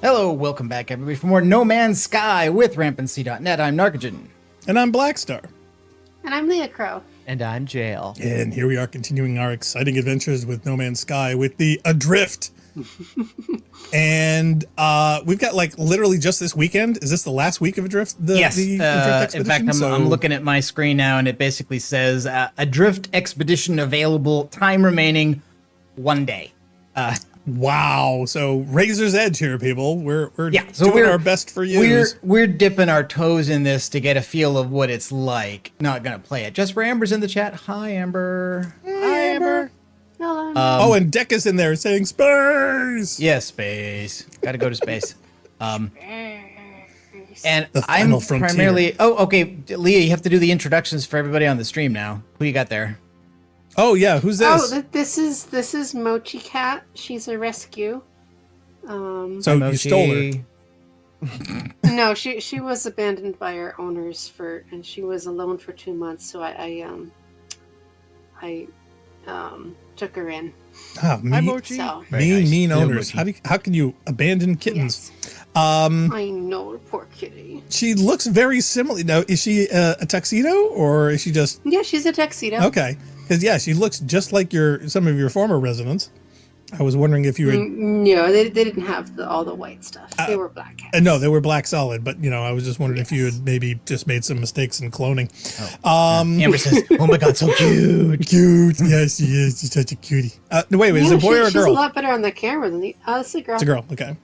Hello, welcome back, everybody, for more No Man's Sky with Rampancy.net. I'm Narcogen. And I'm Blackstar. And I'm Leah Crow. And I'm Jail. And here we are continuing our exciting adventures with No Man's Sky with the Adrift. And we've got like literally just this weekend. Is this the last week of Adrift? Yes. The Adrift in fact, expedition? I'm looking at my screen now, and it basically says Adrift expedition available, time remaining 1 day. Wow. So razor's edge here, people. We're so doing our best for you. We're dipping our toes in this to get a feel of what it's like. Not gonna play it. Just for Amber's in the chat. Hi, Amber. Hi, Amber. Hello. And Deck is in there saying space. Yeah, space. Got to go to space. And The I'm final frontier. primarily. Oh, okay, Leah. You have to do the introductions for everybody on the stream now. Who you got there? Oh yeah, who's this? This is Mochi Cat. She's a rescue. So you stole her. No, she was abandoned by her owners and she was alone for 2 months. So I took her in. Ah, Hi, Mochi. So Mean Little owners. Mochi. How can you abandon kittens? yes, Um, I know, poor kitty. She looks very similar. Now, is she a tuxedo or is she just Yeah, she's a tuxedo. okay? Because yeah, she looks just like some of your former residents. I was wondering if you were. No, they didn't have all the white stuff. They were black cats. No, they were black solid. But I was just wondering if you had maybe just made some mistakes in cloning. Amber says, "Oh my God, so cute." Cute. Yes, she is. She's such a cutie. Wait, is it a boy or a She's girl? a lot better on the camera than it's a girl. It's a girl. Okay.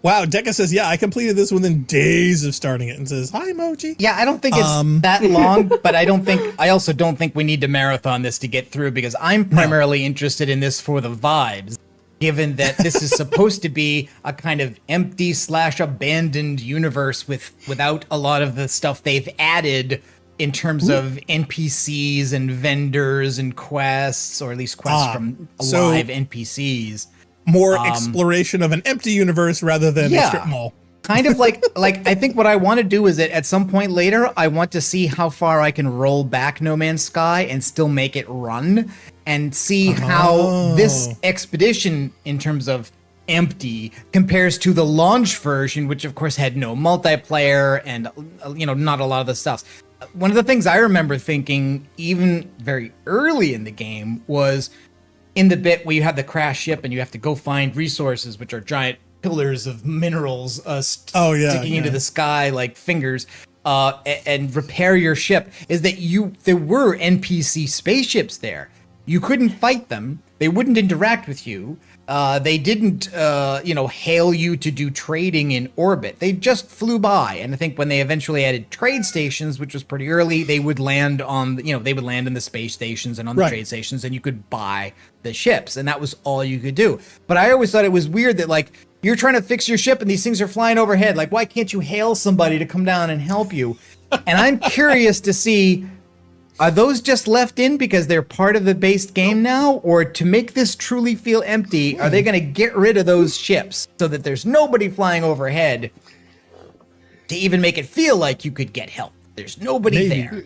Wow, Deca says, yeah, I completed this within days of starting it and says, hi, Mochi. Yeah, I don't think it's that long, but I also don't think we need to marathon this to get through because I'm primarily interested in this for the vibes, given that this is supposed to be a kind of empty / abandoned universe without a lot of the stuff they've added in terms of NPCs and vendors and quests, or at least quests from live NPCs. More exploration of an empty universe rather than a strip mall. Kind of like I think what I want to do is that at some point later, I want to see how far I can roll back No Man's Sky and still make it run and see how this expedition in terms of empty compares to the launch version, which of course had no multiplayer and not a lot of the stuff. One of the things I remember thinking even very early in the game was in the bit where you have the crash ship and you have to go find resources, which are giant pillars of minerals sticking into the sky like fingers, and repair your ship, is that there were NPC spaceships there. You couldn't fight them. They wouldn't interact with you. They didn't, hail you to do trading in orbit. They just flew by. And I think when they eventually added trade stations, which was pretty early, they would land on, they would land in the space stations and on the trade stations, and you could buy the ships. And that was all you could do. But I always thought it was weird that, like, you're trying to fix your ship and these things are flying overhead. Like, why can't you hail somebody to come down and help you? And I'm curious to see, are those just left in because they're part of the base game now? Or to make this truly feel empty, are they going to get rid of those ships so that there's nobody flying overhead to even make it feel like you could get help? There's nobody there.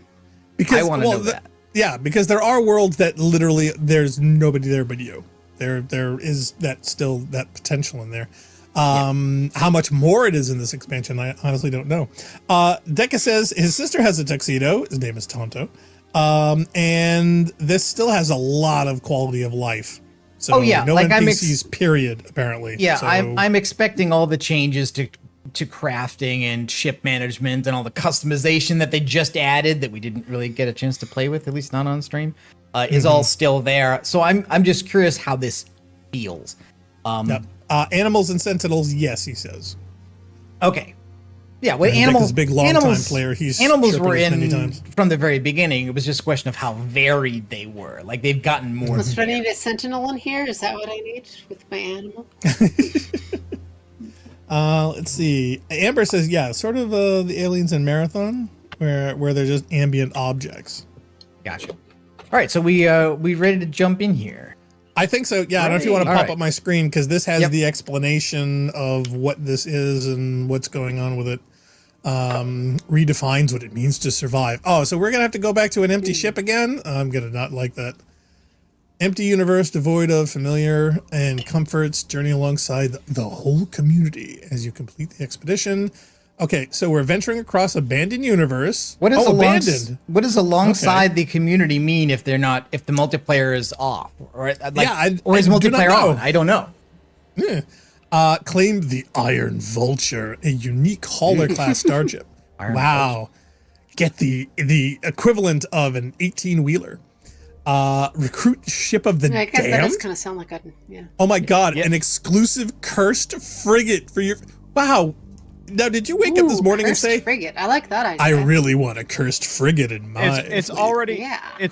Because, I want to know that. Yeah, because there are worlds that literally there's nobody there but you. There is that potential in there. How much more it is in this expansion, I honestly don't know. Deca says his sister has a tuxedo. His name is Tonto. And this still has a lot of quality of life. So no NPCs, period, apparently. Yeah, so, I'm expecting all the changes to crafting and ship management and all the customization that they just added that we didn't really get a chance to play with, at least not on stream, is all still there. So I'm just curious how this feels. Animals and Sentinels, yes, he says. Okay. Yeah, well, Deca's a big long-time player. Animals were in from the very beginning. It was just a question of how varied they were. Like, they've gotten more. Do I need a sentinel in here? Is that what I need with my animal? Let's see. Amber says, yeah, sort of the aliens in Marathon, where they're just ambient objects. Gotcha. All right, so we ready to jump in here? I think so. Yeah, I don't know if you want to pop All right. up my screen because this has the explanation of what this is and what's going on with it. Redefines what it means to survive. Oh, so we're gonna have to go back to an empty ship again? I'm gonna not like that. Empty universe devoid of familiar and comforts. Journey alongside the whole community as you complete the expedition. Okay, so we're venturing across abandoned universe. What does abandoned? What does alongside the community mean if they're not, if the multiplayer is off, or like, or is multiplayer on? I don't know. Yeah. Claim the Iron Vulture, a unique hauler class starship. Wow. Get the equivalent of an 18-wheeler. Recruit ship of the Yeah, I guess that does damned. kind of sound like a Oh my god, an exclusive cursed frigate for your. Wow. Now, did you wake up this morning and cursed say, frigate? I like that idea. I really want a cursed frigate in my It's fleet."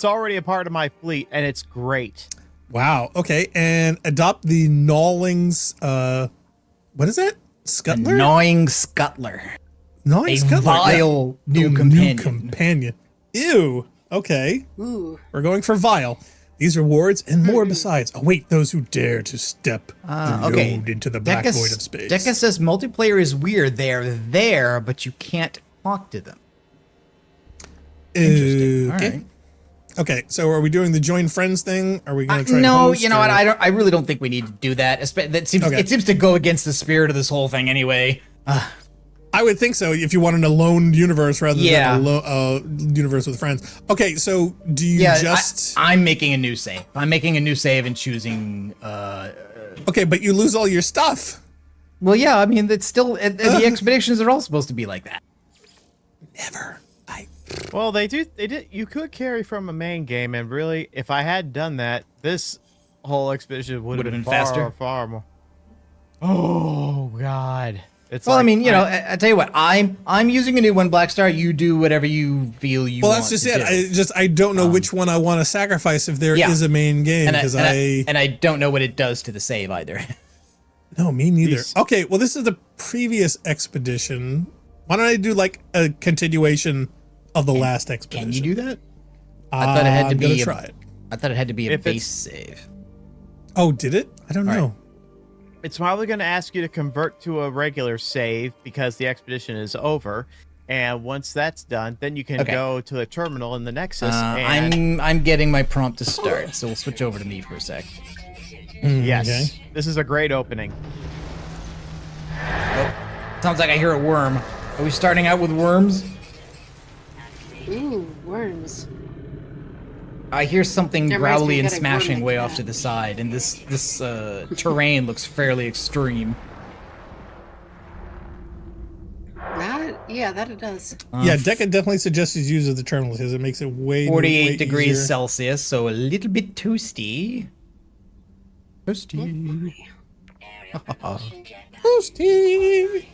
already a part of my fleet, and it's great. Wow. Okay, and adopt the Gnawling's. What is that? Scuttler. Gnawing Scuttler. Gnawing A Scuttler. vile new New companion. companion. Ew. Okay. Ooh. We're going for vile. These rewards and more besides await those who dare to step Okay. alone into the black void of space. Deca says multiplayer is weird. They're there, but you can't talk to them. Interesting. All Okay. right. Okay, so are we doing the join friends thing? Are we going to try to No, host, you know what? or- I really don't think we need to do that. That seems Okay. it seems to go against the spirit of this whole thing anyway. I would think so if you want an alone universe rather Yeah. than a universe with friends. Okay, so do you Yeah, just... I'm making a new save. I'm making a new save and choosing. Okay, but you lose all your stuff. Well, yeah. I mean, it's still the expeditions are all supposed to be like that. Never. Well, they did. You could carry from a main game, and really, if I had done that, this whole expedition would have been faster? far more. Oh God! It's Well, like, I mean, you know, I tell you what, I'm using a new one, Black Star. You do whatever you feel you Well, want. that's just to it. do. I don't know which one I want to sacrifice if there is Yeah. a main game and because I don't know what it does to the save either. No, me neither. These- Okay, well, this is the previous expedition. Why don't I do like a continuation of the last expedition? Can you do that? I thought it had to I'm gonna be. try it. I thought it had to be a If base it's- save. Oh, did it? I don't know. It's probably going to ask you to convert to a regular save because the expedition is over, and once that's done, then you can go to the terminal in the Nexus. And I'm getting my prompt to start, so we'll switch over to me for a sec. yes, Okay. this is a great opening. Sounds like I hear a worm. Are we starting out with worms? Ooh, worms. I hear something That reminds me, growly you and gotta smashing worm way like off that. to the side, and this terrain looks fairly extreme. That it does. Yeah, Deca definitely suggests use of the terminal because it makes it way 48 way degrees easier. Celsius, so a little bit toasty. Toasty. Toasty.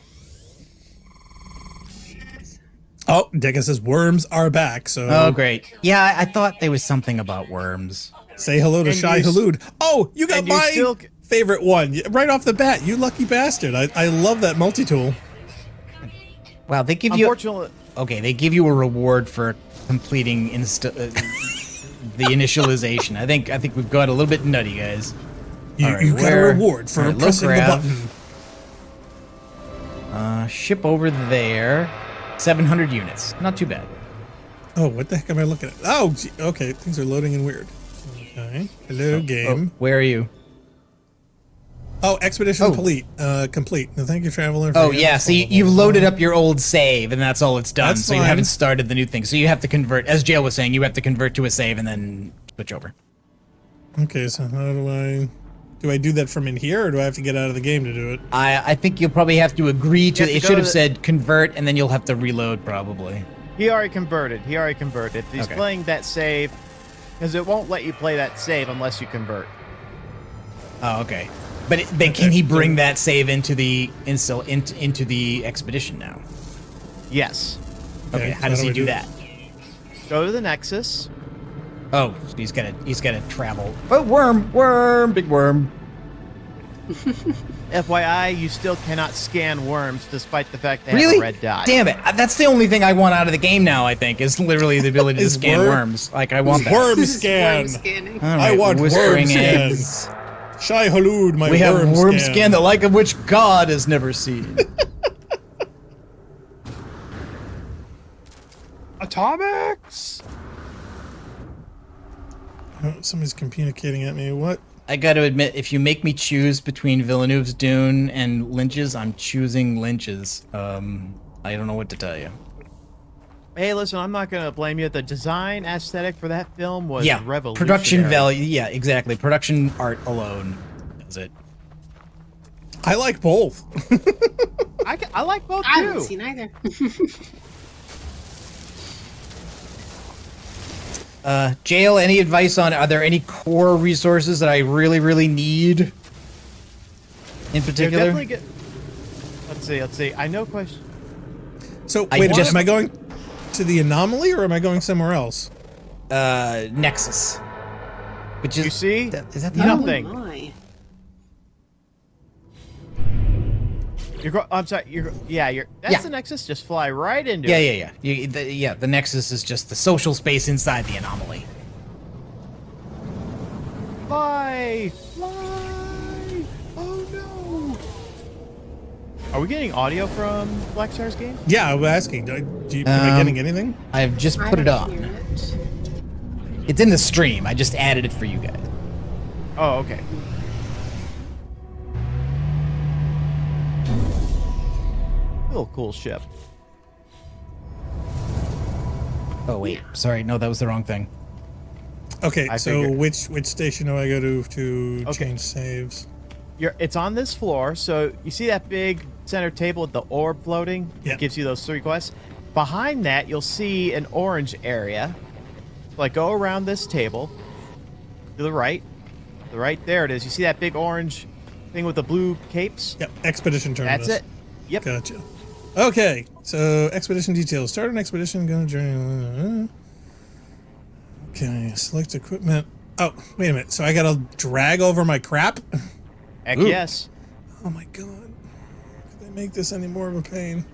Oh, Deca says worms are back. So Oh, great. Yeah, I thought there was something about worms. say hello to And Shy you s- Halud. Oh, you got and you my still- favorite one right off the bat. You lucky bastard. I love that multi-tool. Wow, they give you Unfortunately, okay. They give you a reward for completing the initialization. I think we've got a little bit nutty, guys. You, All right, you got a where- reward for all right, pressing the Locraft. button. Ship over there. 700 units. Not too bad. Oh, what the heck am I looking at? Oh, gee, okay. Things are loading in weird. Okay. Hello, game. Where are you? Oh, expedition Oh. complete. Complete. No, thank you, traveler. for Oh your- yeah, so you've loaded up your old save, and that's all it's done. That's so you fine. haven't started the new thing. So you have to convert, as Jail was saying, you have to convert to a save and then switch over. Okay, so how do I do that from in here, or do I have to get out of the game to do it? I think you'll probably have to agree to. have to It go should to have the- said convert, and then you'll have to reload probably. he already converted. He's Okay. playing that save because it won't let you play that save unless you convert. Oh, okay. But can he bring that save into the into the expedition now? Yes. Okay, so how does do he I do it? that? Go to the Nexus. Oh, so he's gotta travel. Oh, worm, big worm. FYI, you still cannot scan worms despite the fact they have Really? a red dot. Damn it! That's the only thing I want out of the game now. I think is literally the ability to Is scan worm- worms. Like I want that. Worm This is scan. worm scanning. All I want whispering worm scan. eggs. Shy Halud, my We have worm, worm scan, the like of which God has never seen. Atomics. Oh, somebody's communicating at me. What? I got to admit, if you make me choose between Villeneuve's Dune and Lynch's, I'm choosing Lynch's. I don't know what to tell you. Hey, listen, I'm not going to blame you. The design aesthetic for that film was revolutionary. Production value. Yeah, exactly. Production art alone does it. I like both. I like both too. I haven't seen either. Jail, any advice on, are there any core resources that I really, really need in particular? Let's see. I know question. So, wait, am I going to the anomaly or am I going somewhere else? Nexus. Which is, you see? Is that the nothing? Oh my. I'm sorry. That's the Nexus. Just fly right into it. Yeah. The Nexus is just the social space inside the anomaly. Fly! Oh no! Are we getting audio from Black Star's game? Yeah, I was asking. Am I getting anything? I've just put it on. It's in the stream. I just added it for you guys. Oh, okay. Little cool ship. Oh wait, sorry, no, that was the wrong thing. Okay, I so figured. which station do I go to change saves? It's on this floor, so you see that big center table with the orb floating? Yeah. It gives you those 3 quests. Behind that, you'll see an orange area. Like, go around this table to the right. The right, there it is. You see that big orange thing with the blue capes? Yep, expedition terminus. That's it. Yep. Gotcha. Okay, so expedition details. Start an expedition, go journey. Okay, select equipment. Oh, wait a minute. So I gotta drag over my crap? Heck Ooh. yes. Oh my god. Could they make this any more of a pain?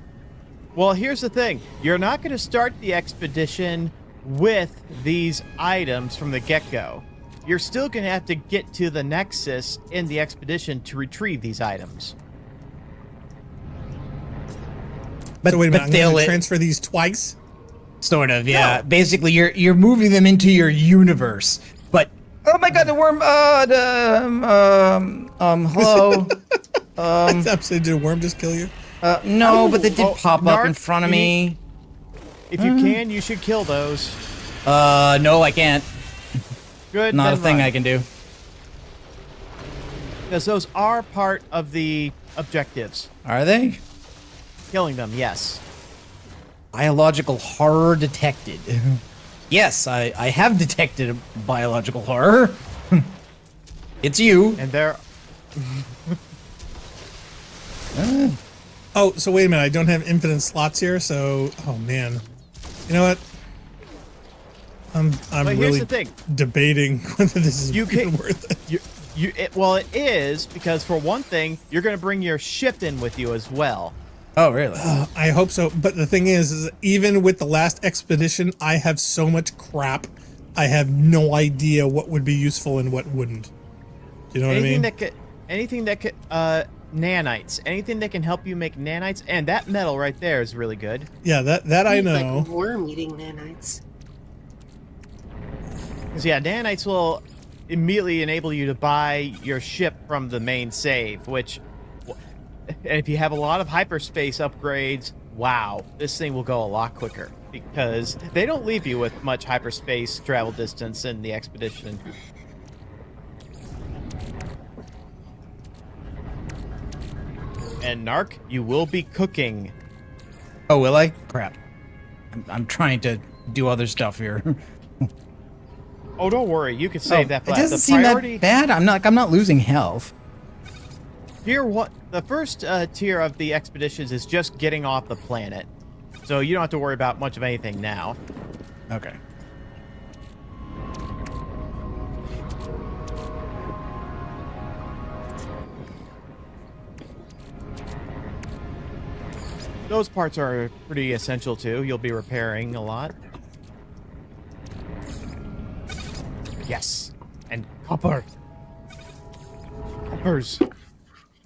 Well, here's the thing. You're not going to start the expedition with these items from the get-go. You're still going to have to get to the Nexus in the expedition to retrieve these items. But, So wait a minute, I'm they'll gonna transfer these twice? sort of, yeah. No. Basically, you're moving them into your universe. But oh my god, the worm. Hello. Absolutely, did a worm just kill you? No, but they did Oh, pop up Narc, in front of me. If you can, you should kill those. No, I can't. Good. Not a then thing run. I can do. Because those are part of the objectives. Are they? Killing them, yes. Biological horror detected. Yes, I have detected a biological horror. It's you. And they're... Oh, so wait a minute, I don't have infinite slots here, so oh man. You know what? I'm But here's really the thing. debating whether this is You even can- worth it. Well, it is, because for one thing, you're going to bring your ship in with you as well. Oh, really? I hope so. But the thing is even with the last expedition, I have so much crap. I have no idea what would be useful and what wouldn't. Do you know what I mean? Anything that could, nanites. Anything that can help you make nanites. And that metal right there is really good. Yeah, that I Like know. worm-eating nanites. Because, yeah, nanites will immediately enable you to buy your ship from the main save, which, and if you have a lot of hyperspace upgrades, wow, this thing will go a lot quicker. Because they don't leave you with much hyperspace travel distance in the expedition. And Narc, you will be cooking. Oh, will I? Crap. I'm trying to do other stuff here. Oh, don't worry, you can save that. It doesn't seem that bad. I'm not losing health. The first tier of the expeditions is just getting off the planet, so you don't have to worry about much of anything now. Okay. Those parts are pretty essential too. You'll be repairing a lot. Yes, and copper. Coppers.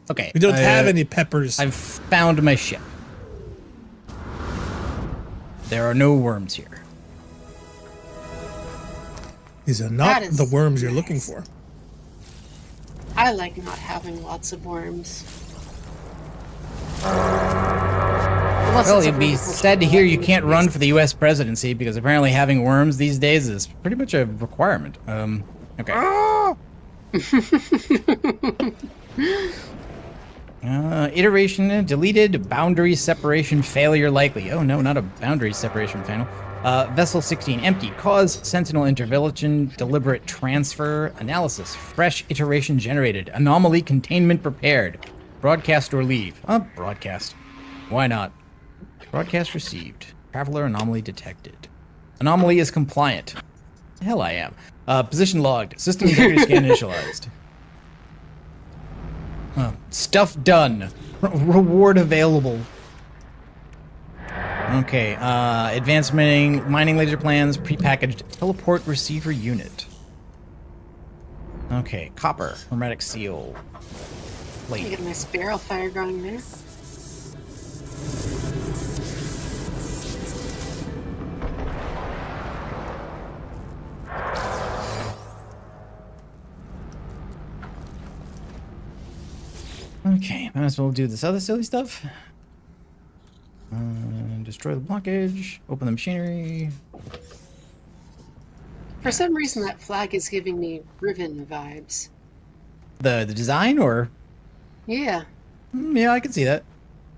Okay. We don't have any peppers. I've found my ship. There are no worms here. These are not That is the worms you're nice. looking for. I like not having lots of worms. Well, it'd be sad to hear you can't run for the U.S. presidency because apparently having worms these days is pretty much a requirement. Okay. Iteration deleted. Boundary separation failure likely. Oh no, not a boundary separation panel. Vessel 16 empty. Cause sentinel intervention. Deliberate transfer analysis. Fresh iteration generated. Anomaly containment prepared. Broadcast or leave. Broadcast. Why not? Broadcast received. Traveler anomaly detected. Anomaly is compliant. The hell I am. Position logged. System integrity scan initialized. Stuff done. Reward available. Okay. Advanced mining laser plans. Prepackaged teleport receiver unit. Okay. Copper. Hermetic seal. I Plate. get my sparrow fire going there. Okay, might as well do this other silly stuff. Destroy the blockage. Open the machinery. For some reason, that flag is giving me Riven vibes. The design, or Yeah. yeah, I can see that.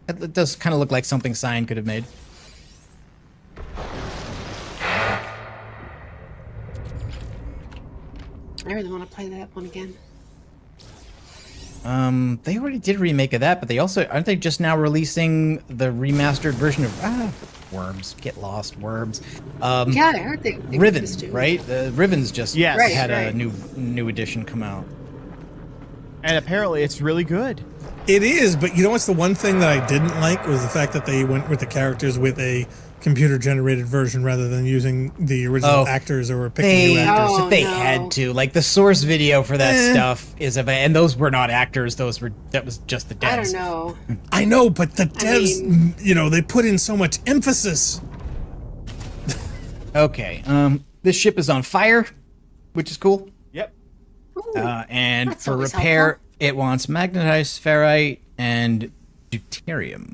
It does kind of look like something Cyan could have made. I really want to play that one again. They already did a remake of that, but they also aren't they just now releasing the remastered version of worms? Get lost, worms. Yeah, I heard they were Riven, just doing right? Riven's just Yes. Right, had a right. new edition come out. And apparently it's really good. It is, but you know what's the one thing that I didn't like was the fact that they went with the characters with a computer-generated version rather than using the original actors or picking new actors. Oh, They no. had to. Like the source video for that stuff is and those were not actors. That was just the devs. I don't know. I know, but the devs, mean- you know, they put in so much emphasis. Okay. This ship is on fire, which is cool. Yep. Ooh, And that's for always repair, helpful. it wants magnetized ferrite and deuterium.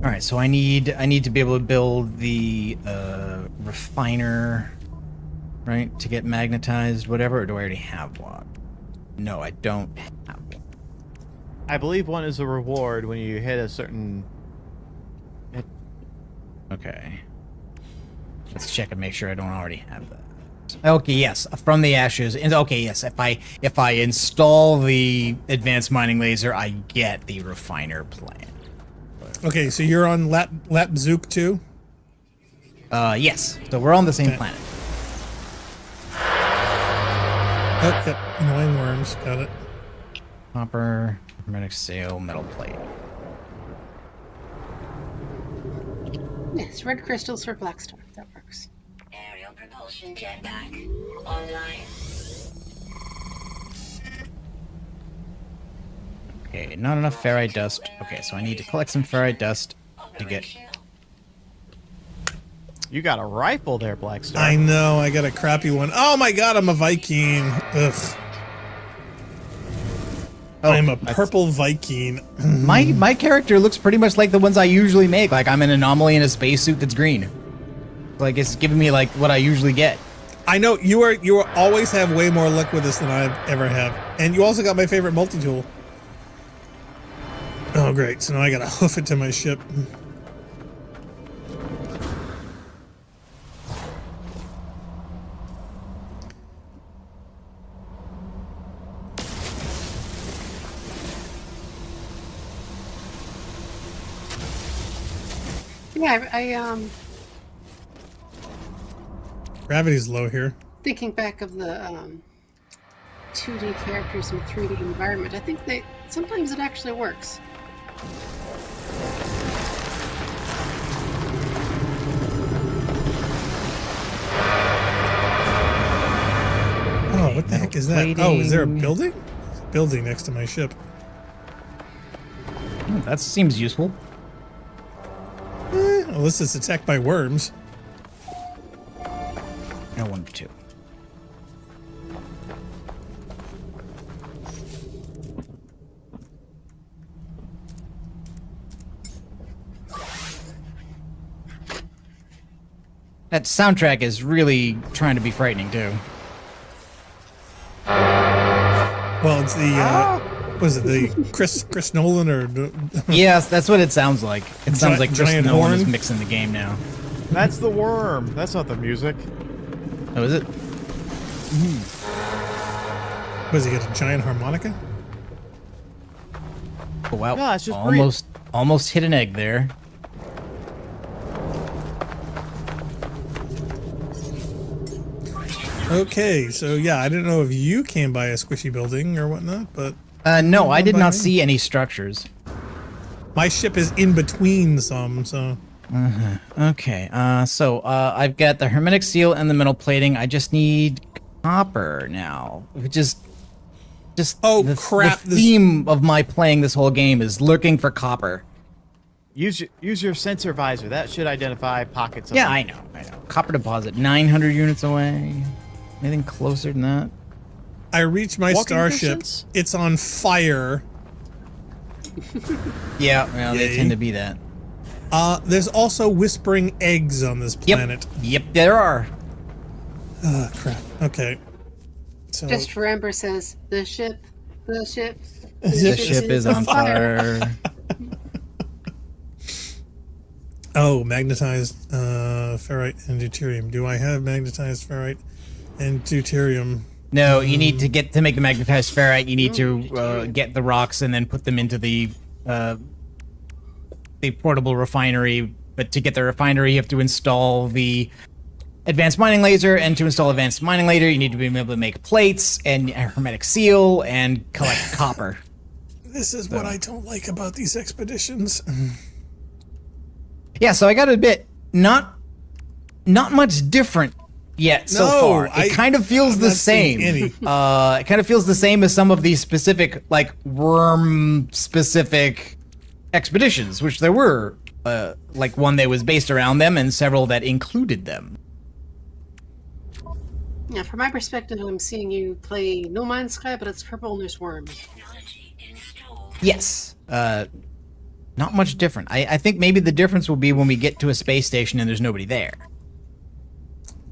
All right, so I need to be able to build the refiner, right, to get magnetized, whatever. Or do I already have one? No, I don't have one. I believe one is a reward when you hit a certain. Okay. Let's check and make sure I don't already have that. Okay, yes, from the ashes. And okay, yes, if I install the advanced mining laser, I get the refiner plan. Okay, so you're on Lapzook too? Yes. So we're on the same planet. Oh, yep, annoying worms, got it. Copper, hermetic sail, metal plate. Yes, red crystals for Blackstar. That works. Aerial propulsion jetpack online. Okay, not enough ferrite dust. Okay, so I need to collect some ferrite dust to get. You got a rifle there, Blackstar. I know, I got a crappy one. Oh my god, I'm a Viking. Ugh. I'm a purple Viking. My character looks pretty much like the ones I usually make. Like I'm an anomaly in a spacesuit that's green. Like it's giving me like what I usually get. I know you always have way more luck with this than I ever have, and you also got my favorite multi-tool. Oh great! So now I gotta hoof it to my ship. Yeah, I Gravity's low here. thinking back of the 2D characters in a 3D environment. I think sometimes it actually works. Oh, what the heck is that? Oh, is there a plating. building? There's a building next to my ship. That seems useful. Well, this is attacked by worms. No, 1 for 2. That soundtrack is really trying to be frightening too. Well, it's the was it the Chris Nolan or Yes, that's what it sounds like. It sounds like Chris giant Nolan is horn? mixing the game now. That's the worm. That's not the music. Oh, is it? was he got a giant harmonica? Oh, wow. No, it's just almost hit an egg there. Okay, so yeah, I didn't know if you came by a squishy building or whatnot, but No, I did by not me. see any structures. my ship is in between some, so Okay, so I've got the hermetic seal and the metal plating. I just need copper now, which is just Oh, the, crap, The this- theme of my playing this whole game is looking for copper. Use your sensor visor. That should identify pockets of Yeah, them. I know. Copper deposit 900 units away. Anything closer than that? I reached my Walking starship. distance? It's on fire. Yeah, well, they Yay. tend to be that. There's also whispering eggs on this Yep. planet. Yep, there are. Oh, crap. Okay. So Just for Ember says, the ship. The ship is on fire. oh, magnetized ferrite and deuterium. Do I have magnetized ferrite and deuterium? No, you need to make the magnetized ferrite. You need to get the rocks and then put them into the portable refinery. But to get the refinery, you have to install the advanced mining laser, and to install advanced mining laser, you need to be able to make plates and a hermetic seal and collect copper. This is what I don't like about these expeditions. Yeah, so I got to admit, not much different yet so No, far. I- It kind of feels I'm the not seeing same. any. It kind of feels the same as some of these specific, like worm-specific expeditions, which there were, like one that was based around them and several that included them. Yeah, from my perspective, I'm seeing you play No Man's Sky, but it's purple and there's worms. Technology installed. Yes. Not much different. I think maybe the difference will be when we get to a space station and there's nobody there.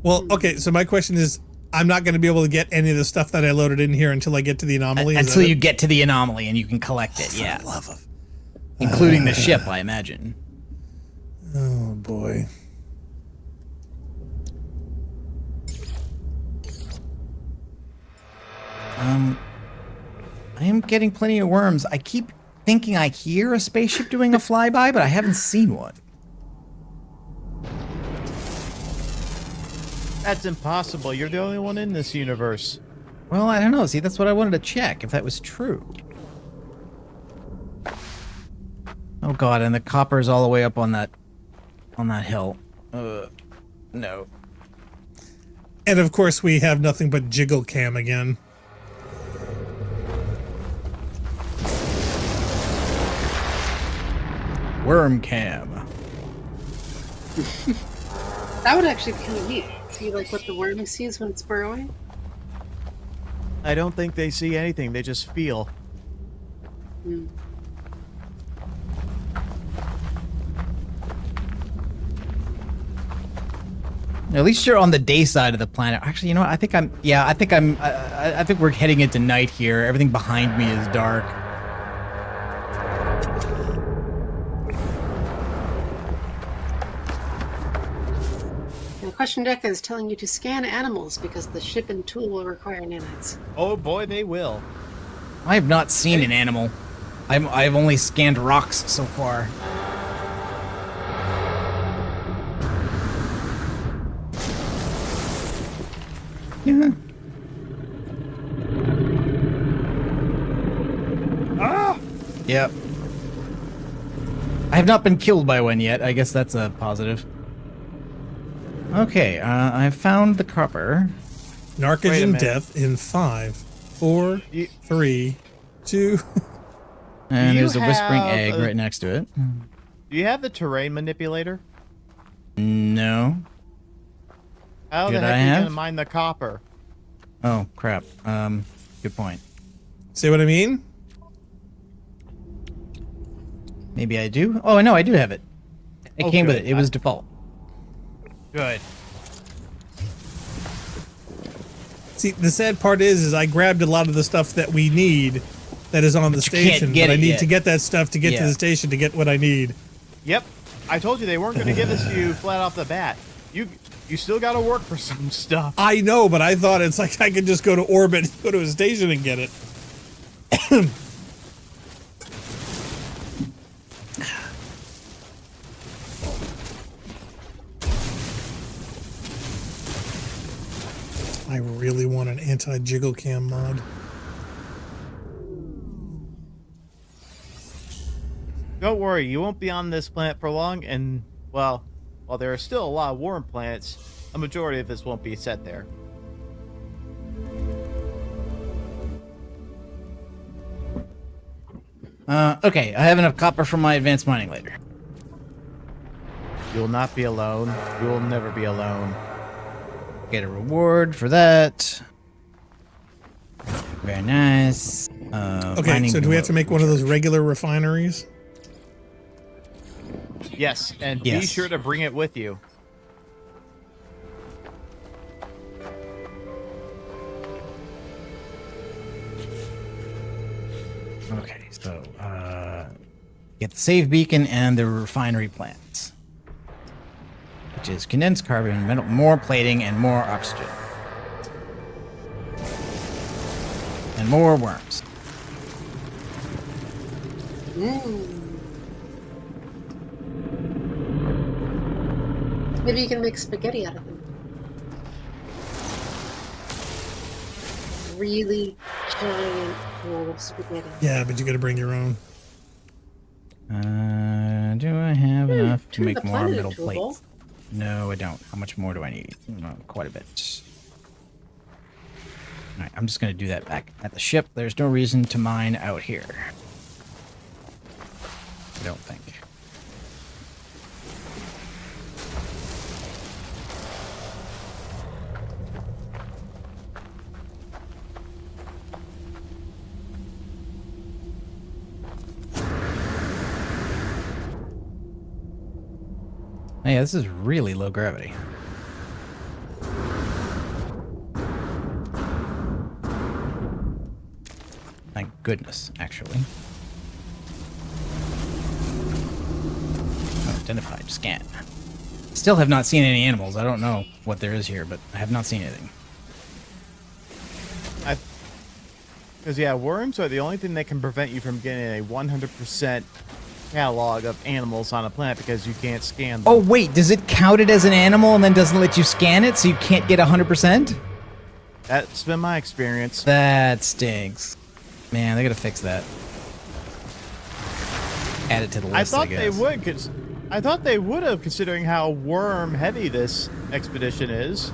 Well, okay, so my question is, I'm not going to be able to get any of the stuff that I loaded in here until I get to the anomaly. Is Until that you it? get to the anomaly and you can collect it, yeah. For the love of... Including the ship, I imagine. Oh, boy. I am getting plenty of worms. I keep thinking I hear a spaceship doing a flyby, but I haven't seen one. That's impossible. You're the only one in this universe. Well, I don't know. See, that's what I wanted to check, if that was true. Oh god, and the copper's all the way up on that hill. No. And of course, we have nothing but jiggle cam again. Worm cam. That would actually be kind of neat. See, like, what the worm sees when it's burrowing. I don't think they see anything. They just feel. At least you're on the day side of the planet. Actually, you know what? I think we're heading into night here. Everything behind me is dark. And the question deck is telling you to scan animals because the ship and tool will require nanites. Oh boy, they will. I have not seen an animal. I've only scanned rocks so far. Yeah. Yep. I have not been killed by one yet. I guess that's a positive. Okay, I found the copper. Wait a Narcogen minute. death in 5, 4, You- 3, 2. And you there's a whispering have egg a- right next to it. Do you have the terrain manipulator? No. How the Should heck I are you have? gonna mine the copper? Oh crap. Good point. See what I mean? Maybe I do. Oh no, I do have it. It Oh, came with good. it. It was default. Good. See, the sad part is I grabbed a lot of the stuff that we need that is on the But you can't station, get but I it need yet. to get that stuff to get to Yeah. the station to get what I need. Yep. I told you they weren't gonna give this to you flat off the bat. You still gotta work for some stuff. I know, but I thought it's like I could just go to orbit, go to a station and get it. I really want an anti-jiggle cam mod. Don't worry, you won't be on this planet for long, and, well, while there are still a lot of warm planets, a majority of this won't be set there. Okay, I have enough copper for my advanced mining later. You'll not be alone. You'll never be alone. Get a reward for that. Very nice. Okay, mining so do we have to below. make one of those regular refineries? Yes, and be Yes. sure to bring it with you. Okay, so get the save beacon and the refinery plants, which is condensed carbon, metal, more plating, and more oxygen, and more worms. Maybe you can make spaghetti out of them. Really giant bowl of spaghetti. Yeah, but you got to bring your own. Do I have enough to turn make the more planet metal into a bowl. plates? No, I don't. How much more do I need? Quite a bit. All right, I'm just gonna do that back at the ship. There's no reason to mine out here. I don't think. Hey, this is really low gravity. Thank goodness, actually. Oh, identified, scan. Still have not seen any animals. I don't know what there is here, but I have not seen anything. Because, yeah, worms are the only thing that can prevent you from getting a 100% catalog of animals on a planet because you can't scan them. Oh, wait, does it count it as an animal and then doesn't let you scan it so you can't get 100%? That's been my experience. That stinks. Man, they gotta fix that. Add it to the list, I thought guess. they would, I thought they would have, considering how worm heavy this expedition is.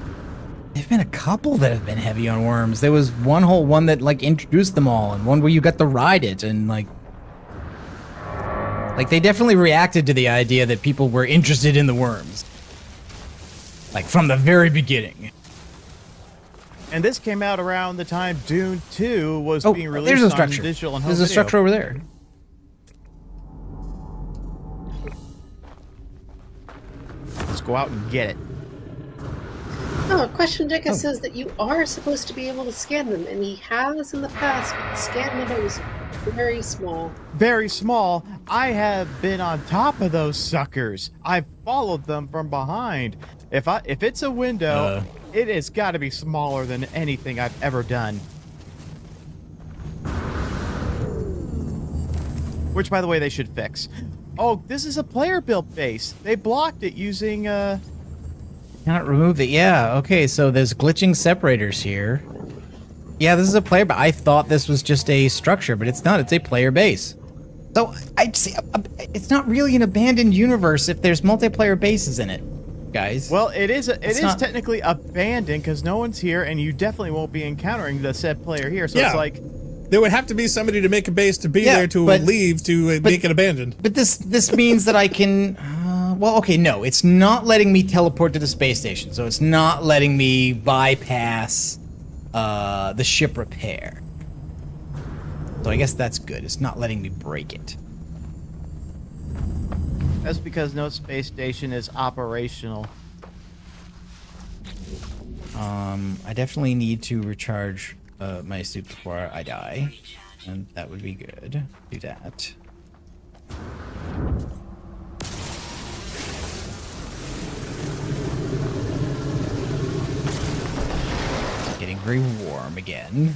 There've been a couple that have been heavy on worms. There was one whole one that like introduced them all, and one where you got to ride it, and like they definitely reacted to the idea that people were interested in the worms, like from the very beginning. And this came out around the time Dune 2 was Oh, being there's released a on structure. digital and home There's a video. structure over there. Let's go out and get it. Oh, Question Digger says that you are supposed to be able to scan them, and he has in the past, but the scan window is very small. Very small. I have been on top of those suckers. I've followed them from behind. If it's a window, it has got to be smaller than anything I've ever done. Which, by the way, they should fix. Oh, this is a player-built base. They blocked it using, Cannot remove it. Yeah, okay, so there's glitching separators here. Yeah, this is a player, but I thought this was just a structure, but it's not. It's a player base. So I'd see. It's not really an abandoned universe if there's multiplayer bases in it, guys. Well, it is. It is not- technically abandoned because no one's here, and you definitely won't be encountering the said player here. So Yeah. it's like, There would have to be somebody to make a base to be Yeah, there to but- leave to make it abandoned. But this means that I can. Well, okay, no, it's not letting me teleport to the space station, so it's not letting me bypass the ship repair. So I guess that's good. It's not letting me break it. That's because no space station is operational. I definitely need to recharge my suit before I die, and that would be good. Do that. Getting very warm again.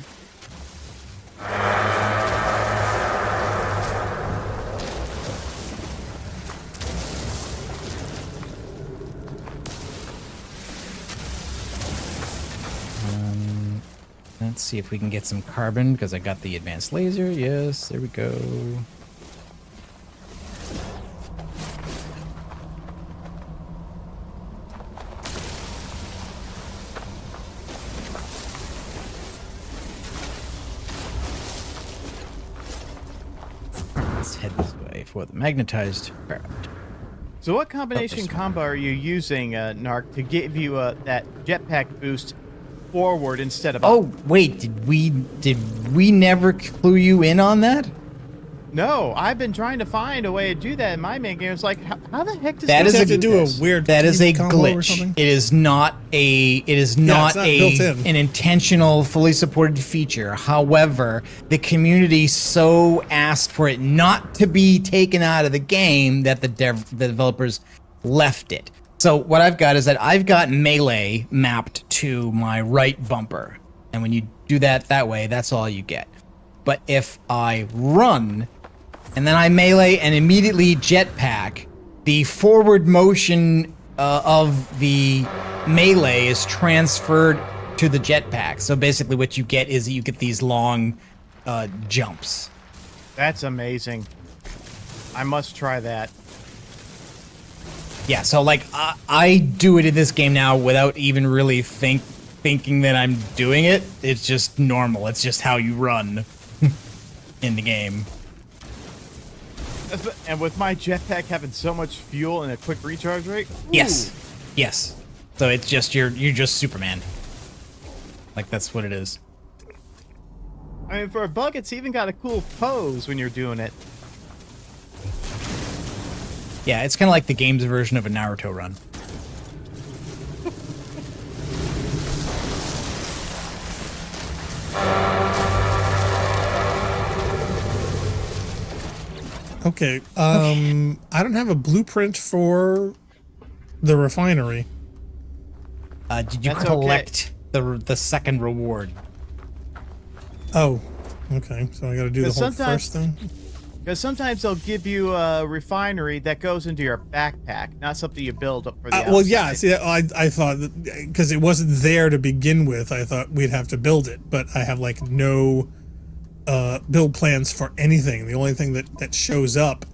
Let's see if we can get some carbon, because I got the advanced laser. Yes, there we go. Let's head this way for the magnetized craft. So what combination combo are you using, Narc, to give you that jetpack boost forward instead of up? Oh, wait, did we never clue you in on that? No, I've been trying to find a way to do that in my main game. It's like, how the heck does That this is have a- to do a weird. That is a combo or glitch. something? It is not it's not built in. an intentional, fully supported feature. However, the community so asked for it not to be taken out of the game that the developers left it. So what I've got is that I've got melee mapped to my right bumper, and when you do that way, that's all you get. But if I run and then I melee and immediately jetpack, the forward motion of the melee is transferred to the jetpack. So basically what you get is you get these long jumps. That's amazing. I must try that. Yeah, so like I do it in this game now without even really thinking that I'm doing it. It's just normal. It's just how you run in the game. And with my jetpack having so much fuel and a quick recharge rate, ooh. Yes. So it's just you're just Superman. Like that's what it is. I mean, for a bug, it's even got a cool pose when you're doing it. Yeah, it's kind of like the game's version of a Naruto run. Okay. I don't have a blueprint for the refinery. Did you That's collect the second reward? Oh, okay. So I got to do the whole first thing. Because sometimes they'll give you a refinery that goes into your backpack, not something you build up for the outside. Well, yeah. See, I thought because it wasn't there to begin with, I thought we'd have to build it, but I have like no build plans for anything. The only thing that shows up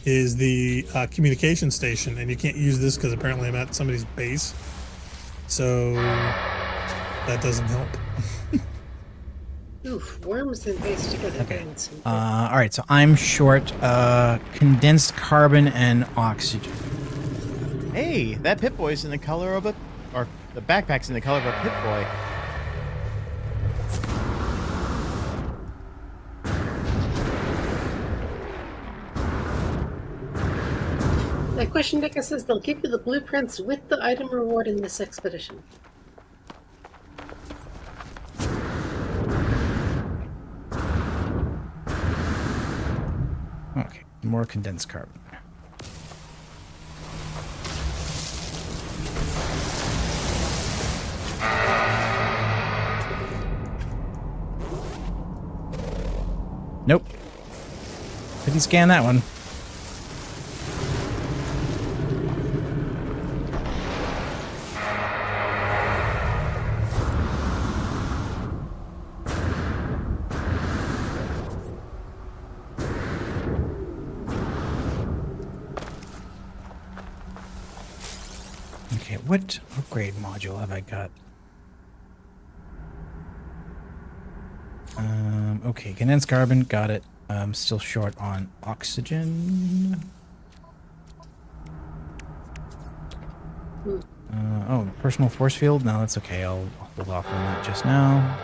is the communication station, and you can't use this because apparently I'm at somebody's base, so that doesn't help. Oof, worms and base together. Okay. All right, so I'm short condensed carbon and oxygen. Hey, that Pip-Boy's in the color of a... Or the backpack's in the color of a Pip-Boy. That question Dicker says they'll give you the blueprints with the item reward in this expedition. Okay, more condensed carbon. Nope. Couldn't scan that one. Okay, what upgrade module have I got? Okay, condensed carbon, got it. I'm still short on oxygen. Oh, personal force field? No, that's okay. I'll hold off on that just now.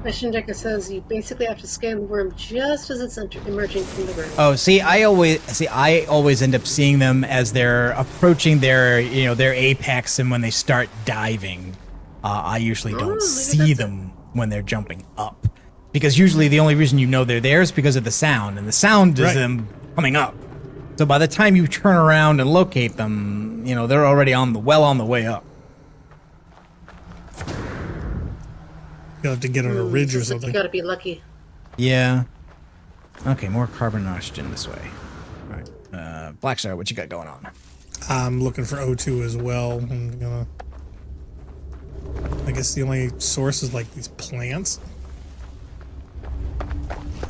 Question Decker says you basically have to scan the worm just as it's emerging from the room. Oh, see, I always end up seeing them as they're approaching their apex, and when they start diving, I usually don't maybe see that's them when they're jumping up, because usually the only reason you know they're there is because of the sound, and the sound is Right. them coming up. So by the time you turn around and locate them, they're already on the way up. You'll have to get on a ridge or Looks like something. you gotta be lucky. Yeah. Okay, more carbon and oxygen this way. All right. Blackstar, what you got going on? I'm looking for O2 as well. I guess the only source is like these plants.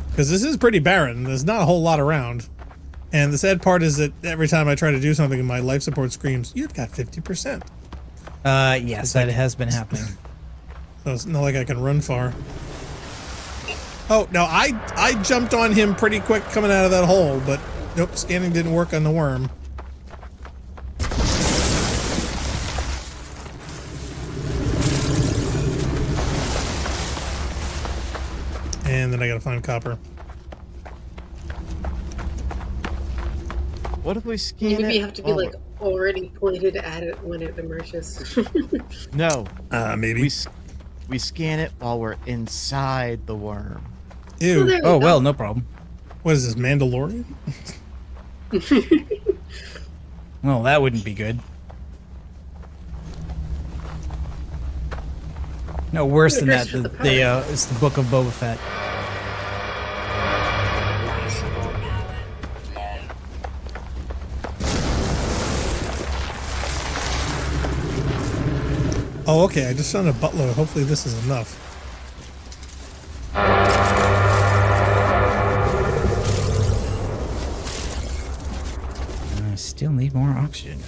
Because this is pretty barren. There's not a whole lot around. And the sad part is that every time I try to do something, my life support screams, "You've got 50%." Yes, that has been happening. So it's not like I can run far. Oh, no, I jumped on him pretty quick coming out of that hole, but nope, scanning didn't work on the worm. And then I gotta find copper. What if we scan Maybe it? you have to be while like already pointed at it when it emerges. No, Maybe. we scan it while we're inside the worm. Ew. Well, there you Oh, go. well, no problem. What is this, Mandalorian? Well, that wouldn't be good. No, worse than that. Here's the It's the Book of Boba Fett. Oh, okay, I just found a buttload. Hopefully this is enough. I still need more oxygen.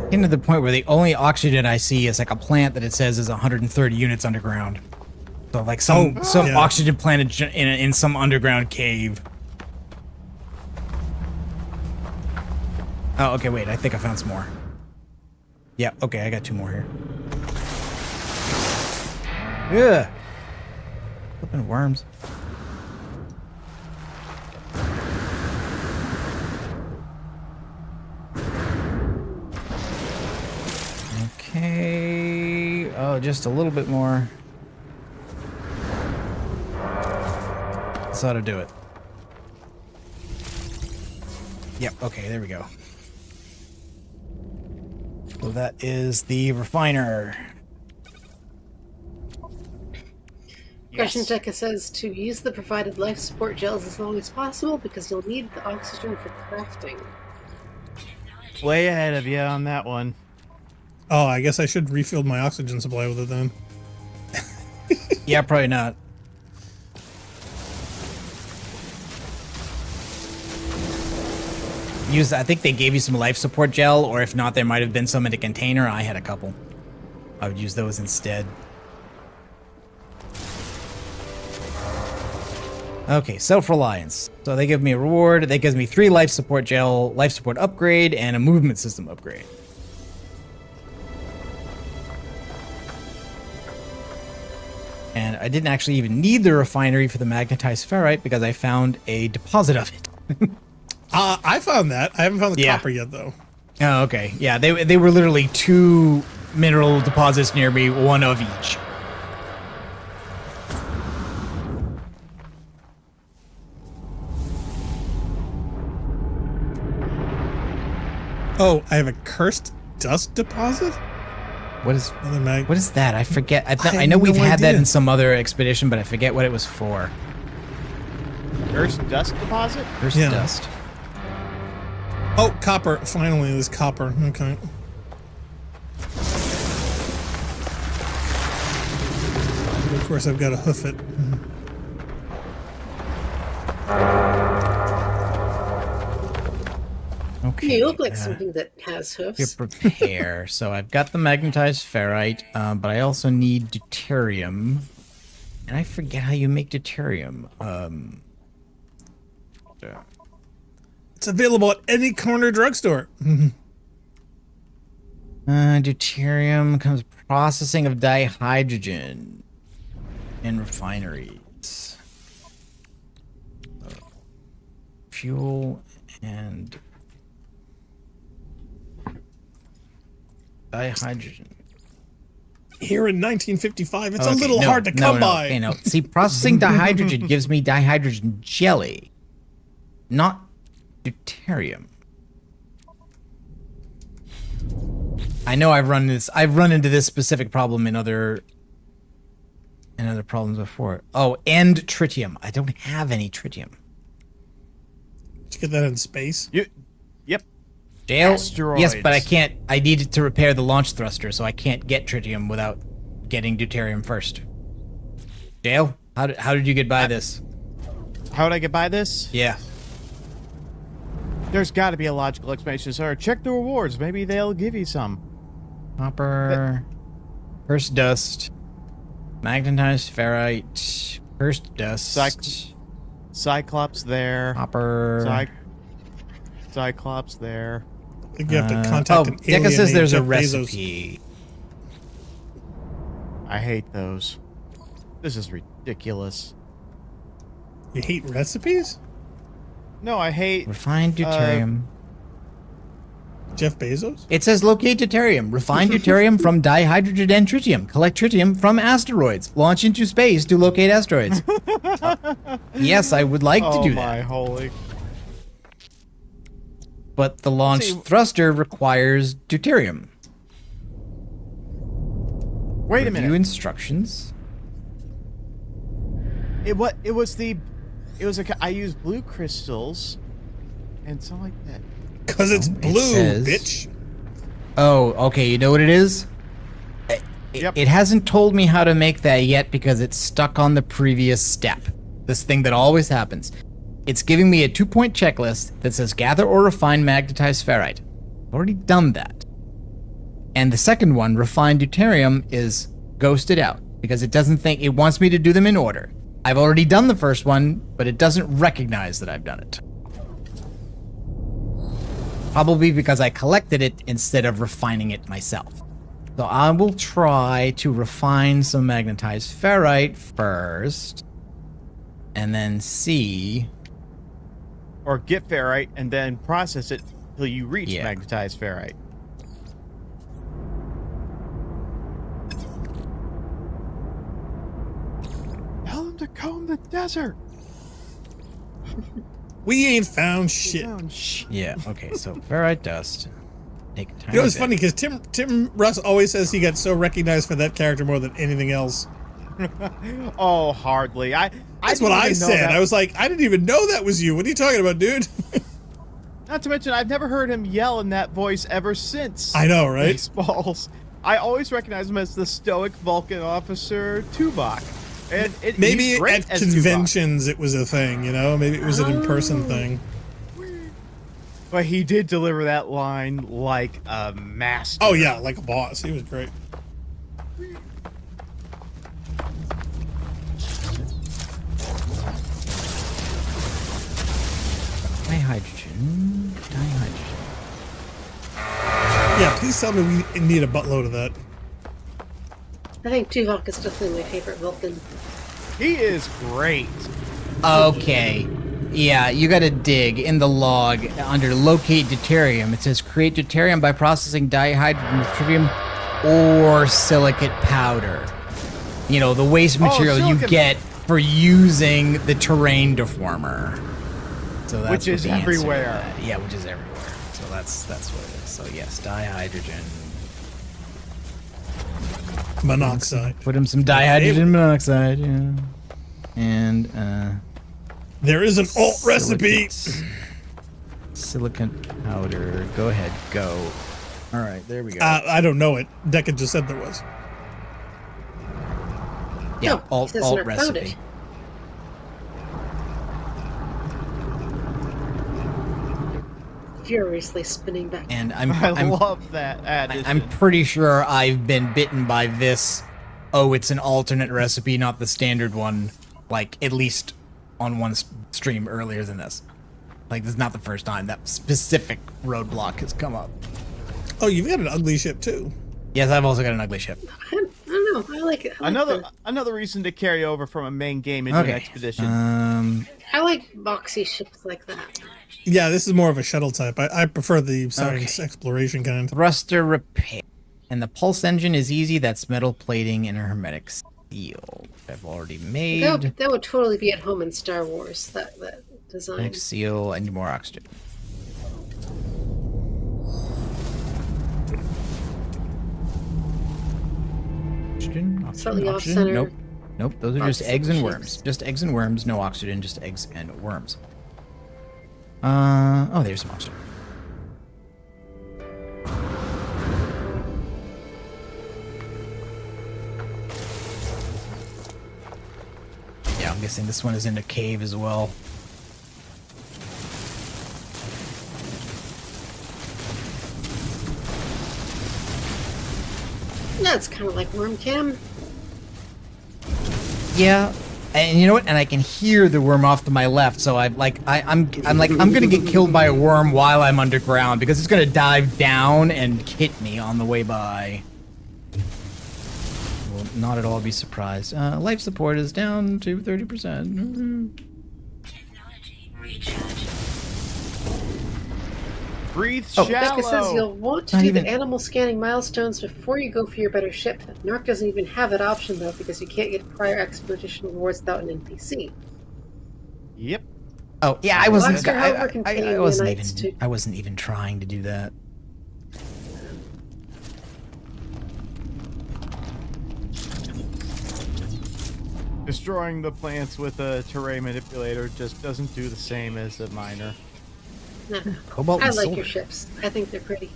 Getting to the point where the only oxygen I see is like a plant that it says is 130 units underground. So like some yeah. oxygen plant in some underground cave. Oh, okay, wait, I think I found some more. Yeah, okay, I got 2 more here. Yeah. Flipping worms. Okay. Oh, just a little bit more. This ought to do it. Yep, okay, there we go. So that is the refiner. Question Yes. Decker says to use the provided life support gels as long as possible because you'll need the oxygen for crafting. Way ahead of you on that one. Oh, I guess I should refill my oxygen supply with it then. Yeah, probably not. I think they gave you some life support gel, or if not, there might have been some in a container. I had a couple. I would use those instead. Okay, self-reliance. So they give me a reward. That gives me 3 life support gel, life support upgrade, and a movement system upgrade. And I didn't actually even need the refinery for the magnetized ferrite because I found a deposit of it. I found that. I haven't found the Yeah. copper yet, though. Oh, okay. Yeah, they were literally 2 mineral deposits near me, 1 of each. Oh, I have a cursed dust deposit? What is Another mag. what is that? I forget. I have know we've no had that idea. in some other expedition, but I forget what it was for. Earth's dust deposit? First Yeah. dust. Oh, copper. Finally, there's copper. Okay. Of course, I've got to hoof it. Okay. You look like something that has You hoofs. prepare. So I've got the magnetized ferrite, but I also need deuterium, and I forget how you make deuterium. It's available at any corner drugstore. Deuterium comes processing of dihydrogen in refineries. Fuel and dihydrogen. Here in 1955, it's a Okay, little no, hard to no, come no. by. Okay, no. See, processing dihydrogen gives me dihydrogen jelly, not deuterium. I know I've run into this specific problem in other problems before. Oh, and tritium. I don't have any tritium. Did you get that in space? Yep. Jail? Asteroids. Yes, but I can't. I need it to repair the launch thruster, so I can't get tritium without getting deuterium first. Jail? How did you get by this? How would I get by this? Yeah. There's got to be a logical explanation, sir. Check the rewards. Maybe they'll give you some. Copper. First dust. Magnetized ferrite. First dust. Cyclops there. Copper. Cyclops there. I think you have to contact an alien Deca says named there's a Jeff Bezos. recipe. I hate those. This is ridiculous. You hate recipes? No, I hate. Refined deuterium. Jeff Bezos? It says locate deuterium. Refine deuterium from dihydrogen and tritium. Collect tritium from asteroids. Launch into space to locate asteroids. Yes, I would like to do my that. holy. But the launch See- thruster requires deuterium. Wait a Review minute. instructions. I used blue crystals and something like that. Because it's blue, says- bitch. Oh, okay. You know what it is? Yep. It hasn't told me how to make that yet because it's stuck on the previous step. This thing that always happens. It's giving me a 2-point checklist that says gather or refine magnetized ferrite. I've already done that. And the second one, refine deuterium, is ghosted out because it doesn't think it wants me to do them in order. I've already done the first one, but it doesn't recognize that I've done it. Probably because I collected it instead of refining it myself. So I will try to refine some magnetized ferrite first, and then see. Or get ferrite and then process it till you reach Yeah. magnetized ferrite. Tell them to comb the desert. We ain't found shit. Yeah, okay, so ferrite dust. Take a tiny You know, it's bit. funny because Tim Russ always says he got so recognized for that character more than anything else. Oh, hardly. That's didn't what I even know said. that- I was like, I didn't even know that was you. What are you talking about, dude? Not to mention, I've never heard him yell in that voice ever since. I know, right? Baseballs. I always recognize him as the stoic Vulcan officer Tuvok. And Maybe he's great at as Tuvok. conventions it was a thing, you know? Maybe it was an in-person thing. But he did deliver that line like a master. Oh, yeah, like a boss. He was great. Dihydrogen. Yeah, please tell me we need a buttload of that. I think Tuvok is definitely my favorite Vulcan. He is great. Okay. Yeah, you gotta dig in the log under locate deuterium. It says create deuterium by processing dihydrogen with tritium or silicate powder. You know, the waste material you silicate- get for using the terrain deformer. So that's Which what is the answer to everywhere. that- Yeah, which is everywhere. So that's what it is. So yes, dihydrogen. Monoxide. Put him some dihydrogen monoxide. Yeah. And There is an alt recipe. Silicate powder. Go ahead. Go. All right. There we go. I don't know it. Deca just said there was. Yeah. No, alt he hasn't found recipe. it. Furiously spinning back. And I I'm love that addition. I'm pretty sure I've been bitten by this. Oh, it's an alternate recipe, not the standard one. Like, at least on one stream earlier than this. Like, this is not the first time that specific roadblock has come up. Oh, you've got an ugly ship too. Yes, I've also got an ugly ship. I don't know. I like it. I like Another reason to carry over from a main game into an expedition. I like boxy ships like that. Yeah, this is more of a shuttle type. I prefer the science exploration kind. Thruster repair. And the pulse engine is easy. That's metal plating and a hermetic seal. I've already made. That would totally be at home in Star Wars. That design. Hermetic seal. I need more oxygen. Slightly off center. Nope. Nope. Those are just Oxygen eggs and ships. worms. Just eggs and worms. No oxygen. Just eggs and worms. Oh, there's some oxygen. Yeah, I'm guessing this one is in a cave as well. That's kind of like worm cam. Yeah, and you know what? And I can hear the worm off to my left, so I'm gonna get killed by a worm while I'm underground because it's gonna dive down and hit me on the way by. Will not at all be surprised. Life support is down to 30%. Technology recharge. Breathe Oh. Becca says shallow. you'll want to Not do even- the animal scanning milestones before you go for your better ship. Narc doesn't even have that option though because you can't get prior expedition rewards without an NPC. Yep. Oh yeah, I wasn't. Blaster, however, can pay you nanites to- I wasn't even trying to do that. Destroying the plants with a terrain manipulator just doesn't do the same as a miner. No. Cobalt I and like silver. your ships. I think they're pretty.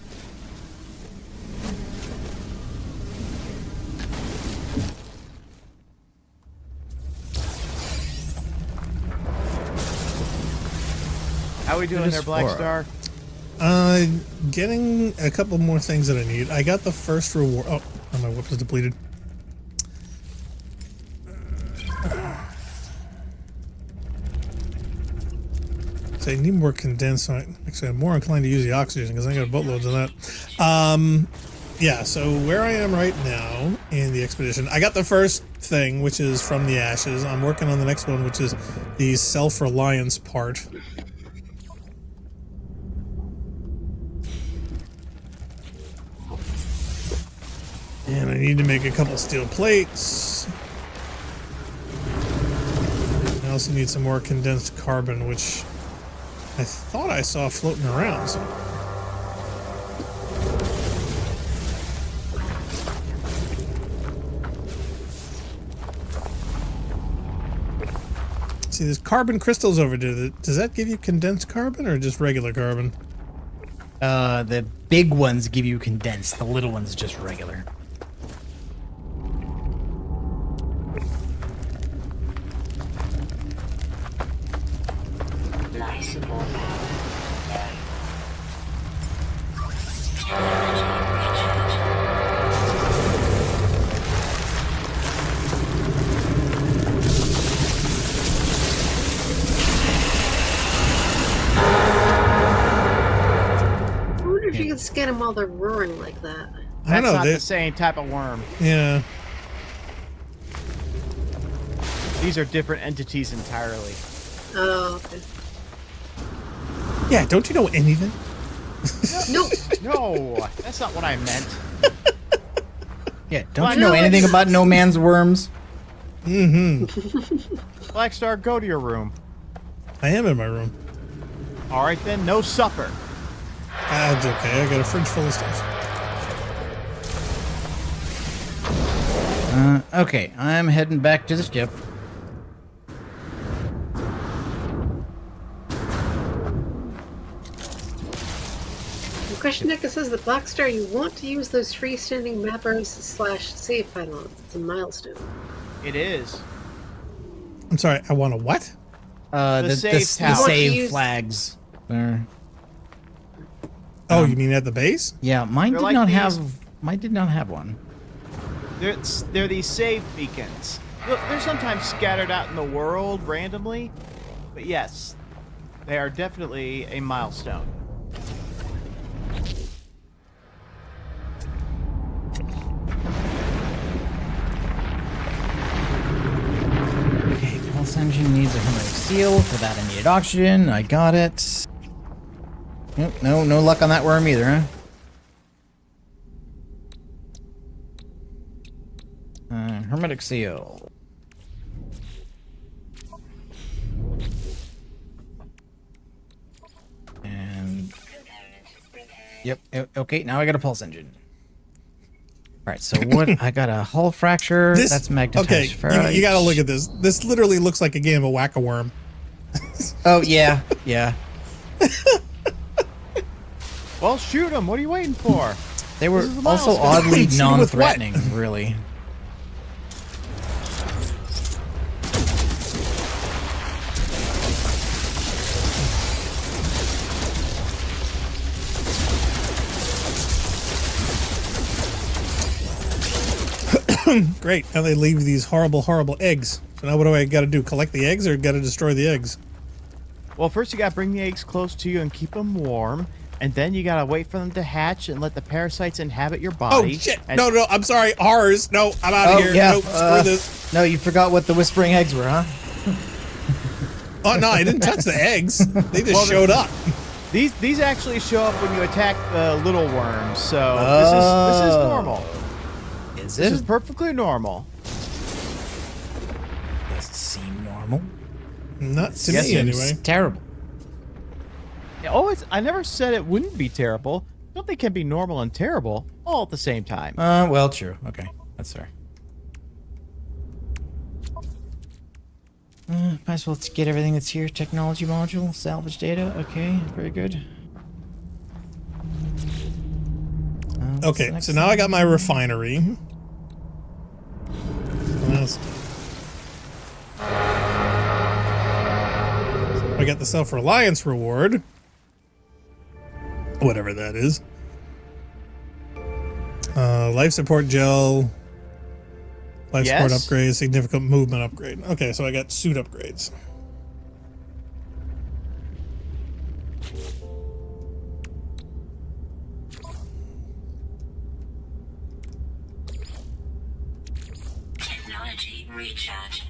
How we doing It is there, Black Flora. Star? Getting a couple more things that I need. I got the first reward. Oh, my whip is depleted. So I need more condensed. Actually, I'm more inclined to use the oxygen because I got boatloads of that. Yeah, so where I am right now in the expedition, I got the first thing, which is from the ashes. I'm working on the next one, which is the self-reliance part. And I need to make a couple steel plates. I also need some more condensed carbon, which I thought I saw floating around. So. See, there's carbon crystals over there. Does that give you condensed carbon or just regular carbon? The big ones give you condensed. The little ones just regular. Life support power. I wonder if you can scan them while they're roaring like that. I don't That's know. not the same type of worm. Yeah. These are different entities entirely. Oh, okay. Yeah, don't you know anything? Nope. No, that's not what I meant. Yeah, don't Well, you know no, anything it's- about no man's worms? Black Star, go to your room. I am in my room. All right then, no supper. That's okay. I got a fridge full of stuff. Okay, I'm heading back to the ship. Question Deck says that Black Star, you want to use those freestanding mappers / save pylons. It's a milestone. It is. I'm sorry, I want a what? The save tower. save Use- flags. There. Oh, you mean at the base? Yeah, mine They're did like not these- have. Mine did not have one. They're these save beacons. Look, they're sometimes scattered out in the world randomly, but yes, they are definitely a milestone. Okay, pulse engine needs a hermetic seal. For that, I needed oxygen. I got it. Nope, no luck on that worm either, huh? Hermetic seal. And yep. Okay, now I got a pulse engine. All right, so what? I got a hull fracture. That's magnetized Okay, ferrite. you got to look at this. This literally looks like a game of Whack-A-Worm. Oh yeah, yeah. Well, shoot them. What are you waiting for? They were This is a also milestone. oddly Shoot 'em with what? non-threatening, really. Great. Now they leave these horrible, horrible eggs. So now what do I got to do? Collect the eggs or got to destroy the eggs? Well, first you gotta bring the eggs close to you and keep them warm, and then you gotta wait for them to hatch and let the parasites inhabit your Oh, body. shit. And No, I'm sorry. Horrors. No, I'm out of here. Nope, screw this. No, you forgot what the whispering eggs were, huh? Oh, no, I didn't touch the eggs. They just showed up. These actually show up when you attack the little worms, so this is normal. Is This it? is perfectly normal. Doesn't seem normal. Not to Yes, me, anyway. it's terrible. Oh, I never said it wouldn't be terrible. I don't think it can be normal and terrible all at the same time. Well, true. Okay, that's fair. Might as well get everything that's here. Technology module, salvage data. Okay, very good. What's the Okay, next so now I got my refinery. What else? I got the self-reliance reward. Whatever that is. Life support gel. Life support Yes. upgrade. Significant movement upgrade. Okay, so I got suit upgrades. Technology recharge.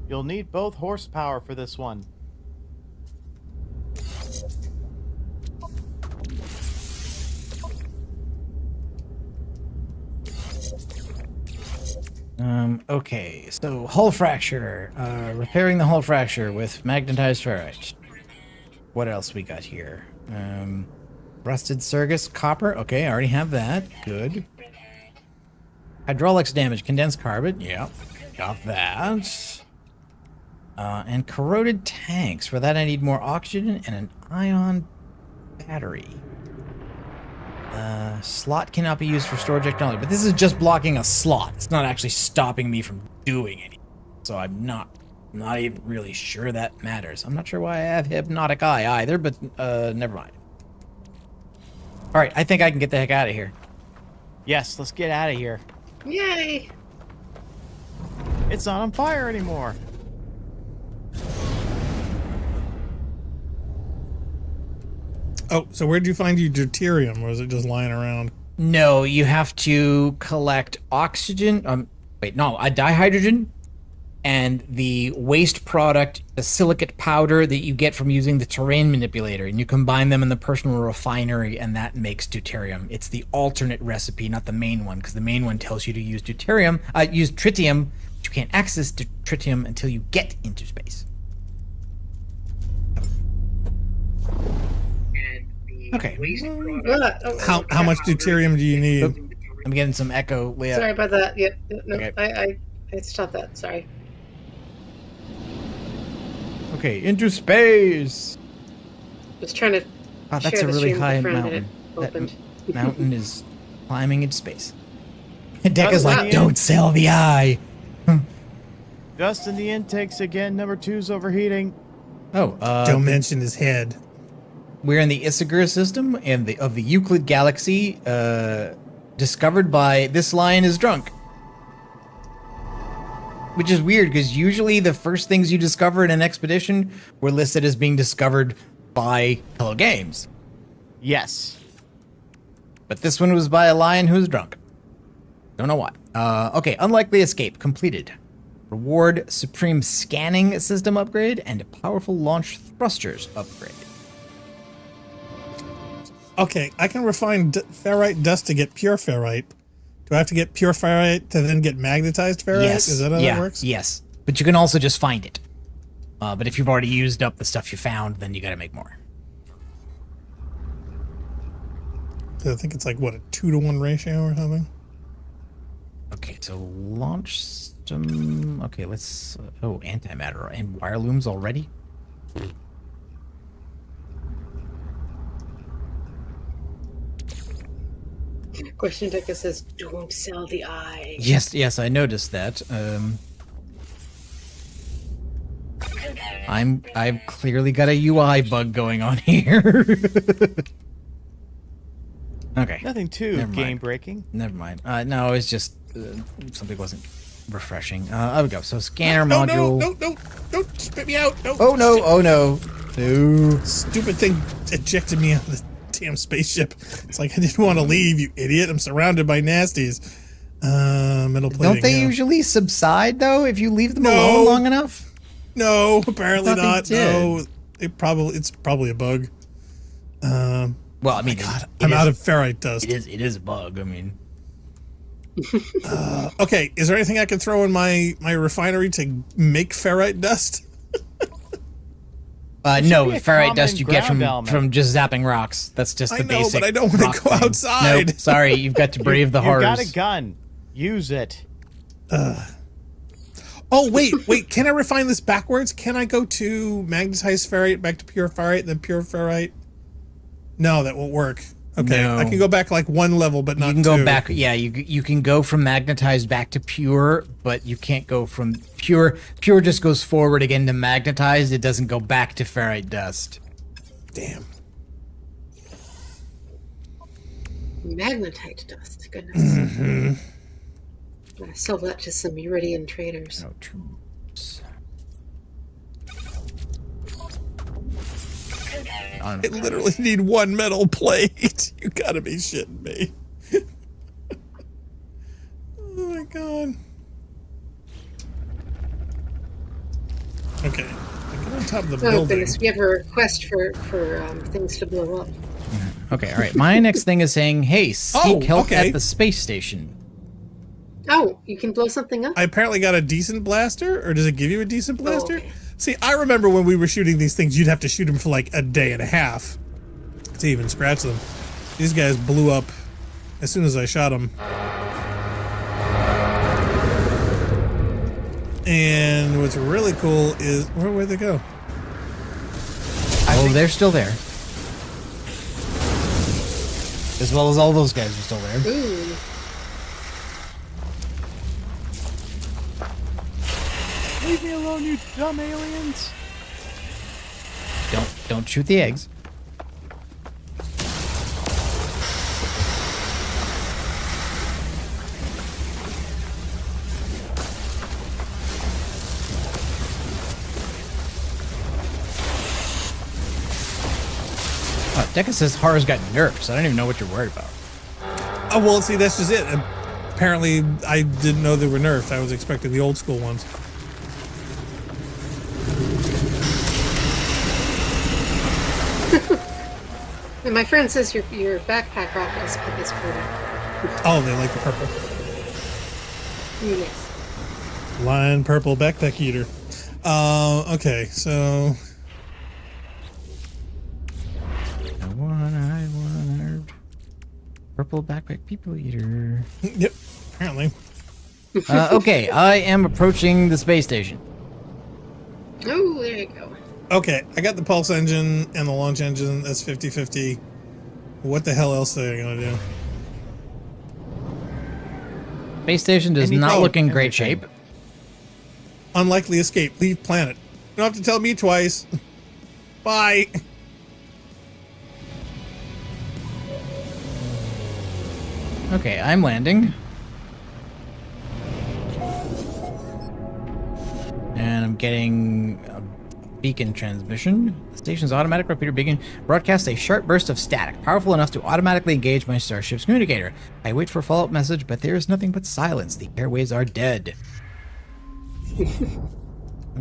You'll need both horsepower for this one. Okay, so hull fracture. Repairing the hull fracture with magnetized ferrite. What else we got here? Rusted Surgus copper. Okay, I already have that. Good. Hydraulics damage, condensed carbon. Yep, got that. And corroded tanks. For that, I need more oxygen and an ion battery. Slot cannot be used for storage technology, but this is just blocking a slot. It's not actually stopping me from doing anything. So I'm not even really sure that matters. I'm not sure why I have hypnotic eye either, but never mind. All right, I think I can get the heck out of here. Yes, let's get out of here. Yay! It's not on fire anymore. Oh, so where'd you find your deuterium? Or was it just lying around? No, you have to collect oxygen. Wait, no, a dihydrogen and the waste product, the silicate powder that you get from using the terrain manipulator, and you combine them in the personal refinery, and that makes deuterium. It's the alternate recipe, not the main one, because the main one tells you to use deuterium, use tritium, but you can't access tritium until you get into space. Okay. How much deuterium do you need? I'm getting some echo, Leah. Sorry about that. Yep. No, Okay. I stopped that. Sorry. Okay, into space. Just trying to. Oh, that's share a the really stream with high a friend mountain. that it opened. Mountain is climbing into space. And Decca's Oh, like, wow. don't sell the eye. Just in the intakes again. Number 2's overheating. Oh, Don't mention his head. we're in the Issachar system and of the Euclid galaxy, discovered by This Lion is Drunk. Which is weird, because usually the first things you discover in an expedition were listed as being discovered by Hello Games. Yes. But this one was by a lion who's drunk. Don't know why. Okay, unlikely escape completed. Reward supreme scanning system upgrade and a powerful launch thrusters upgrade. Okay, I can refine ferrite dust to get pure ferrite. Do I have to get pure ferrite to then get magnetized ferrite? Yes. Is that how that works? Yes. But you can also just find it. But if you've already used up the stuff you found, then you gotta make more. I think it's like, what, a 2-to-1 ratio or something? Okay, so launch system. Okay, let's. Oh, antimatter and wire looms already. Question Decker says, "Don't sell the eye." Yes, I noticed that. I've clearly got a UI bug going on here. Okay. Nothing too Never mind. game breaking. Never mind. No, it's just something wasn't refreshing. There we go. So scanner No, module. no, don't spit me out. No. Oh no! Oh no! No. Stupid thing ejected me out of the damn spaceship. It's like I didn't want to leave, you idiot. I'm surrounded by nasties. Metal plating. Don't they no. usually subside though if you leave them No. alone long enough? No, apparently I thought they not. did. No, it's probably a bug. Well, I mean, God, it I'm is- out of ferrite dust. It is a bug. I mean, Okay, is there anything I can throw in my refinery to make ferrite dust? no, be a ferrite common dust you get ground element. from just zapping rocks. That's just I the know, basic. but I don't wanna rock go thing. outside. Nope, sorry, you've got to brave the You horrors. got a gun. Use it. Oh, wait, can I refine this backwards? Can I go to magnetized ferrite, back to pure ferrite, then pure ferrite? No, that won't work. Okay, No. I can go back like one level, but not You can go two. back. Yeah, you can go from magnetized back to pure, but you can't go from pure. Pure just goes forward again to magnetized. It doesn't go back to ferrite dust. Damn. Magnetite dust. Goodness. Mm-hmm. I'm gonna sell that to some Uridian traders. No tubes. I literally need one metal plate. You gotta be shitting me. Oh my god. Okay. I get on top of the Oh building. goodness, we have a request for things to blow up. Okay, all right. My next thing is saying, "Hey, seek help okay. at the space station." Oh, you can blow something up? I apparently got a decent blaster, or does it give you a decent blaster? okay. See, I remember when we were shooting these things, you'd have to shoot them for like a day and a half to even scratch them. These guys blew up as soon as I shot them. And what's really cool is, where'd they go? Oh, they're still there. As well as all those guys are still there. Ooh. Leave me alone, you dumb aliens. Don't shoot the eggs. Oh, Deca says horror's got nerfed, so I don't even know what you're worried about. Oh, well, see, that's just it. Apparently, I didn't know they were nerfed. I was expecting the old school ones. And my friend says your backpack rocket is pretty. Oh, they like the purple. Yes. Lion purple backpack eater. Okay, so I want purple backpack people eater. yep, apparently. Okay, I am approaching the space station. Oh, there you go. Okay, I got the pulse engine and the launch engine. That's 50-50. What the hell else are they gonna do? Space station does Anything- not look in great everything. shape. Unlikely escape. Leave planet. You don't have to tell me twice. Bye. Okay, I'm landing. And I'm getting a beacon transmission. The station's automatic repeater beacon broadcasts a sharp burst of static, powerful enough to automatically engage my starship's communicator. I wait for a follow-up message, but there is nothing but silence. The airways are dead.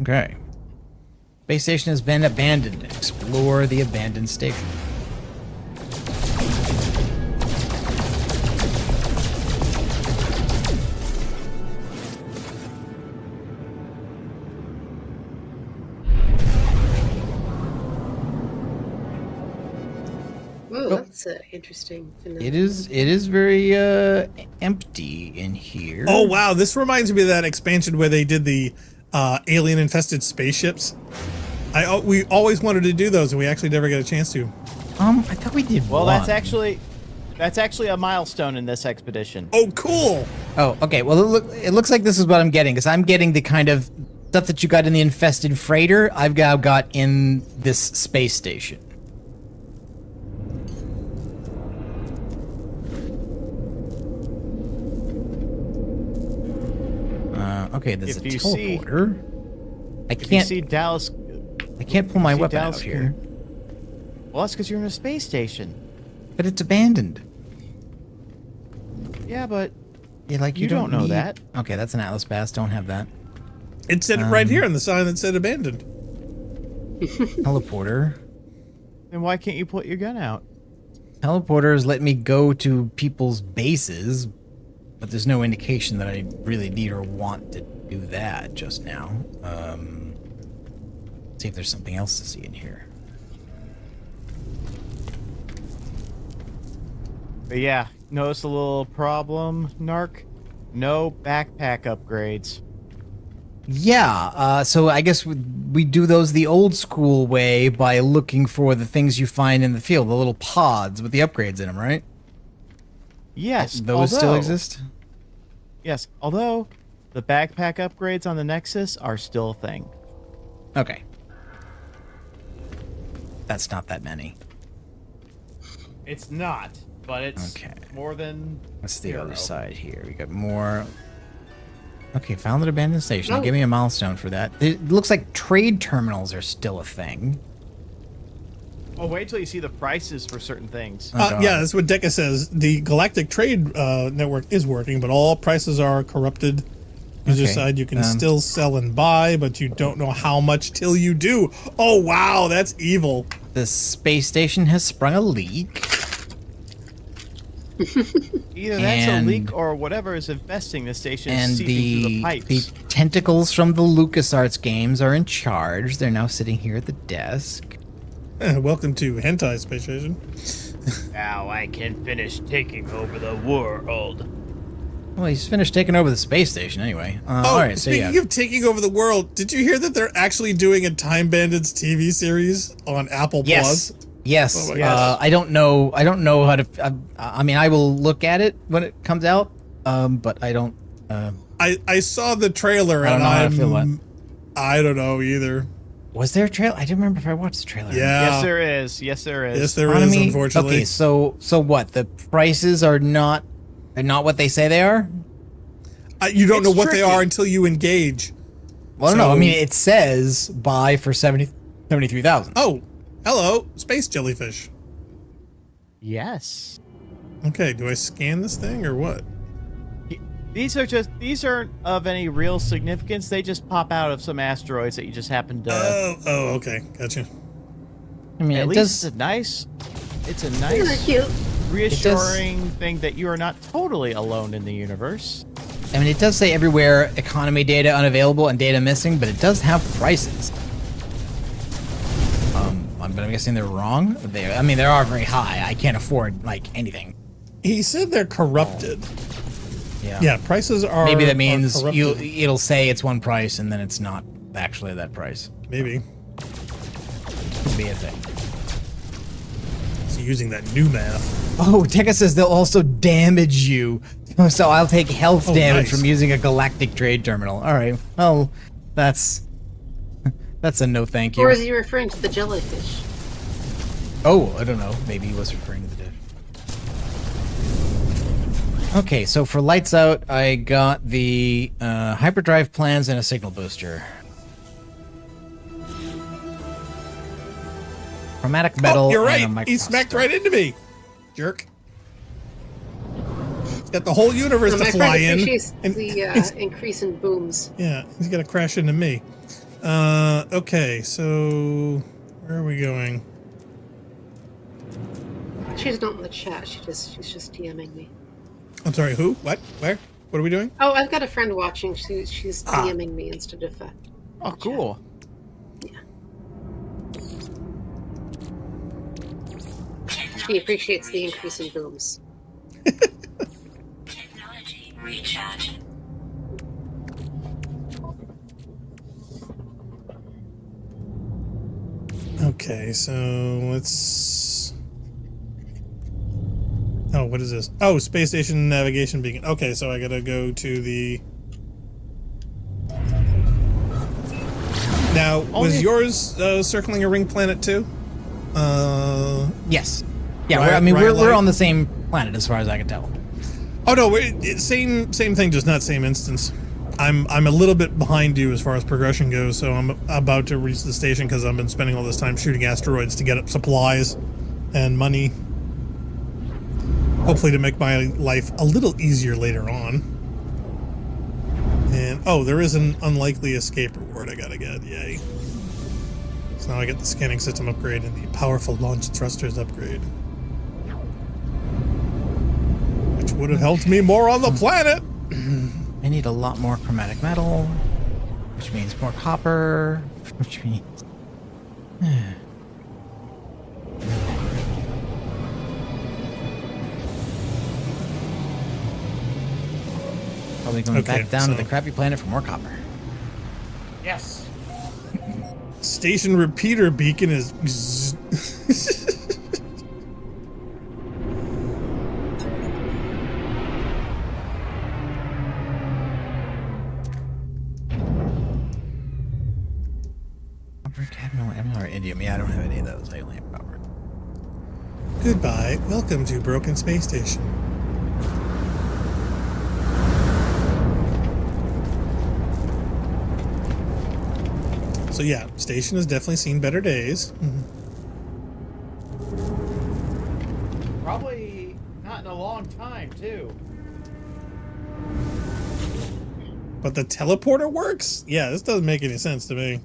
Okay. Space station has been abandoned. Explore the abandoned station. Oh, that's interesting to know. It is very empty in here. Oh wow, this reminds me of that expansion where they did the alien infested spaceships. We always wanted to do those, and we actually never got a chance to. I thought we did Well, one. that's actually a milestone in this expedition. Oh, cool. Oh, okay. Well, it looks like this is what I'm getting, because I'm getting the kind of stuff that you got in the infested freighter. I've now got in this space station. Okay, there's If a you see- teleporter. I If you can't. see Dallas, I can't pull my see weapon Dallas out here, well, that's because you're in a space station. but it's abandoned. Yeah, but Yeah, like You don't know need- that. Okay, that's an Atlas Pass. Don't have that. It said it right here on the sign that said abandoned. Teleporter. then why can't you put your gun out? Teleporters let me go to people's bases, but there's no indication that I really need or want to do that just now. See if there's something else to see in here. But yeah, notice a little problem, Narc? No backpack upgrades. Yeah, so I guess we do those the old school way by looking for the things you find in the field, the little pods with the upgrades in them, right? Yes, Those still although- exist? Yes, although the backpack upgrades on the Nexus are still a thing. Okay. That's not that many. It's not, but it's Okay. more than What's the zero. other side here? We got more. Okay, found an abandoned station. Oh. Give me a milestone for that. It looks like trade terminals are still a thing. Oh, wait till you see the prices for certain things. Oh, God. Yeah, that's what Deca says. The Galactic Trade Network is working, but all prices are corrupted. User Okay, side, you can still sell and buy, but you don't know how much till you do. Oh, wow, that's evil. The space station has sprung a leak. Either that's a and- leak or whatever is infesting the station is And seeping through the the pipes. tentacles from the LucasArts games are in charge. They're now sitting here at the desk. Welcome to Hentai Space Station. Now I can finish taking over the world. Well, he's finished taking over the space station anyway. All right, so speaking yeah. of taking over the world, did you hear that they're actually doing a Time Bandits TV series on Apple Yes. Plus? Yes. Oh my gosh. I don't know how to. I mean, I will look at it when it comes out. But I don't. I saw the trailer I don't and know how to feel about I don't know either. Was there a trailer? I didn't remember if I watched the trailer. Yeah. Yes, there is. Yes, there is. Yes, there is, Economy- unfortunately. Okay, so what? The prices are not what they say they are. You don't It's know what they tricky. are until you engage. Well, no. I So- mean, it says buy for 73,000. Oh, hello, space jellyfish. Yes. Okay, do I scan this thing or what? These aren't of any real significance. They just pop out of some asteroids that you just happen to. Oh, okay, gotcha. I mean, at it least does. it's a nice. It's a Really nice, cute. reassuring thing that you are not totally alone in the universe. I mean, it does say everywhere economy data unavailable and data missing, but it does have prices. But I'm guessing they're wrong. I mean, they are very high. I can't afford like anything. He said they're corrupted. Yeah. Yeah, prices are. Maybe that means are corrupted. it'll say it's one price and then it's not actually that price. Maybe. Could be a thing. It's using that new math. Oh, Tekka says they'll also damage you. So I'll take health damage nice. from using a galactic trade terminal. All right. Well, that's a no thank you. Or is he referring to the jellyfish? Oh, I don't know. Maybe he was referring to the dish. Okay, so for lights out, I got the hyperdrive plans and a signal booster. Chromatic metal. Oh, you're and a right. He smacked microprocessor. right into me. Jerk. He's got the whole universe No, to my fly friend in. appreciates And the increase in booms. yeah, he's got to crash into me. Okay, so where are we going? She's not in the chat. She's just DMing me. I'm sorry, who? What? Where? What are we doing? Oh, I've got a friend watching. She's DMing me instead of. Oh, cool. She appreciates the increase in booms. Technology recharge. Okay, so let's. Oh, what is this? Oh, space station navigation beacon. Okay, so I gotta go to the. Now, was yours circling a ring planet too? Yes. Yeah, Right- we're right on the same planet as far as I can tell. Oh no, same thing, just not same instance. I'm a little bit behind you as far as progression goes, so I'm about to reach the station because I've been spending all this time shooting asteroids to get up supplies and money. Hopefully to make my life a little easier later on. And oh, there is an unlikely escape reward I gotta get. Yay! So now I get the scanning system upgrade and the powerful launch thrusters upgrade, which would have helped me more on the planet. I need a lot more chromatic metal, which means more copper, which means... Probably going Okay, back down to so- the crappy planet for more copper. Yes. Station repeater beacon is. Copper, cadmium, emerald, or indium. Yeah, I don't have any of those. I only have copper. Goodbye. Welcome to Broken Space Station. So yeah, station has definitely seen better days. Probably not in a long time, too. But the teleporter works? Yeah, this doesn't make any sense to me.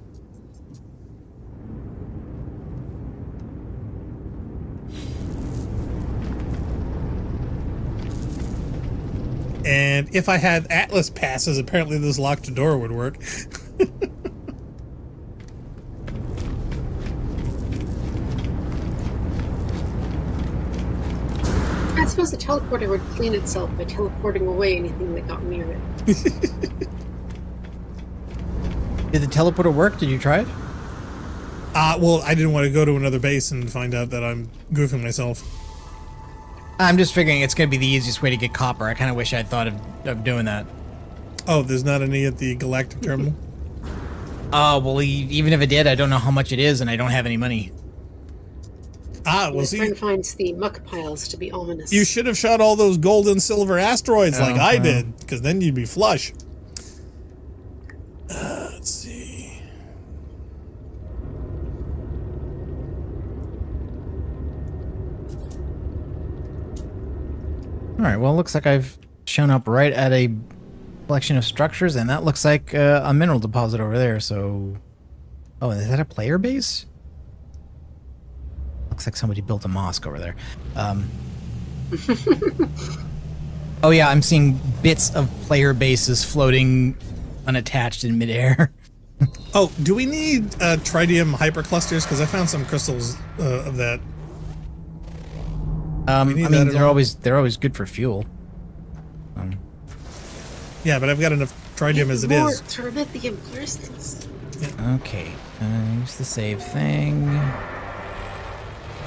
And if I had Atlas passes, apparently this locked door would work. I suppose the teleporter would clean itself by teleporting away anything that got near it. Did the teleporter work? Did you try it? Well, I didn't want to go to another base and find out that I'm goofing myself. I'm just figuring it's going to be the easiest way to get copper. I kind of wish I'd thought of doing that. Oh, there's not any at the Galactic Terminal? Well, even if it did, I don't know how much it is, and I don't have any money. Well, My see, friend finds the muck piles to be ominous. you should have shot all those gold and silver asteroids like I well. did, because then you'd be flush. Let's see. All right, well, it looks like I've shown up right at a collection of structures, and that looks like a mineral deposit over there, so... Oh, is that a player base? looks like somebody built a mosque over there. Oh yeah, I'm seeing bits of player bases floating unattached in midair. Oh, do we need tritium hyperclusters? Because I found some crystals of that. I need mean, that at they're all? always good for fuel. Yeah, but I've got enough tritium as it is. Terabithium crystals. Okay, use the save thing.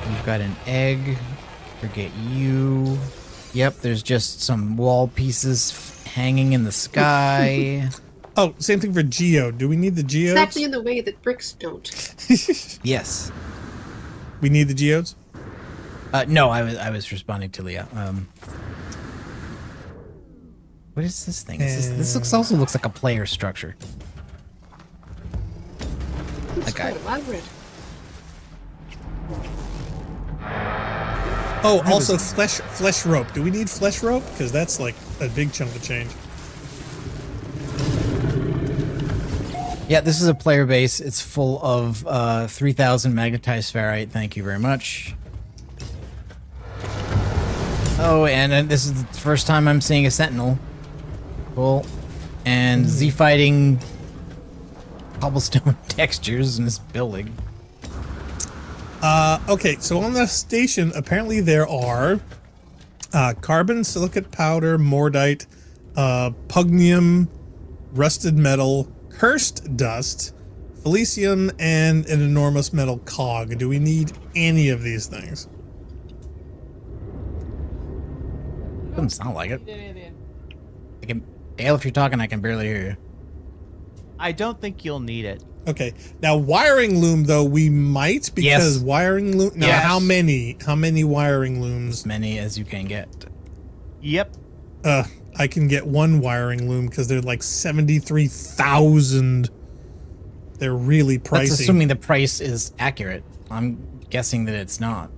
We've got an egg. Forget you. Yep, there's just some wall pieces hanging in the sky. Oh, same thing for geo. Do we need the geodes? Exactly in the way that bricks don't. Yes. We need the geodes? No, I was responding to Leah. What is this thing? This also looks like a player structure. It's Okay. quite elaborate. Oh, also flesh rope. Do we need flesh rope? Because that's like a big chunk of change. Yeah, this is a player base. It's full of 3,000 magnetized ferrite. Thank you very much. Oh, and this is the first time I'm seeing a sentinel. Cool. And Z fighting cobblestone textures in this building. Okay, so on the station, apparently there are carbon, silicate powder, mordite, pugnium, rusted metal, cursed dust, felicium, and an enormous metal cog. Do we need any of these things? Doesn't sound like it. Dale, if you're talking, I can barely hear you. I don't think you'll need it. Okay, now wiring loom though we might because Yes. wiring loom. Now Yes. how many wiring looms? As many as you can get. Yep. I can get one wiring loom because they're like 73,000. They're really pricey. That's assuming the price is accurate. I'm guessing that it's not.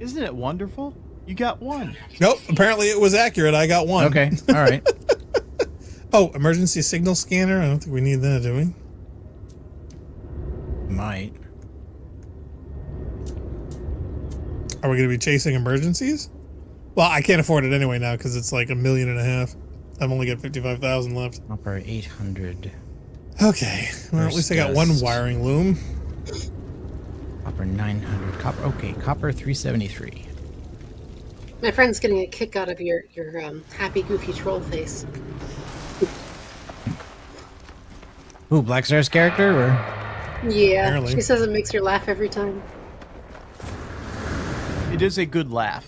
Isn't it wonderful? You got one. Nope, apparently it was accurate. I got one. Okay, all right. Oh, emergency signal scanner. I don't think we need that, do we? Might. Are we going to be chasing emergencies? Well, I can't afford it anyway now because it's like $1.5 million. I've only got 55,000 left. Upper 800. Okay, well at least I got one Dust. wiring loom. Copper 900. Copper. Okay, copper 373. My friend's getting a kick out of your happy, goofy troll face. Ooh, Black Star's character? Or? Yeah, Apparently. she says it makes her laugh every time. It is a good laugh.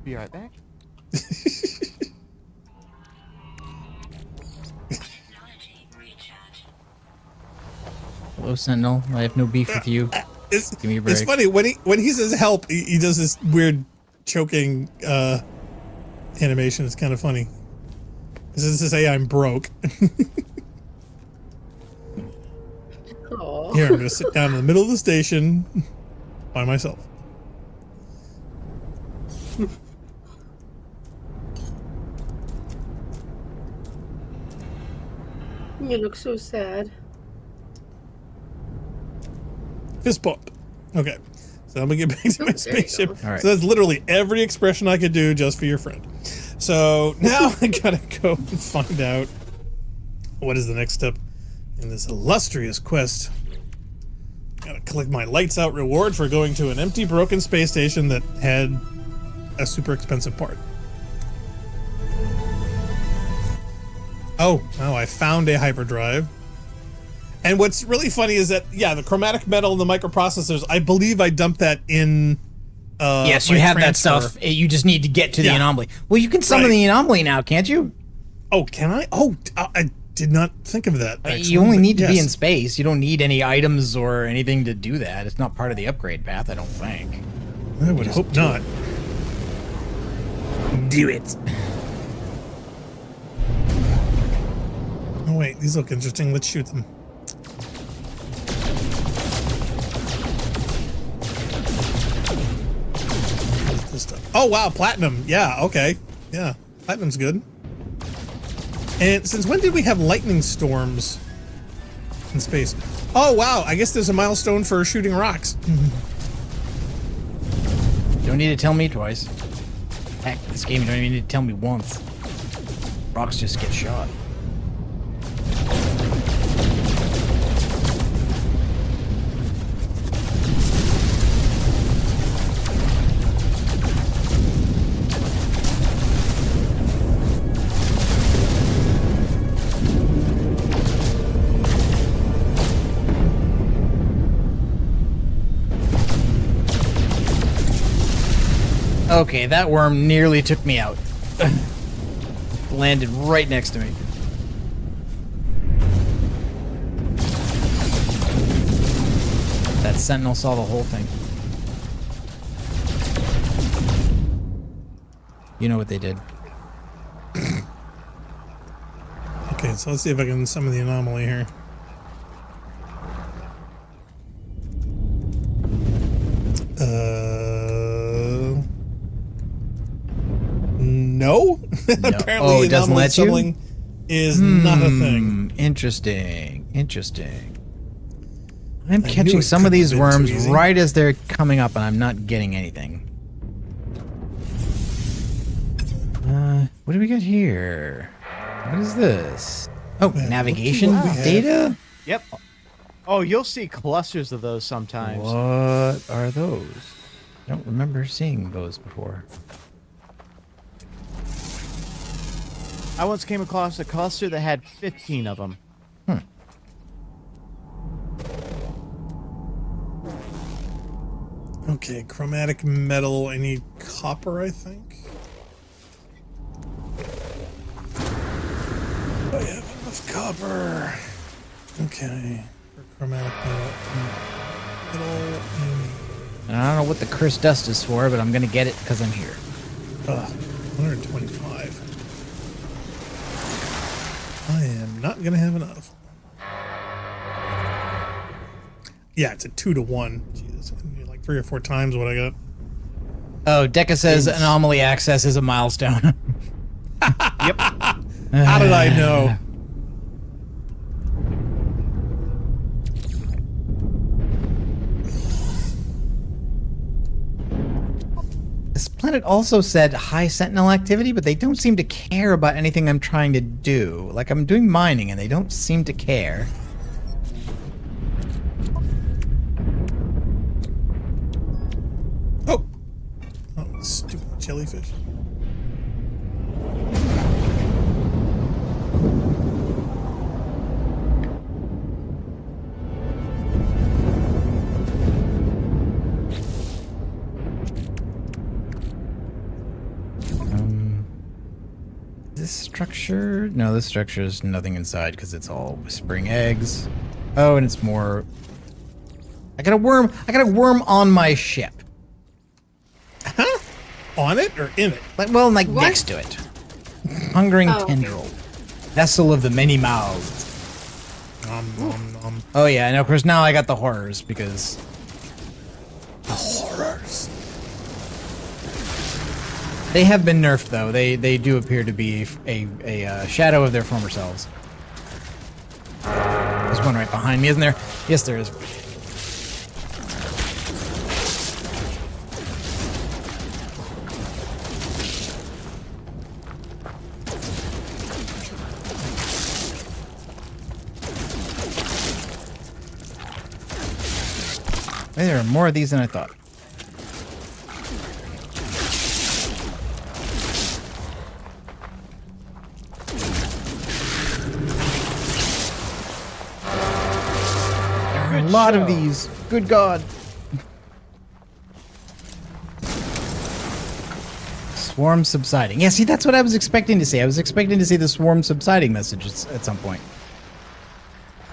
Be right back. Technology recharge. Hello, Sentinel. I have no beef with you. It's, Give me a it's break. funny when he says help, he does this weird choking animation. It's kind of funny. This is to say I'm broke. Aww. Here, I'm going to sit down in the middle of the station by myself. You look so sad. Fist bump. Okay. So I'm going to get back to my Oh, there you spaceship. go. All right. So that's literally every expression I could do just for your friend. So now I got to go and find out what is the next step in this illustrious quest. Gotta collect my lights out reward for going to an empty, broken space station that had a super expensive part. Oh, I found a hyperdrive. And what's really funny is that, yeah, the chromatic metal and the microprocessors, I believe I dumped that in. Yes, my you have that transfer. stuff. You just need to get to the Yeah. anomaly. Well, you can summon Right. the anomaly now, can't you? Oh, can I? Oh, I did not think of that. Actually, You only but need to be yes. in space. You don't need any items or anything to do that. It's not part of the upgrade path, I don't think. I would hope not. Do it. Oh wait, these look interesting. Let's shoot them. What's this stuff? Oh wow, platinum. Yeah, okay. Yeah, platinum's good. And since when did we have lightning storms in space. Oh, wow. I guess there's a milestone for shooting rocks. Don't need to tell me twice. Heck, this game you don't even need to tell me once. Rocks just get shot. Okay, that worm nearly took me out. Landed right next to me. That sentinel saw the whole thing. You know what they did. Okay, so let's see if I can summon the anomaly here. No. Apparently, Oh, it doesn't anomaly let you? summoning is not a thing. Interesting. Interesting. I'm I knew catching it some of couldn't these have been worms too easy. right as they're coming up, and I'm not getting anything. What do we got here? What is this? Oh, Man, navigation what do we have? data? Yep. Oh, you'll see clusters of those sometimes. What are those? I don't remember seeing those before. I once came across a cluster that had 15 of them. Okay, chromatic metal. I need copper, I think. I have enough copper. Okay, for chromatic metal. And I don't know what the cursed dust is for, but I'm gonna get it because I'm here. 125. I am not gonna have enough. Yeah, it's a 2-to-1. Jesus, I need like 3 or 4 times what I got. Oh, Deca says anomaly access is a milestone. Yep. How did I know? This planet also said high sentinel activity, but they don't seem to care about anything I'm trying to do. Like, I'm doing mining and they don't seem to care. Oh, stupid jellyfish. This structure? No, this structure is nothing inside because it's all whispering eggs. Oh, and it's more... I got a worm on my ship. On it or in it? Like, well, like What? next to it. Hungering Oh. tendril. Vessel of the many mouths. Nom, nom, nom. Oh yeah, and of course now I got the horrors because... The horrors. They have been nerfed, though. They do appear to be a shadow of their former selves. There's one right behind me, isn't there? Yes, there is. There are more of these than I thought. A lot of these. Good God. Swarm subsiding. Yeah, see, that's what I was expecting to see. I was expecting to see the swarm subsiding message at some point.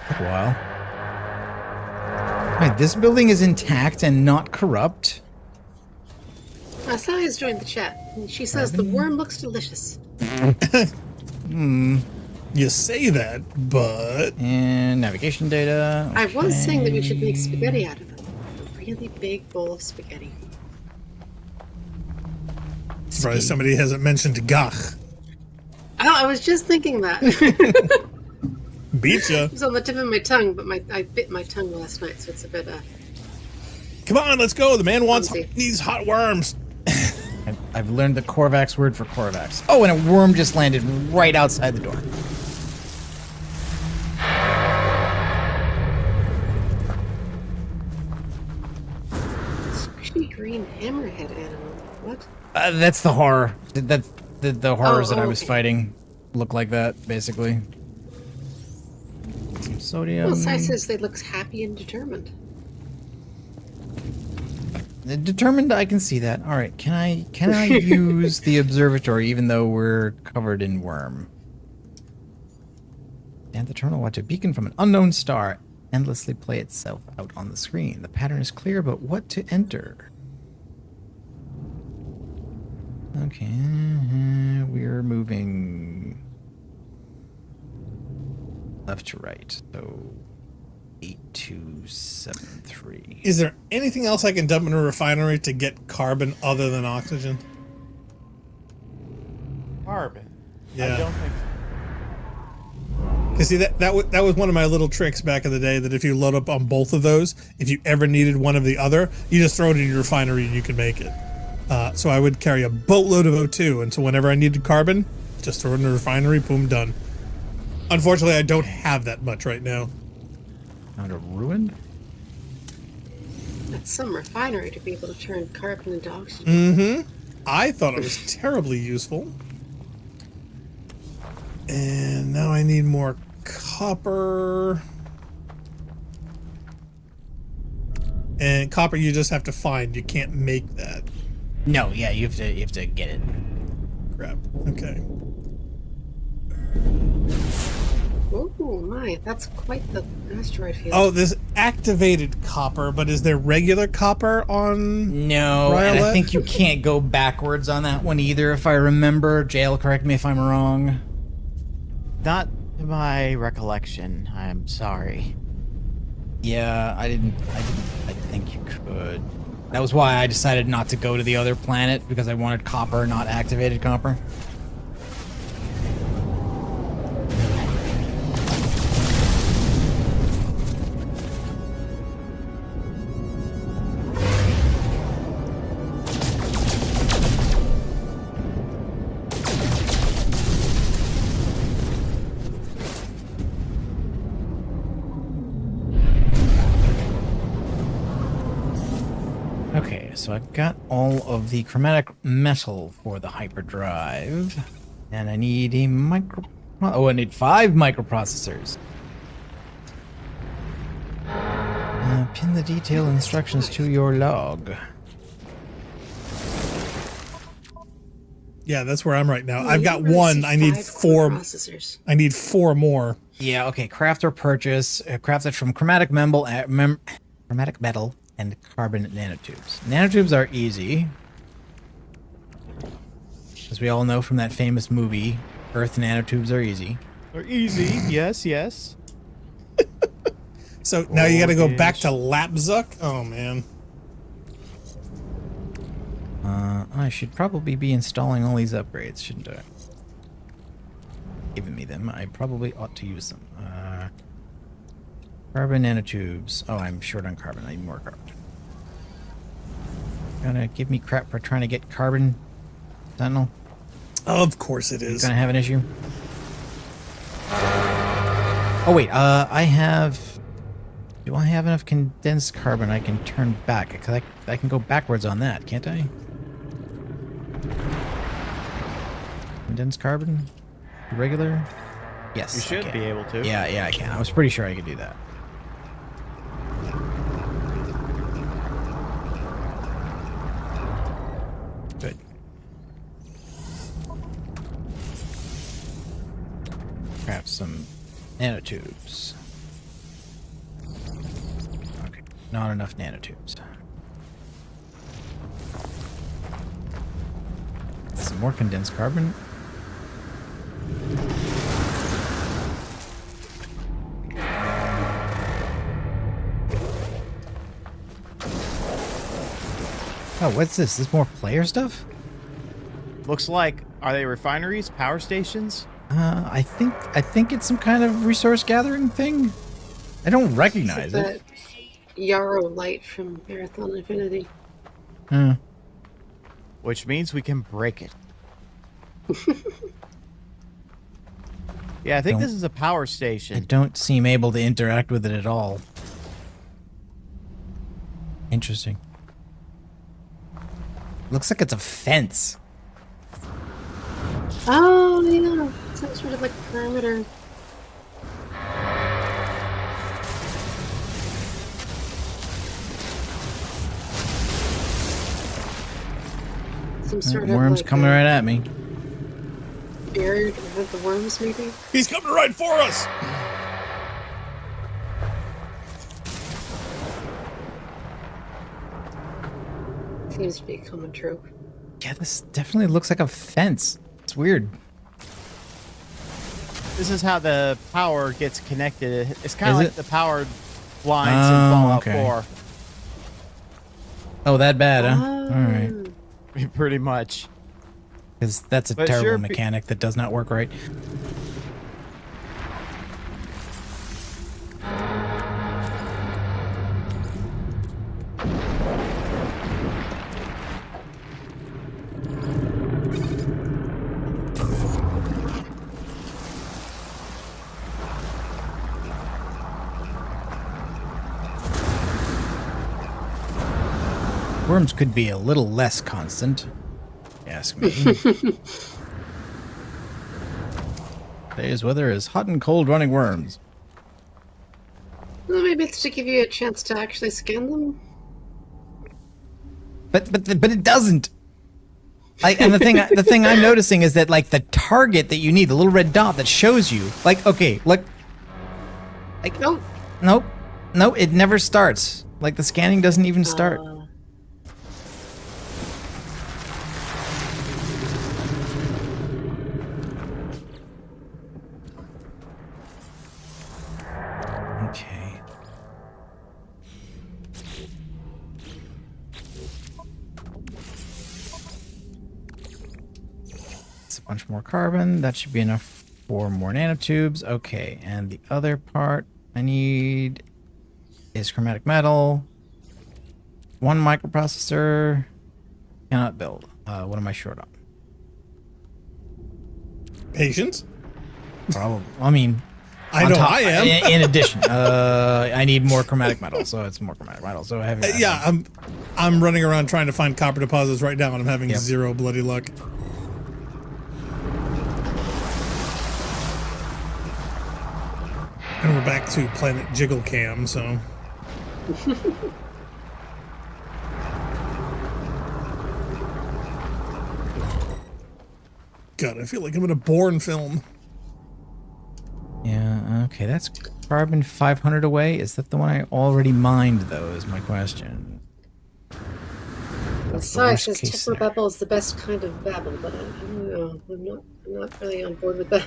Took a while. Wait, this building is intact and not corrupt? Asai's joined the chat. And she says the worm looks delicious. You say that, but And navigation data. I was saying that we should make spaghetti out of it. A really big bowl of spaghetti. surprised somebody hasn't mentioned Gach. Oh, I was just thinking that. Beat ya. It was on the tip of my tongue, but I bit my tongue last night, so it's a bit Come on, let's go. The man wants Clumsy. these hot worms. I've learned the Korvax word for Korvax. Oh, and a worm just landed right outside the door. squishy green hammerhead animal. What? That's the horror. That's the horrors that I was okay. fighting look like that, basically. Some sodium. Well, Sai says they looks happy and determined. Determined, I can see that. All right, can I use the observatory even though we're covered in worm? And the terminal watch a beacon from an unknown star endlessly play itself out on the screen. The pattern is clear, but what to enter? Okay, we're moving left to right. So 8273. Is there anything else I can dump in a refinery to get carbon other than oxygen? Carbon. Yeah. I don't think. Cause see that was one of my little tricks back in the day. That if you load up on both of those, if you ever needed one of the other, you just throw it in your refinery and you can make it. So I would carry a boatload of O2, and so whenever I needed carbon, just throw it in the refinery. Boom, done. Unfortunately, I don't have that much right now. Found a ruin? That's some refinery to be able to turn carbon into oxygen. Mm-hmm. I thought it was terribly useful. And now I need more copper. And copper you just have to find. You can't make that. No, yeah, you have to get it. Crap. Okay. Oh my, that's quite the asteroid field. Oh, there's activated copper, but is there regular copper on? No, and I Riolet? think you can't go backwards on that one either, if I remember. Jail, correct me if I'm wrong. Not to my recollection. I'm sorry. Yeah, I didn't think you could. That was why I decided not to go to the other planet, because I wanted copper, not activated copper. Okay, so I've got all of the chromatic metal for the hyperdrive, and I need a micro. Oh, I need 5 microprocessors. Pin the detailed instructions to your log. Yeah, that's where I'm right now. Oh, I've you got really one. see I need 5 4. processors. I need 4 more. Yeah, okay. Craft or purchase. Crafted from chromatic metal, chromatic metal and carbon nanotubes. Nanotubes are easy, as we all know from that famous movie, Earth nanotubes are easy. They're easy. Yes, yes. So now you got to go back Orcish. to Lapzuk. Oh man. I should probably be installing all these upgrades, shouldn't I? Giving me them. I probably ought to use them. Carbon nanotubes. Oh, I'm short on carbon. I need more carbon. Gonna give me crap for trying to get carbon, Sentinel? Of course it is. Gonna have an issue? Oh wait, I have... Do I have enough condensed carbon I can turn back? Because I can go backwards on that, can't I? Condensed carbon? Regular? Yes. You should I be can. able to. Yeah, I can. I was pretty sure I could do that. Good. Craft some nanotubes. Okay, not enough nanotubes. Some more condensed carbon. Oh, what's this? Is this more player stuff? Looks like, are they refineries, power stations? I think it's some kind of resource gathering thing. I don't recognize It's it. that Yarrow light from Marathon Infinity. Hmm. Which means we can break it. Yeah, I think Don't- this is a power I station. don't seem able to interact with it at all. Interesting. Looks like it's a fence. Oh, yeah. Some sort of like perimeter. Some sort of Worms like coming right at me. barrier to prevent the worms, maybe? He's coming right for us. Seems to be a common trope. Yeah, this definitely looks like a fence. It's weird. This is how the power gets connected. It's kind Is of like it? the power lines in Oh, Fallout okay. Oh, that bad, huh? Oh. All right. 4. Pretty much. Because that's a But terrible sure, mechanic that does not work right. Worms could be a little less constant, if you ask me. Today's weather is hot and cold running worms. Well, maybe it's to give you a chance to actually scan them. But it doesn't. Like, and the thing I'm noticing is that like the target that you need, the little red dot that shows you, like, okay, look, like, Nope. nope, it never starts. Like the scanning doesn't even start. Okay. It's a bunch more carbon. That should be enough for more nanotubes. Okay, and the other part I need is chromatic metal. One microprocessor. Cannot build. What am I short on? Patience. Probably. I mean, I on know top- I am. In addition, I need more chromatic metal, so it's more chromatic metal. So I have. Yeah, I'm running around trying to find copper deposits right now, and I'm having Yep. zero bloody luck. And we're back to Planet Jiggle Cam, so. God, I feel like I'm in a Bourne film. Yeah. Okay, that's carbon 500 away. Is that the one I already mined, though? Is my question. The That's the Sai worst says case Tipper scenario. Babble is the best kind of babble, but I don't know. I'm not really on board with that.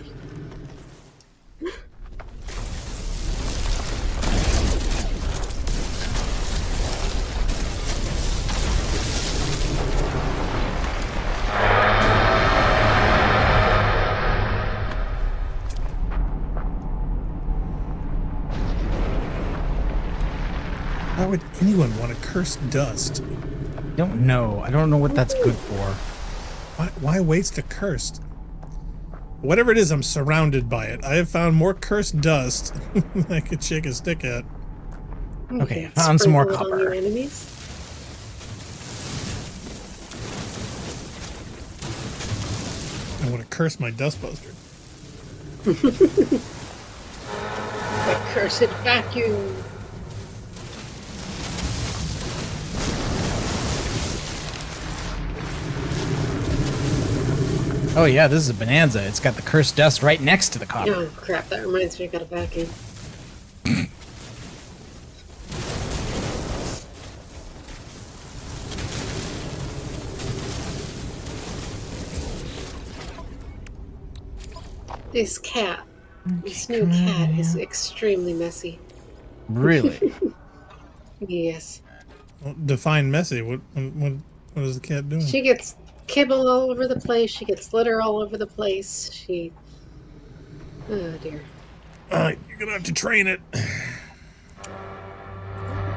Why would anyone want to curse dust? I don't know. I don't know what that's good for. Why waste a cursed? Whatever it is, I'm surrounded by it. I have found more cursed dust than I could shake a stick at. Okay, found some more Sprinkle it on copper. your enemies. I want to curse my dustbuster. The cursed vacuum. Oh yeah, this is a bonanza. It's got the cursed dust right next to the copper. Oh crap! That reminds me, I got a vacuum. This new cat is extremely messy. Really? Yes. Well, define messy. What is the cat doing? She gets kibble all over the place. She gets litter all over the place. She Oh dear. You're gonna have to train it.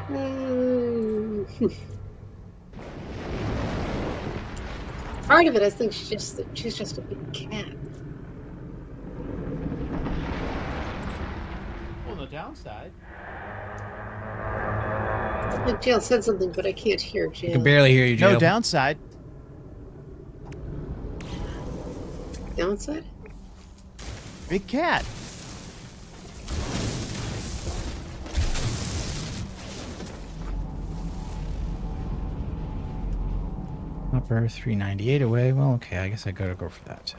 Mm. Part of it, I think, she's just a big cat. On the downside. I think Jail said something, but I can't hear I Jail. can barely hear you, Jill. No downside. Downside? Big cat. Upper 398 away. Well, okay, I guess I gotta go for that.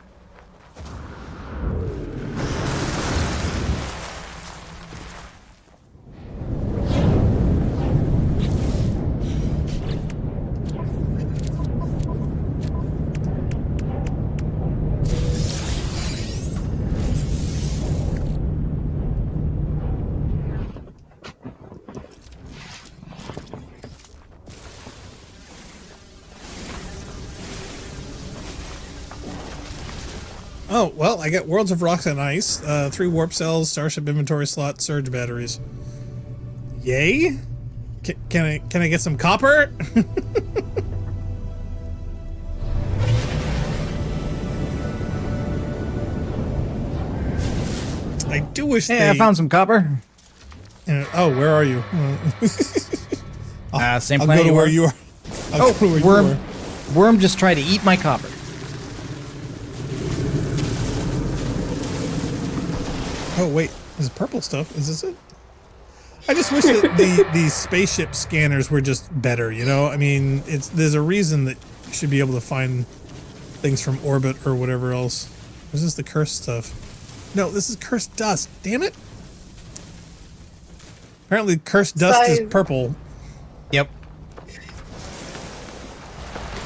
Oh, well, I got Worlds of Rocks and Ice, 3 warp cells, Starship inventory slot, surge batteries. Yay? Can I get some copper? I do wish Hey, I found some copper. Oh, where are you? Same I'll planet go to you where were. you are. I'll go to where you Worm. are. Worm just tried to eat my copper. Oh wait, this is purple stuff. Is this it? I just wish that the spaceship scanners were just better. You know, I mean, there's a reason that you should be able to find things from orbit or whatever else. This is the cursed stuff. No, this is cursed dust. Damn it! Apparently, cursed dust is purple. Yep.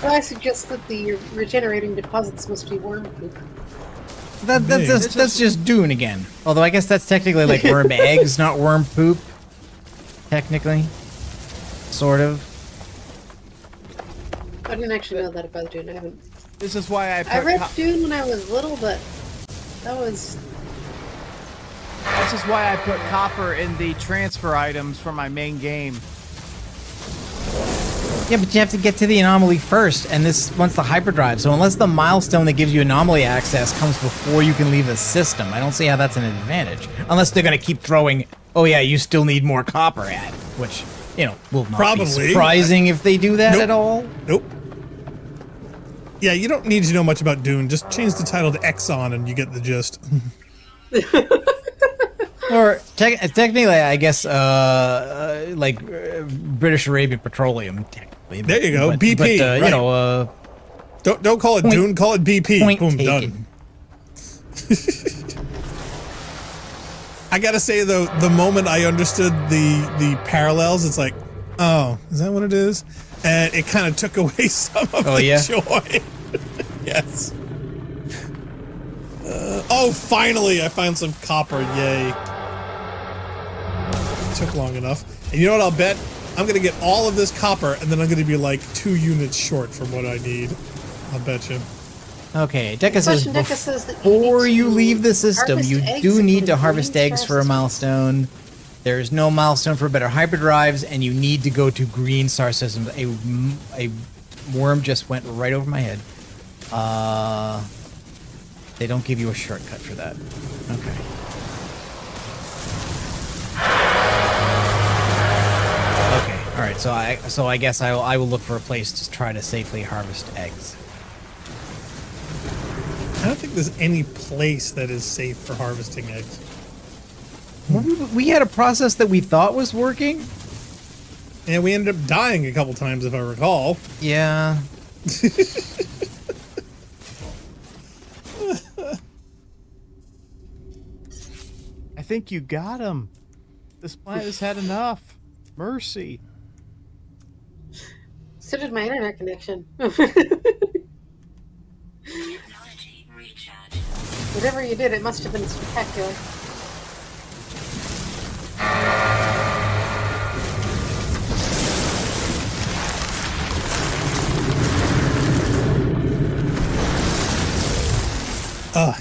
Well, I suggest that the regenerating deposits must be worm poop. That's just Dune again. Although I guess that's technically like worm eggs, not worm poop. Technically. Sort of. I didn't actually know that about Dune. I haven't. This is why I I read Dune when I was little, but that was. This is why I put copper in the transfer items for my main game. Yeah, but you have to get to the anomaly first, and this wants the hyperdrive. So unless the milestone that gives you anomaly access comes before you can leave the system, I don't see how that's an advantage. Unless they're going to keep throwing, oh yeah, you still need more copper at it, which, you know, will not Probably. be surprising if they do that Nope. at all. Nope. Yeah, you don't need to know much about Dune. Just change the title to Exxon and you get the gist. Or technically, I guess, British Arabian Petroleum. Technically, There you go, but, BP, But, right. you know, Don't call it Point- Dune, call it BP. point Boom, taken. done. I gotta say though, the moment I understood the parallels, it's like, oh, is that what it is? And it kind of took away some of the joy. Yes. Oh, finally, I found some copper. Yay. Took long enough. And you know what I'll bet? I'm going to get all of this copper, and then I'm going to be like 2 units short from what I need. I'll bet you. Okay, Deca says Deca says that before need you to leave the system, harvest you eggs do and need put to in harvest green eggs for a star milestone. There's no milestone for better hyperdrives, and you need to go to green star systems. A worm just went right over my head. They don't give you a shortcut for that. Okay. Okay. All right. So I guess I will look for a place to try to safely harvest eggs. I don't think there's any place that is safe for harvesting eggs. We had a process that we thought was working. And we ended up dying a couple times, if I recall. Yeah. I think you got him. This planet has had enough. Mercy. So did my internet connection. Technology recharge. Whatever you did, it must have been spectacular.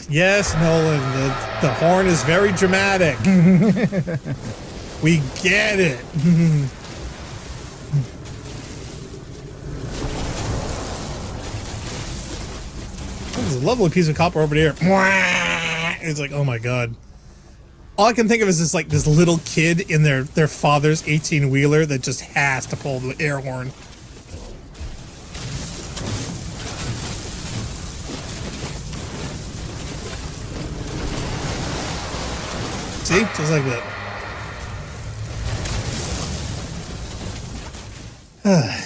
Yes, Nolan. The horn is very dramatic. We get it. There's a lovely piece of copper over here. It's like, oh my god. All I can think of is this little kid in their father's 18-wheeler that just has to pull the air horn. See? Just like that.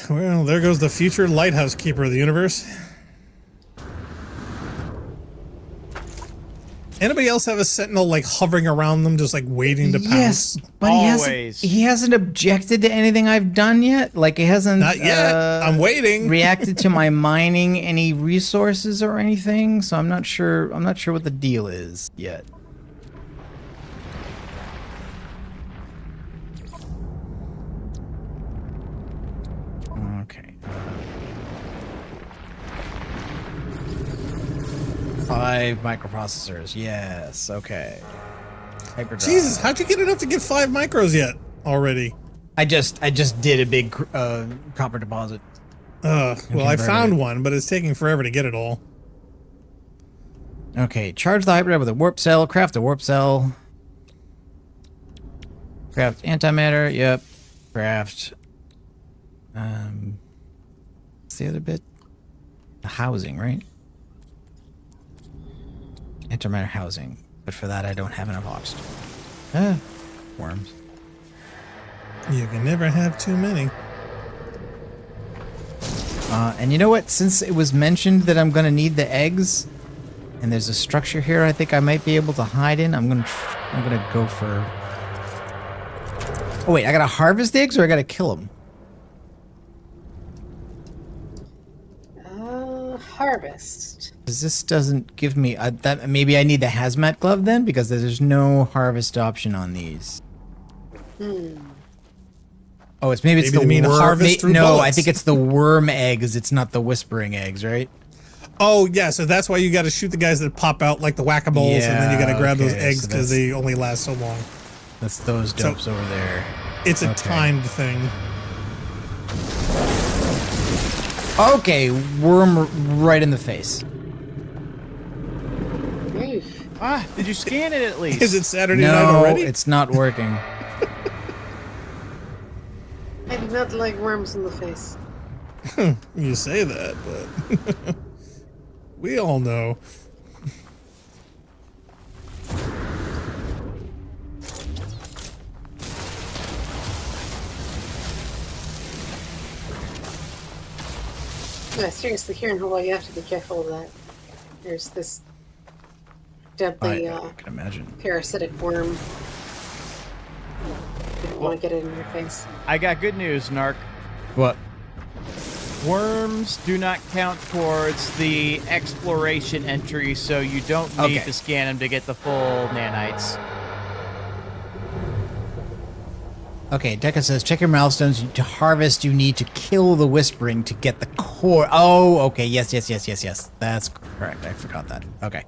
Well, there goes the future lighthouse keeper of the universe. Anybody else have a sentinel like hovering around them, just like waiting to pounce? Yes, but he hasn't objected to anything I've done yet. Like he hasn't. Not yet. I'm waiting. Reacted to my mining any resources or anything. So I'm not sure. I'm not sure what the deal is yet. Okay. 5 microprocessors. Yes. Okay. Hyperdrive. Jesus, how'd you get enough to get 5 micros yet already? I just did a big copper deposit. Well, I found one, but it's taking forever to get it all. Okay, charge the hyperdrive with a warp cell. Craft a warp cell. Craft antimatter. Yep. Craft. What's the other bit? The housing, right? Antimatter housing. But for that, I don't have enough oxygen. Worms. You can never have too many. And you know what? Since it was mentioned that I'm gonna need the eggs, and there's a structure here I think I might be able to hide in, I'm gonna go for. Oh wait, I gotta harvest the eggs or I gotta kill them? Harvest. Because this doesn't give me that. Maybe I need the hazmat glove then, because there's no harvest option on these. Oh, it's maybe it's the mean worm. harvest through no, I bullets. think it's the worm eggs. It's not the whispering eggs, right? Oh, yeah, so that's why you got to shoot the guys that pop out like the whack-a-moles, and then you got to grab those okay, eggs so because they only last so long. That's those dopes over there. It's a Okay. timed thing. Okay, worm right in the face. Oof. Ah, did you scan it at least? Is it Saturday No, night already? it's not working. I do not like worms in the face. You say that, but we all know. No, seriously, here in Hawaii, you have to be careful of that. There's this deadly I can imagine. parasitic worm. You don't want to get it in your face. I got good news, Narc. What? Worms do not count towards the exploration entry, so you don't need Okay. to scan them to get the full nanites. Okay, Deca says, check your milestones. To harvest, you need to kill the whispering to get the core. Oh, okay. Yes. That's correct. I forgot that. Okay.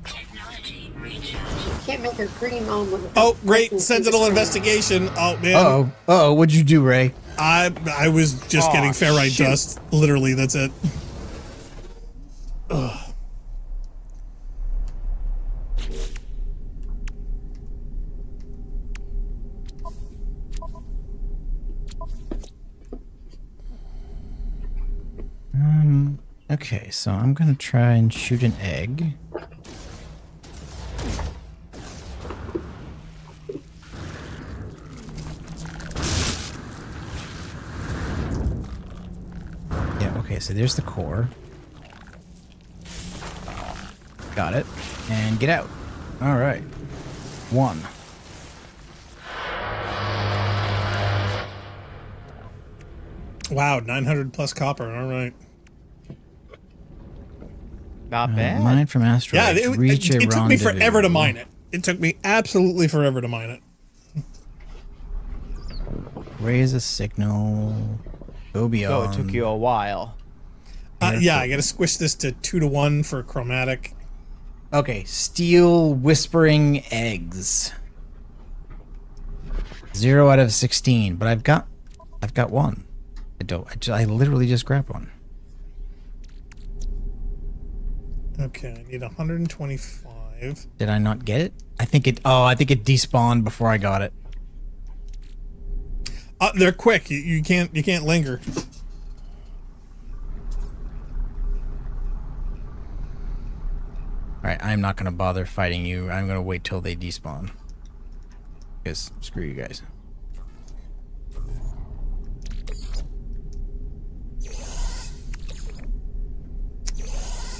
Technology recharge. You can't make a green omelet. without Oh, great breaking sentinel through the investigation. Oh, man. Uh-oh, what'd you do, Ray? I was just Aw, getting ferrite shoot. dust. Literally, that's it. Ugh. Okay, so I'm gonna try and shoot an egg. Yeah, okay, so there's the core. Got it. And get out. Alright. 1. Wow, 900 plus copper. All right. Not bad. Mine from asteroids. Yeah, Reach a it took me rendezvous. forever to mine it. It took me absolutely forever to mine it. Raise a signal. Go So beyond. it took you a while. Yeah, I gotta squish this to 2-to-1 for chromatic. Okay, steel whispering eggs. 0 out of 16, but I've got one. I literally just grabbed one. Okay, I need 125. Did I not get it? I think it despawned before I got it. They're quick. You can't linger. All right, I'm not gonna bother fighting you. I'm gonna wait till they despawn. Because screw you guys.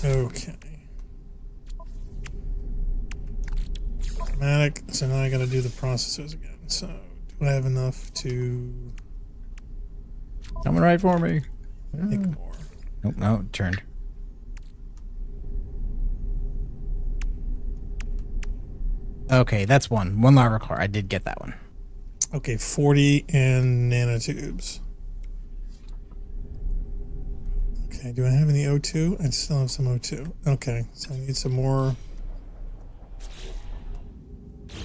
Okay. Chromatic. So now I gotta do the processors again. So do I have enough to Coming right for me. make more? Nope, no, it turned. Okay, that's one. One lava core. I did get that one. Okay, 40 and nanotubes. Okay, do I have any O2? I still have some O2. Okay, so I need some more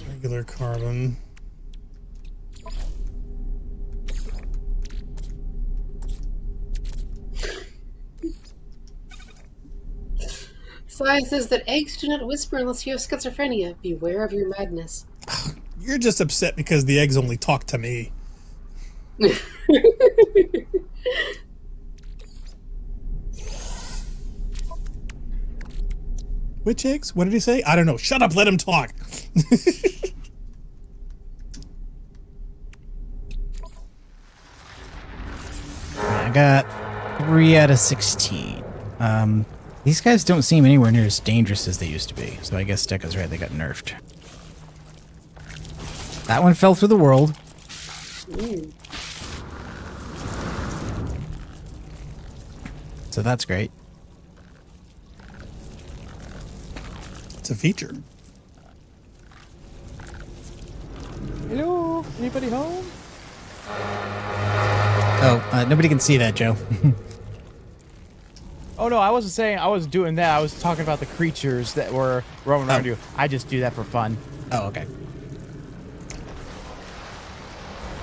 regular carbon. Science says that eggs do not whisper unless you have schizophrenia. Beware of your madness. You're just upset because the eggs only talk to me. Which eggs? What did he say? I don't know. Shut up. Let him talk. I got 3 out of 16. These guys don't seem anywhere near as dangerous as they used to be. So I guess Stecca's right. They got nerfed. That one fell through the world. So that's great. It's a feature. Hello? Anybody home? Oh, nobody can see that, Joe. Oh no, I wasn't saying I wasn't doing that. I was talking about the creatures that were roaming around you. I just do that for fun. Oh, okay.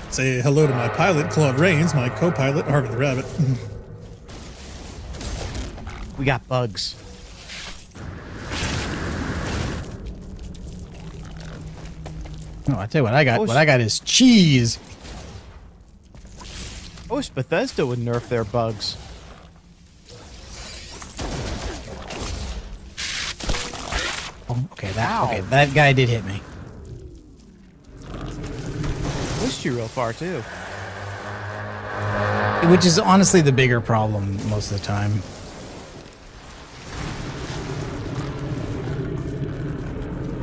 Say hello to my pilot, Claude Rains, my co-pilot, Harvey the Rabbit. We got bugs. Oh, I tell you what I got. Oh, What I got is cheese. I wish Bethesda would nerf their bugs. Oh, okay, Ow. that guy did hit me. Pushed you real far too. Which is honestly the bigger problem most of the time.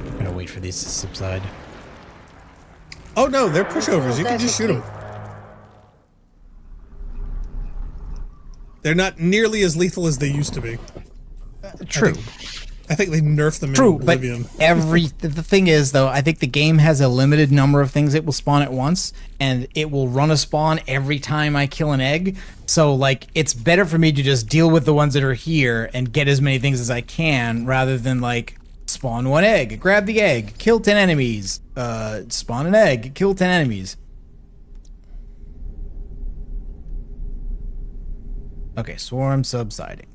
I'm gonna wait for these to subside. Oh no, they're pushovers. You can just shoot them. They're not nearly as lethal as they used to be. True. I think they nerfed them True, in but Oblivion. the thing is, though, I think the game has a limited number of things it will spawn at once, and it will run a spawn every time I kill an egg. So, like, it's better for me to just deal with the ones that are here and get as many things as I can, rather than, like, spawn one egg, grab the egg, kill 10 enemies, spawn an egg, kill 10 enemies. Okay, swarm subsiding.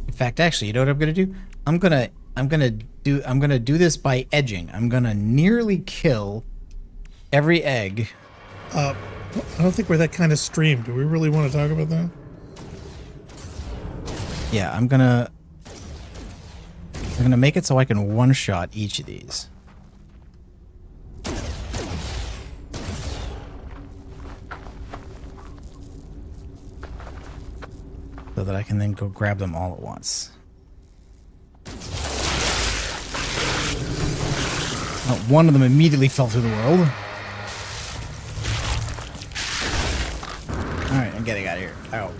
In fact, actually, you know what I'm gonna do? I'm gonna do this by edging. I'm gonna nearly kill every egg. I don't think we're that kind of stream. Do we really want to talk about that? Yeah, I'm gonna make it so I can one-shot each of these. So that I can then go grab them all at once. Oh, one of them immediately fell through the world. Alright, I'm getting out of here. Ow.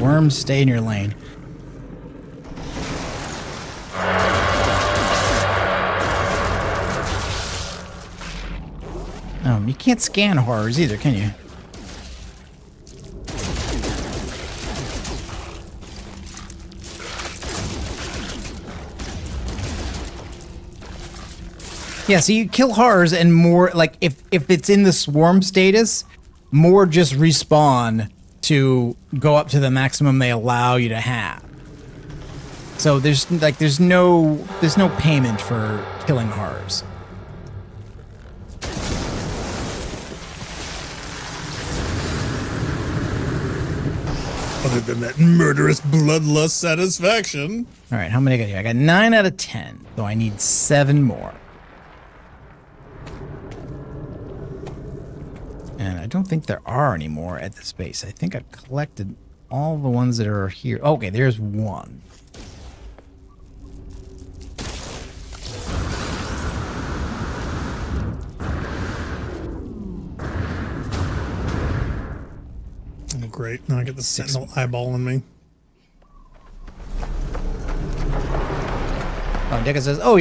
Worms, stay in your lane. You can't scan horrors either, can you? Yeah, so you kill horrors and more, like, if it's in the swarm status, more just respawn to go up to the maximum they allow you to have. So there's no payment for killing horrors. Other than that murderous bloodlust satisfaction. All right, how many I got here? I got 9 out of 10, so I need 7 more. And I don't think there are any more at this base. I think I've collected all the ones that are here. Okay, there's one. Oh, great. Now I get the sentinel eyeballing me. Oh, Deca says, oh,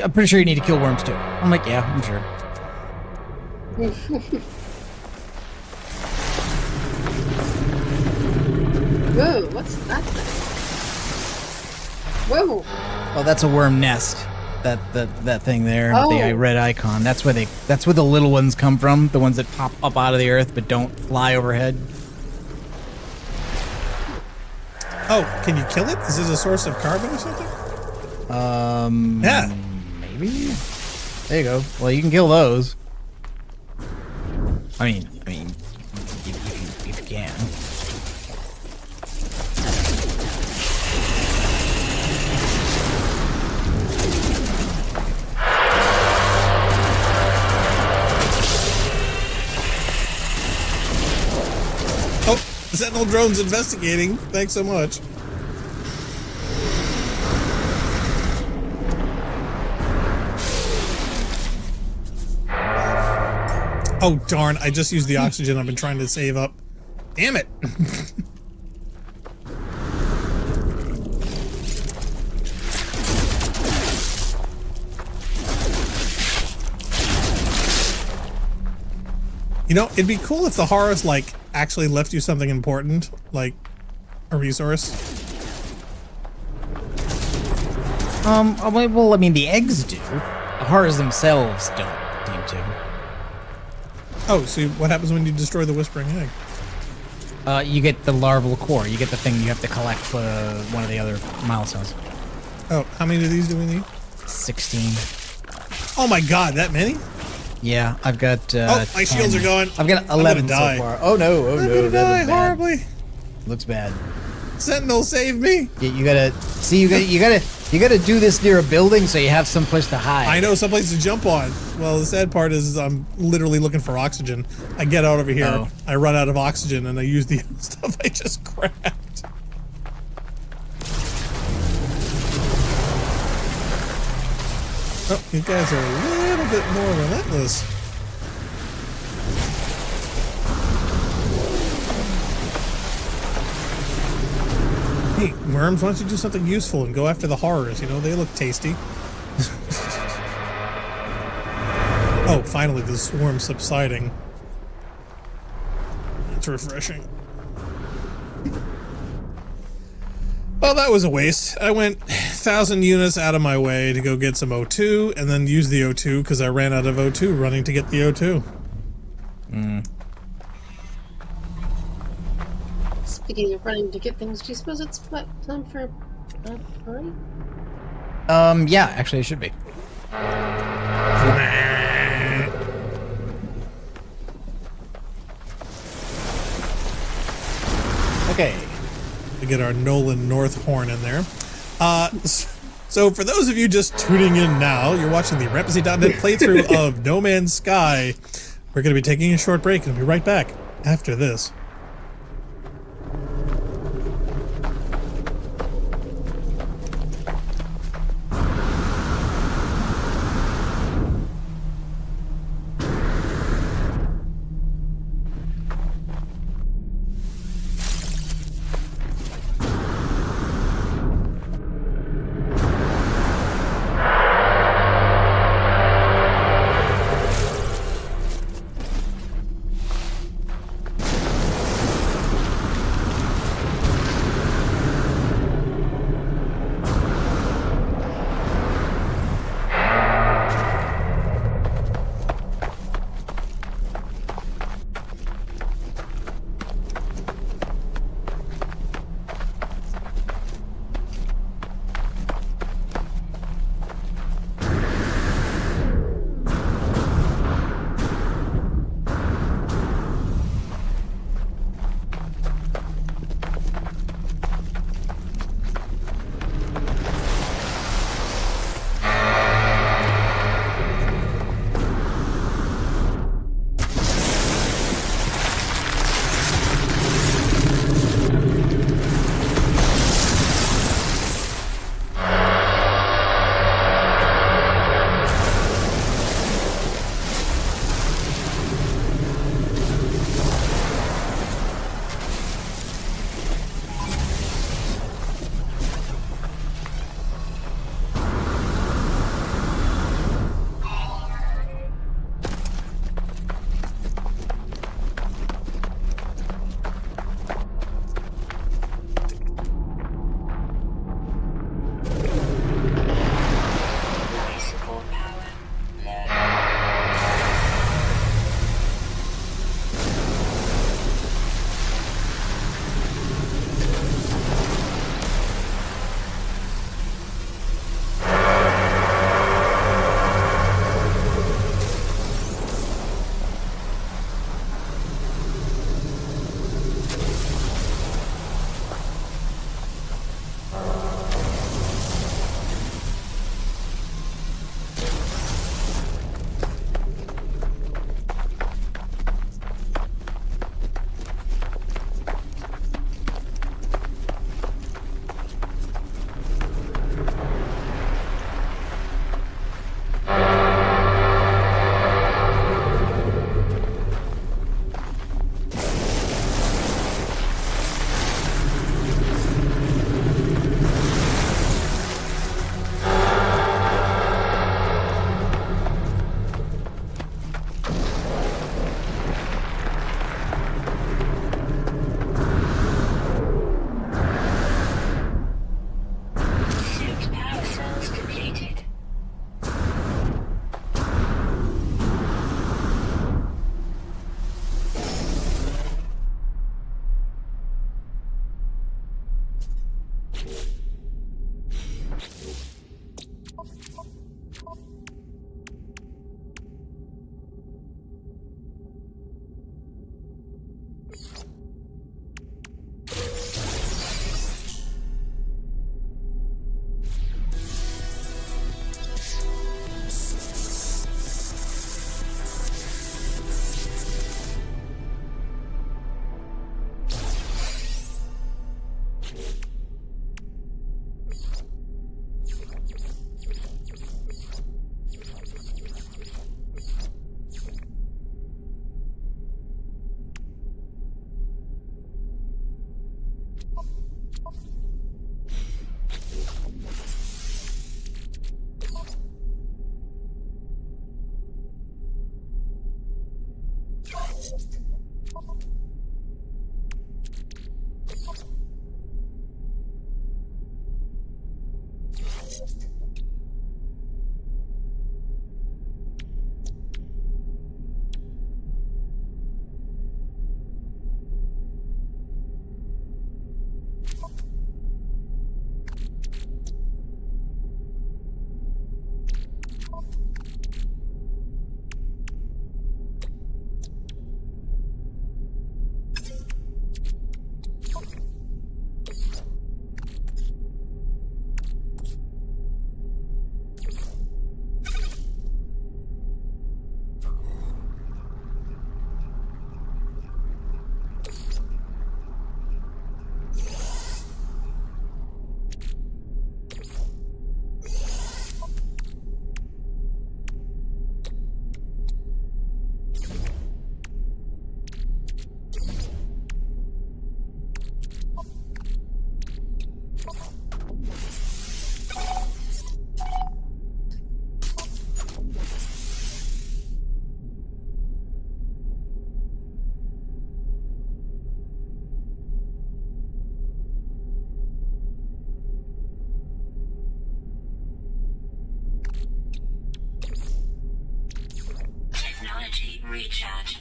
I'm pretty sure you need to kill worms too. I'm like, yeah, I'm sure. Whoa, what's that thing? Whoa! Oh, that's a worm nest. That thing there, Oh. the red icon. That's where the little ones come from. The ones that pop up out of the earth but don't fly overhead. Oh, can you kill it? Is it a source of carbon or something? Yeah. Maybe. There you go. Well, you can kill those. I mean, if you can. Oh, the sentinel drone's investigating. Thanks so much. Oh, darn. I just used the oxygen I've been trying to save up. Damn it. You know, it'd be cool if the horrors, like, actually left you something important, like a resource. Well, I mean, the eggs do. The horrors themselves don't seem to. Oh, so what happens when you destroy the Whispering Egg? You get the larval core. You get the thing you have to collect for one of the other milestones. Oh, how many of these do we need? 16. Oh my god, that many? Yeah, I've got. Oh, my 10. shields are going. I've got 11 so die. far. Oh no! Oh I'm no! gonna That die looks bad. horribly. Looks bad. Sentinel, save me! You gotta see. You gotta do this near a building so you have some place to hide. I know someplace to jump on. Well, the sad part is I'm literally looking for oxygen. I get out over here, Oh. I run out of oxygen, and I use the stuff I just grabbed. Oh, you guys are a little bit more relentless. Hey, worms, why don't you do something useful and go after the horrors? You know, they look tasty. Oh, finally, the swarm subsiding. That's refreshing. Well, that was a waste. I went 1,000 units out of my way to go get some O2, and then use the O2 because I ran out of O2 running to get the O2. Speaking of running to get things, do you suppose it's time for a party? Yeah, actually, it should be. Okay. To get our Nolan North horn in there. So for those of you just tuning in now, you're watching the Rampancy.net playthrough of No Man's Sky. We're going to be taking a short break and we'll be right back after this. recharge.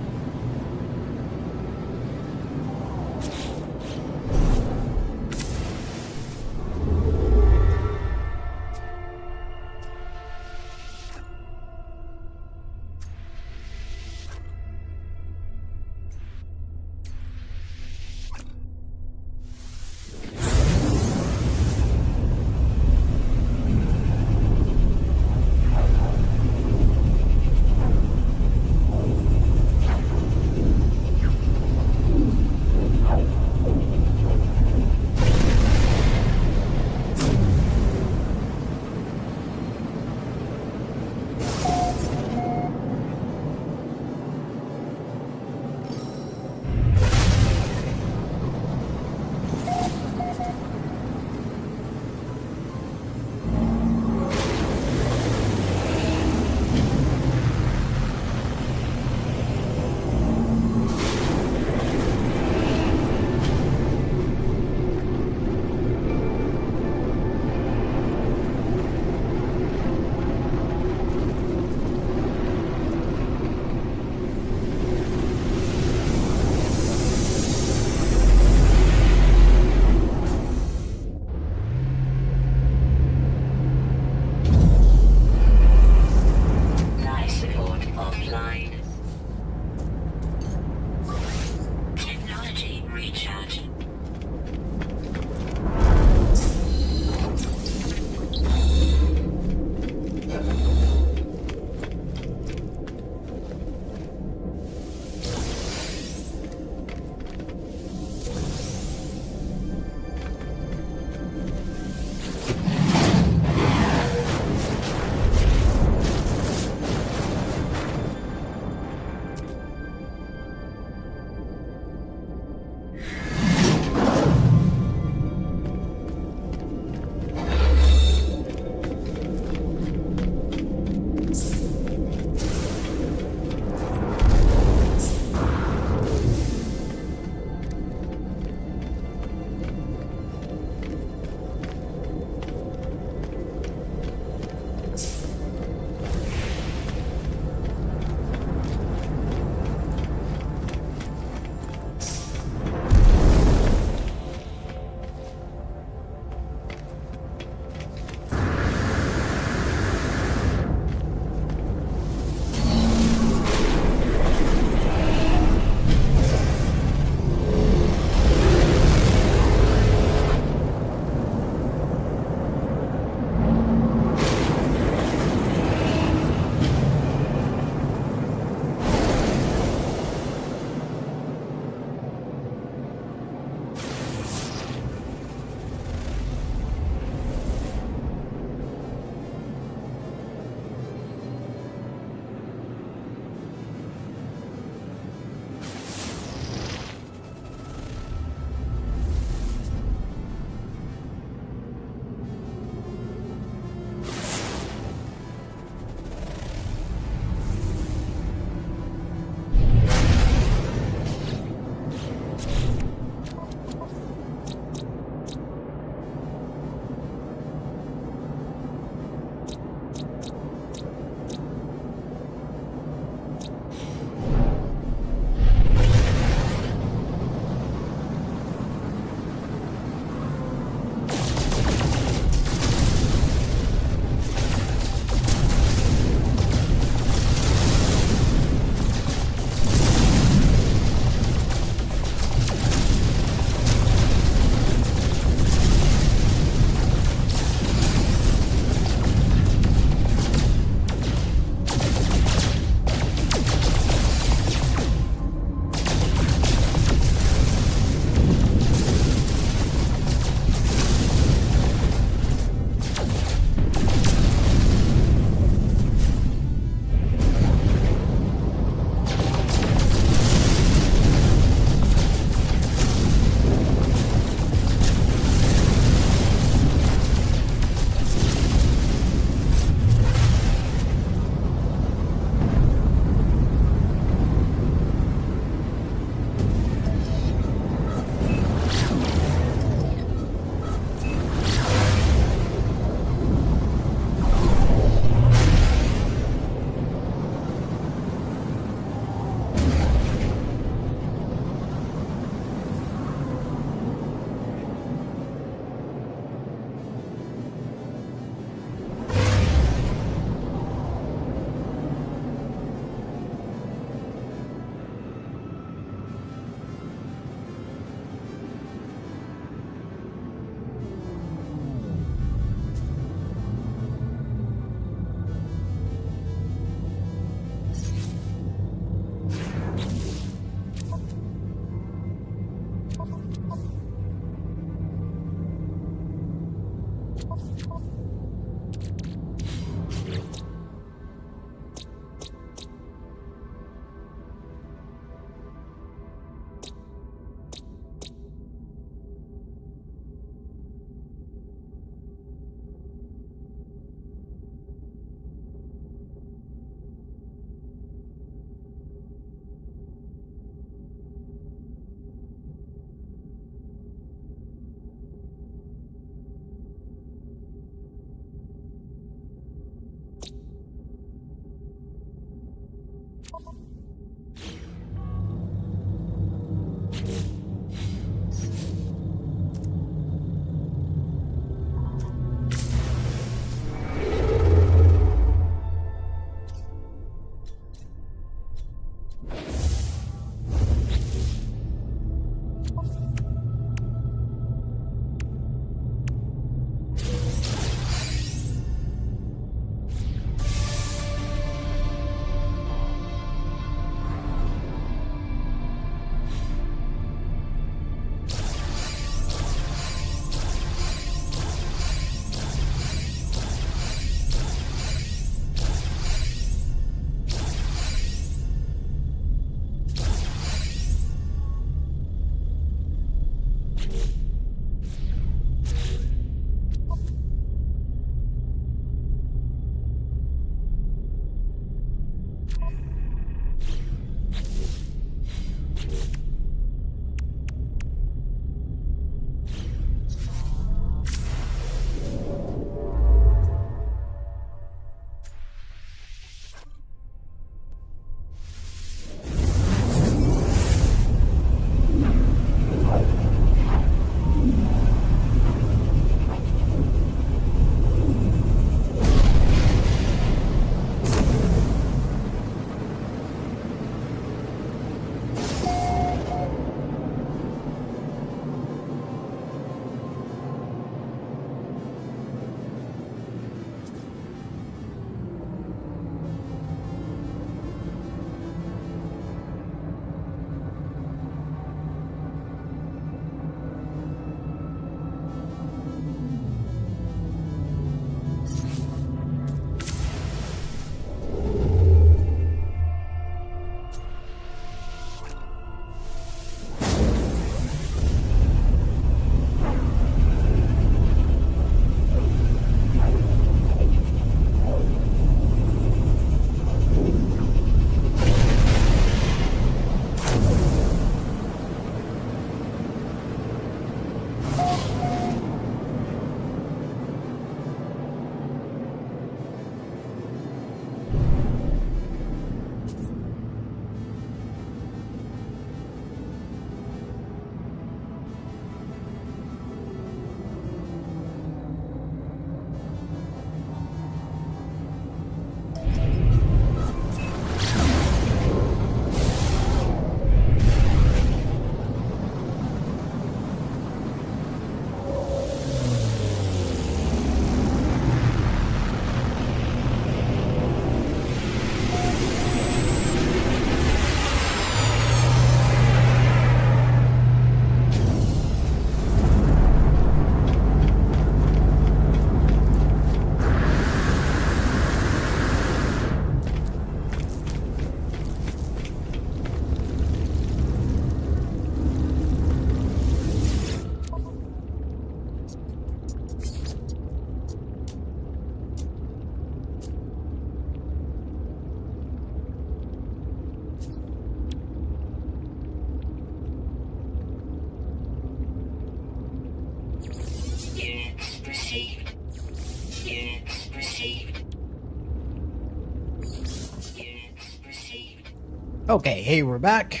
Okay, hey, we're back.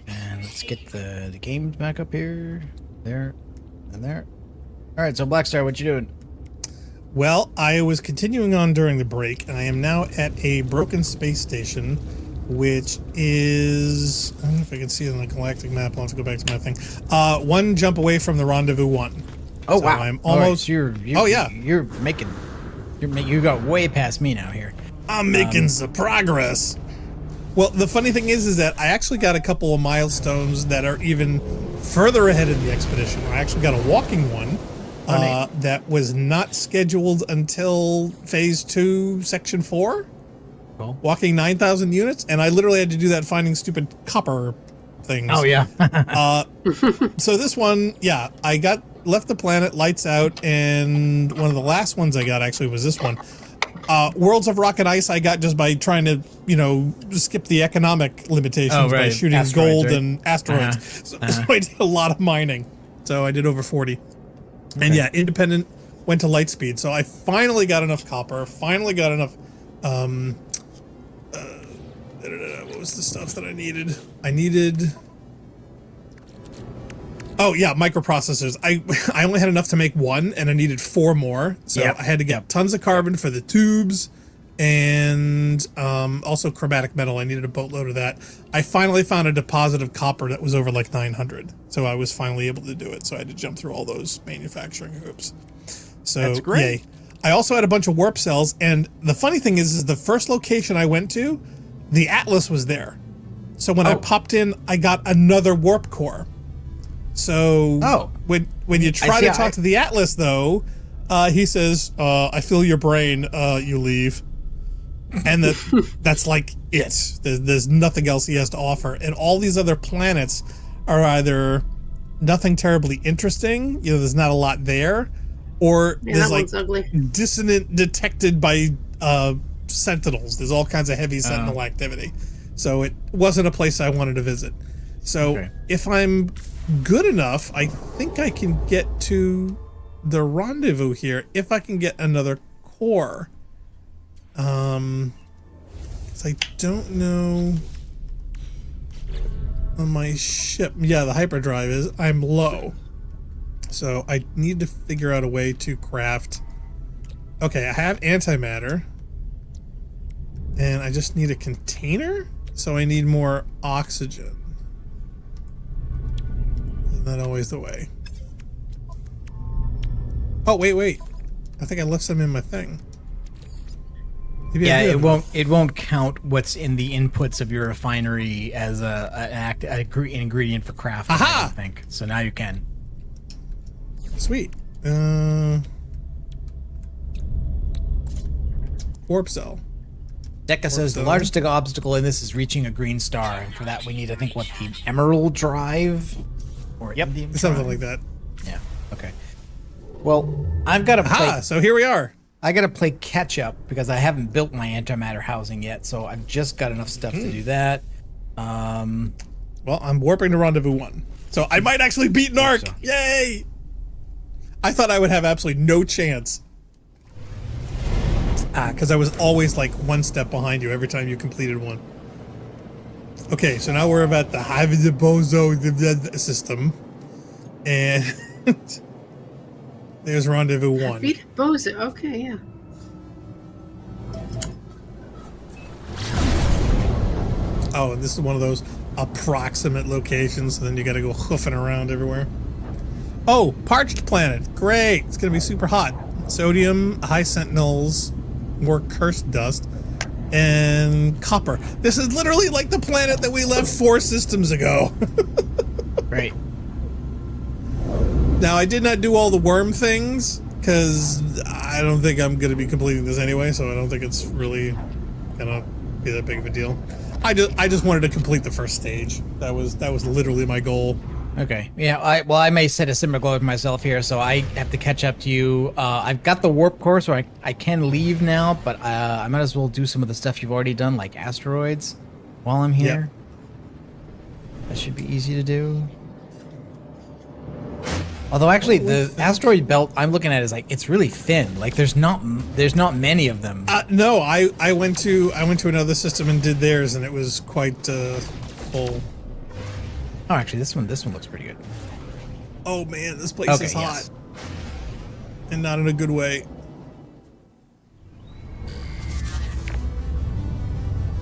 And let's get the games back up here. There. And there. Alright, so Blackstar, what you doing? Well, I was continuing on during the break, and I am now at a broken space station, which is... I don't know if I can see it on the galactic map. I'll have to go back to my thing. One jump away from the Rendezvous 1. Oh, So wow. I'm All right, almost... so you got way past me now here. I'm making some progress. Well, the funny thing is that I actually got a couple of milestones that are even further ahead in the expedition. I actually got a walking one that was not scheduled until Phase 2, Section 4. Cool. Walking 9,000 units, and I literally had to do that finding stupid copper things. Oh, yeah. So this one, yeah, I left the planet, lights out, and one of the last ones I got actually was this one. Worlds of Rock and Ice I got just by trying to, skip the economic limitations by shooting Asteroids, gold right? and asteroids. So I did a lot of mining. So I did over 40. And yeah, independent, went to light speed. So I finally got enough copper, finally got enough, what was the stuff that I needed? Oh yeah, microprocessors. I only had enough to make one, and I needed 4 more. So Yep. I had to get tons of carbon for the tubes, and also chromatic metal. I needed a boatload of that. I finally found a deposit of copper that was over like 900. So I was finally able to do it. So I had to jump through all those manufacturing hoops. So That's great. yay. I also had a bunch of warp cells, and the funny thing is the first location I went to, the Atlas was there. So when I popped in, I got another warp core. So when you try to talk to the Atlas, though, he says, "I feel your brain. You leave," and that's like it. There's nothing else he has to offer, and all these other planets are either nothing terribly interesting. There's not a lot there, or there's like dissonant detected by sentinels. There's all kinds of heavy sentinel activity. So it wasn't a place I wanted to visit. So if I'm good enough, I think I can get to the rendezvous here if I can get another core. 'Cause I don't know on my ship. Yeah, the hyperdrive is. I'm low. So I need to figure out a way to craft. Okay, I have antimatter. And I just need a container? So I need more oxygen. Isn't that always the way? Oh, wait. I think I left some in my thing. Maybe Yeah, it won't count what's in the inputs of your refinery as an ingredient for crafting. Aha! I don't think so. Now you can. Sweet. Warp cell. Deca says the largest obstacle in this is reaching a green star, and for that we need, I think, the Emerald Drive? Or Indian Something Drive? like that. Yeah, okay. Well, I've got to play... So here we are. I got to play catch up because I haven't built my antimatter housing yet, so I've just got enough stuff to do that. Well, I'm warping to Rendezvous 1. So I might actually beat Narc! so. Yay! I thought I would have absolutely no chance. Because I was always like one step behind you every time you completed one. Okay, so now we're about the Bozo system. And there's Rendezvous 1. Beat Bozo. Okay, yeah. Oh, and this is one of those approximate locations, so then you gotta go hoofing around everywhere. Oh, parched planet. Great. It's gonna be super hot. Sodium, high sentinels, more cursed dust, and copper. This is literally like the planet that we left 4 systems ago. Great. Now, I did not do all the worm things, because I don't think I'm going to be completing this anyway, so I don't think it's really going to be that big of a deal. I just wanted to complete the first stage. That was literally my goal. Okay. Yeah, I may set a similar goal for myself here, so I have to catch up to you. I've got the warp core, so I can leave now, but I might as well do some of the stuff you've already done, like asteroids, while I'm here. That should be easy to do. Although actually, the asteroid belt I'm looking at is like it's really thin. Like there's not many of them. No, I went to another system and did theirs, and it was quite full. Oh, actually, this one looks pretty good. Oh man, this place is hot, yes. and not in a good way.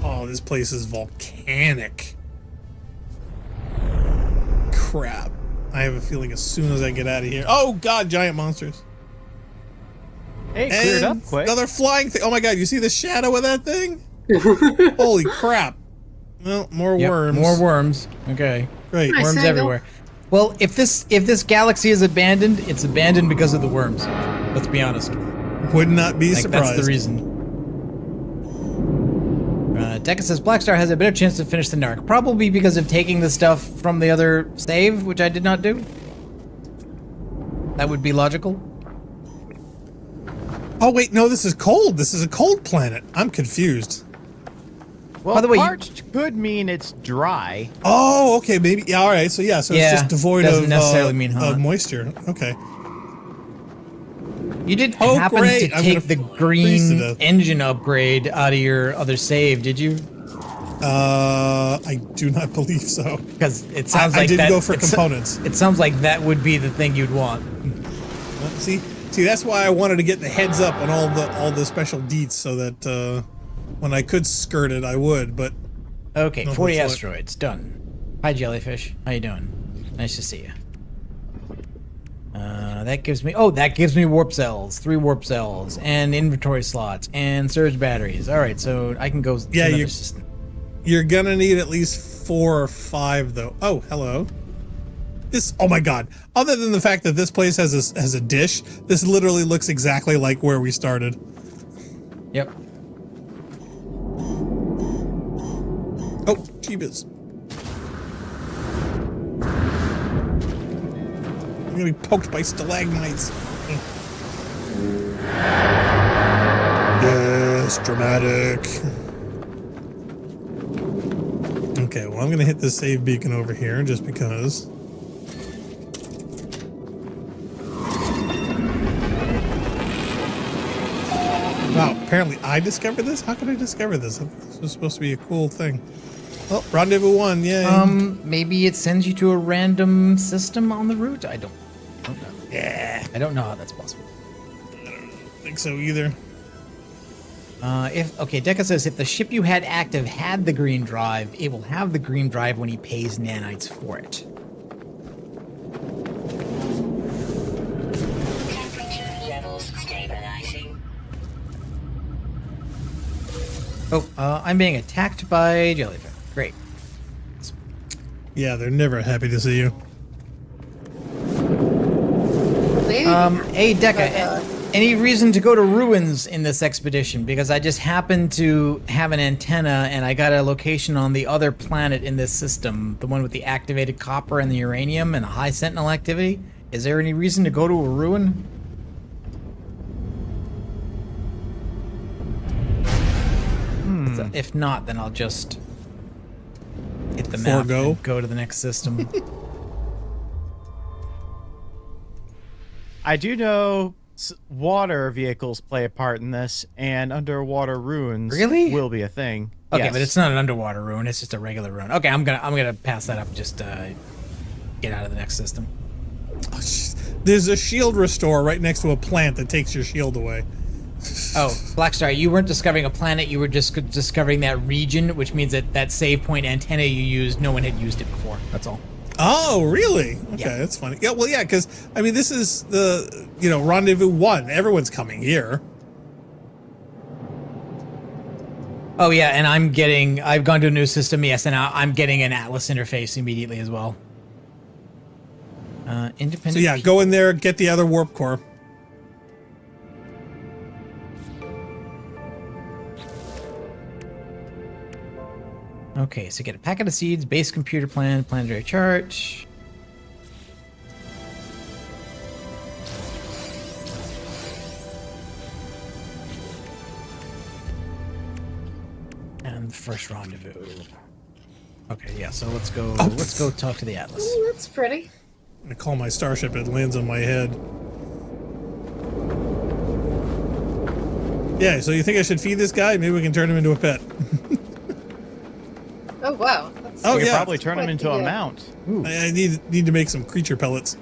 Oh, this place is volcanic. Crap. I have a feeling as soon as I get out of here. Oh god, giant monsters. Hey, cleared up quick. Another flying thing. Oh my god, you see the shadow of that thing? Holy crap. Well, more worms. More worms. Okay. Great. Nice Worms angle. everywhere. Well, if this galaxy is abandoned, it's abandoned because of the worms. Let's be honest. Would not be Like surprised. that's the reason. Deca says Blackstar has a better chance to finish the narc, probably because of taking the stuff from the other save, which I did not do. That would be logical. Oh wait, no, this is cold. This is a cold planet. I'm confused. Well, By the way, parched could mean it's dry. Oh, okay, maybe. Yeah, all right. So yeah, so Yeah, it's just devoid doesn't of necessarily mean hot. of moisture. Okay. You didn't Oh, happen great. to I'm take gonna the freeze to green death. engine upgrade out of your other save, did you? I do not believe so. Because it sounds I like didn't that, go for it's- components. It sounds like that would be the thing you'd want. See, that's why I wanted to get the heads up on all the special deets, so that when I could skirt it, I would. But Okay, No, 40 that's what- asteroids, done. Hi, Jellyfish. How you doing? Nice to see you. That gives me warp cells, 3 warp cells, and inventory slots, and surge batteries. All right, so I can go to Yeah, another system. you're gonna need at least 4 or 5, though. Oh, hello. This. Oh my God. Other than the fact that this place has a dish, this literally looks exactly like where we started. Yep. Oh, Jeebus. I'm gonna be poked by stalagmites. Yes, dramatic. Okay, well, I'm gonna hit this save beacon over here just because. Wow, apparently I discovered this? How could I discover this? This was supposed to be a cool thing. Oh, rendezvous 1, yay. Maybe it sends you to a random system on the route? I don't know. Yeah, I don't know how that's possible. I don't think so either. Deca says if the ship you had active had the green drive, it will have the green drive when he pays nanites for it. Temperature levels stabilizing. Oh, I'm being attacked by jellyfish. Great. Yeah, they're never happy to see you. Maybe. Hey, Deca, But, any reason to go to ruins in this expedition? Because I just happened to have an antenna and I got a location on the other planet in this system, the one with the activated copper and the uranium and high sentinel activity. Is there any reason to go to a ruin? If not, then I'll just hit the map Forgo. and go to the next system. I do know water vehicles play a part in this, and underwater ruins Really? will be a thing. Okay, Yes. but it's not an underwater ruin; it's just a regular ruin. Okay, I'm gonna pass that up. Just get out of the next system. Oh, jeez. There's a shield restore right next to a plant that takes your shield away. Oh, Blackstar, you weren't discovering a planet; you were just discovering that region, which means that that save point antenna you used, no one had used it before. That's all. Oh, really? Okay, Yeah. that's funny. Yeah, well, yeah, because I mean, this is the rendezvous 1. Everyone's coming here. Oh yeah, and I've gone to a new system, yes, and I'm getting an Atlas interface immediately as well. Independent. So yeah, go in there, get the other warp core. Okay, so get a packet of seeds, base computer plan, planetary chart. And the first rendezvous. Okay, yeah, so let's go talk to the Atlas. oh, that's pretty. I call my starship, it lands on my head. Yeah, so you think I should feed this guy? Maybe we can turn him into a pet. Oh wow. That's Oh, You could yeah. probably turn him into a Yeah. mount. I need to make some creature pellets.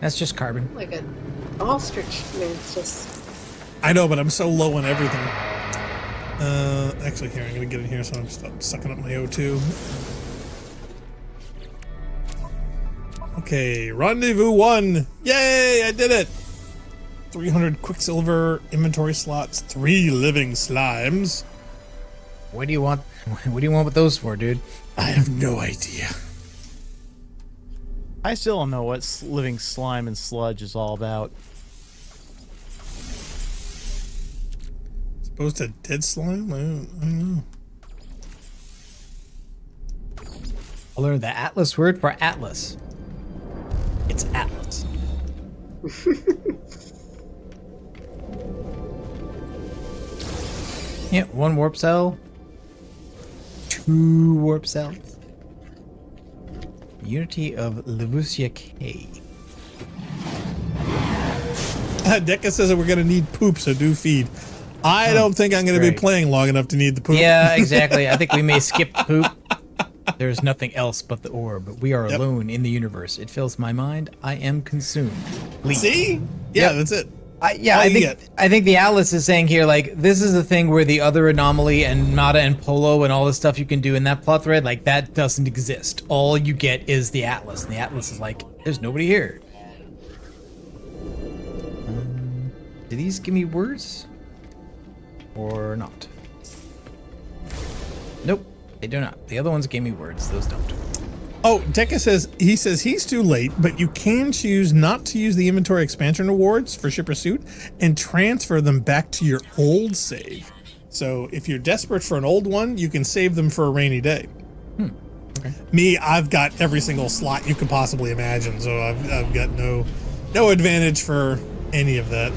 That's just carbon. like an ostrich. I mean, it's just. I know, but I'm so low on everything. Actually, here, I'm going to get in here so I'm stop sucking up my O2. Okay, rendezvous 1. Yay, I did it. 300 quicksilver inventory slots, 3 living slimes. What do you want? What do you want with those for, dude? I have no idea. I still don't know what living slime and sludge is all about. Opposed to dead slime? I don't know. I learned the Atlas word for Atlas. It's Atlas. Yeah, 1 warp cell. 2 warp cells. Unity of Lavusia K. Deca says that we're going to need poop, so do feed. I don't think I'm going to be great. playing long enough to need the poop. Yeah, exactly. I think we may skip poop. There's nothing else but the orb. We are Yep. alone in the universe. It fills my mind. I am consumed. Leave. See? Yeah, Yep. that's it. I All you think the Atlas is saying here, like, this is the thing where the other anomaly and Nada and Polo and all the stuff you can do in that plot thread, like, that doesn't exist. All you get is the Atlas, and the Atlas is like, there's nobody here. Do these give me words? Or not? Nope, they do not. The other ones gave me words, those don't. Oh, Deca says he's too late, but you can choose not to use the inventory expansion rewards for Ship Pursuit and transfer them back to your old save. So if you're desperate for an old one, you can save them for a rainy day. Okay. Me, I've got every single slot you could possibly imagine, so I've got no advantage for any of that.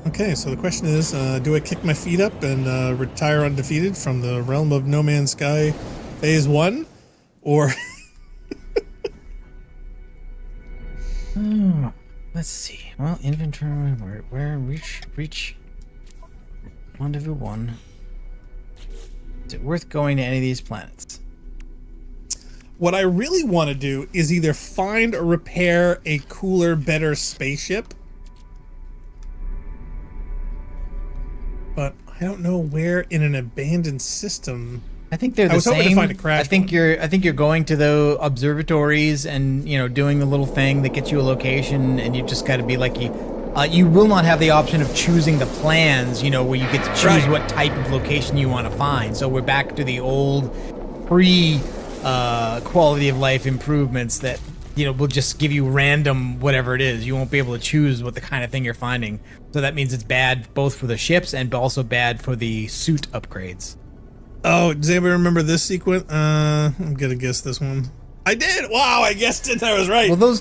Okay, so the question is, do I kick my feet up and retire undefeated from the realm of No Man's Sky Phase 1? Or... Let's see. Well, inventory, where reach rendezvous 1. Is it worth going to any of these planets? What I really want to do is either find or repair a cooler, better spaceship. But I don't know where in an abandoned system. I think they're the I was hoping to same. find a crash I think one. you're going to the observatories and doing the little thing that gets you a location, and you just got to be like you will not have the option of choosing the plans, where you get to choose Right. what type of location you want to find. So we're back to the old pre quality of life improvements that will just give you random whatever it is. You won't be able to choose what the kind of thing you're finding. So that means it's bad both for the ships and also bad for the suit upgrades. Oh, does anybody remember this sequence? I'm gonna guess this one. I did. Wow, I guessed it. I was right. Well, those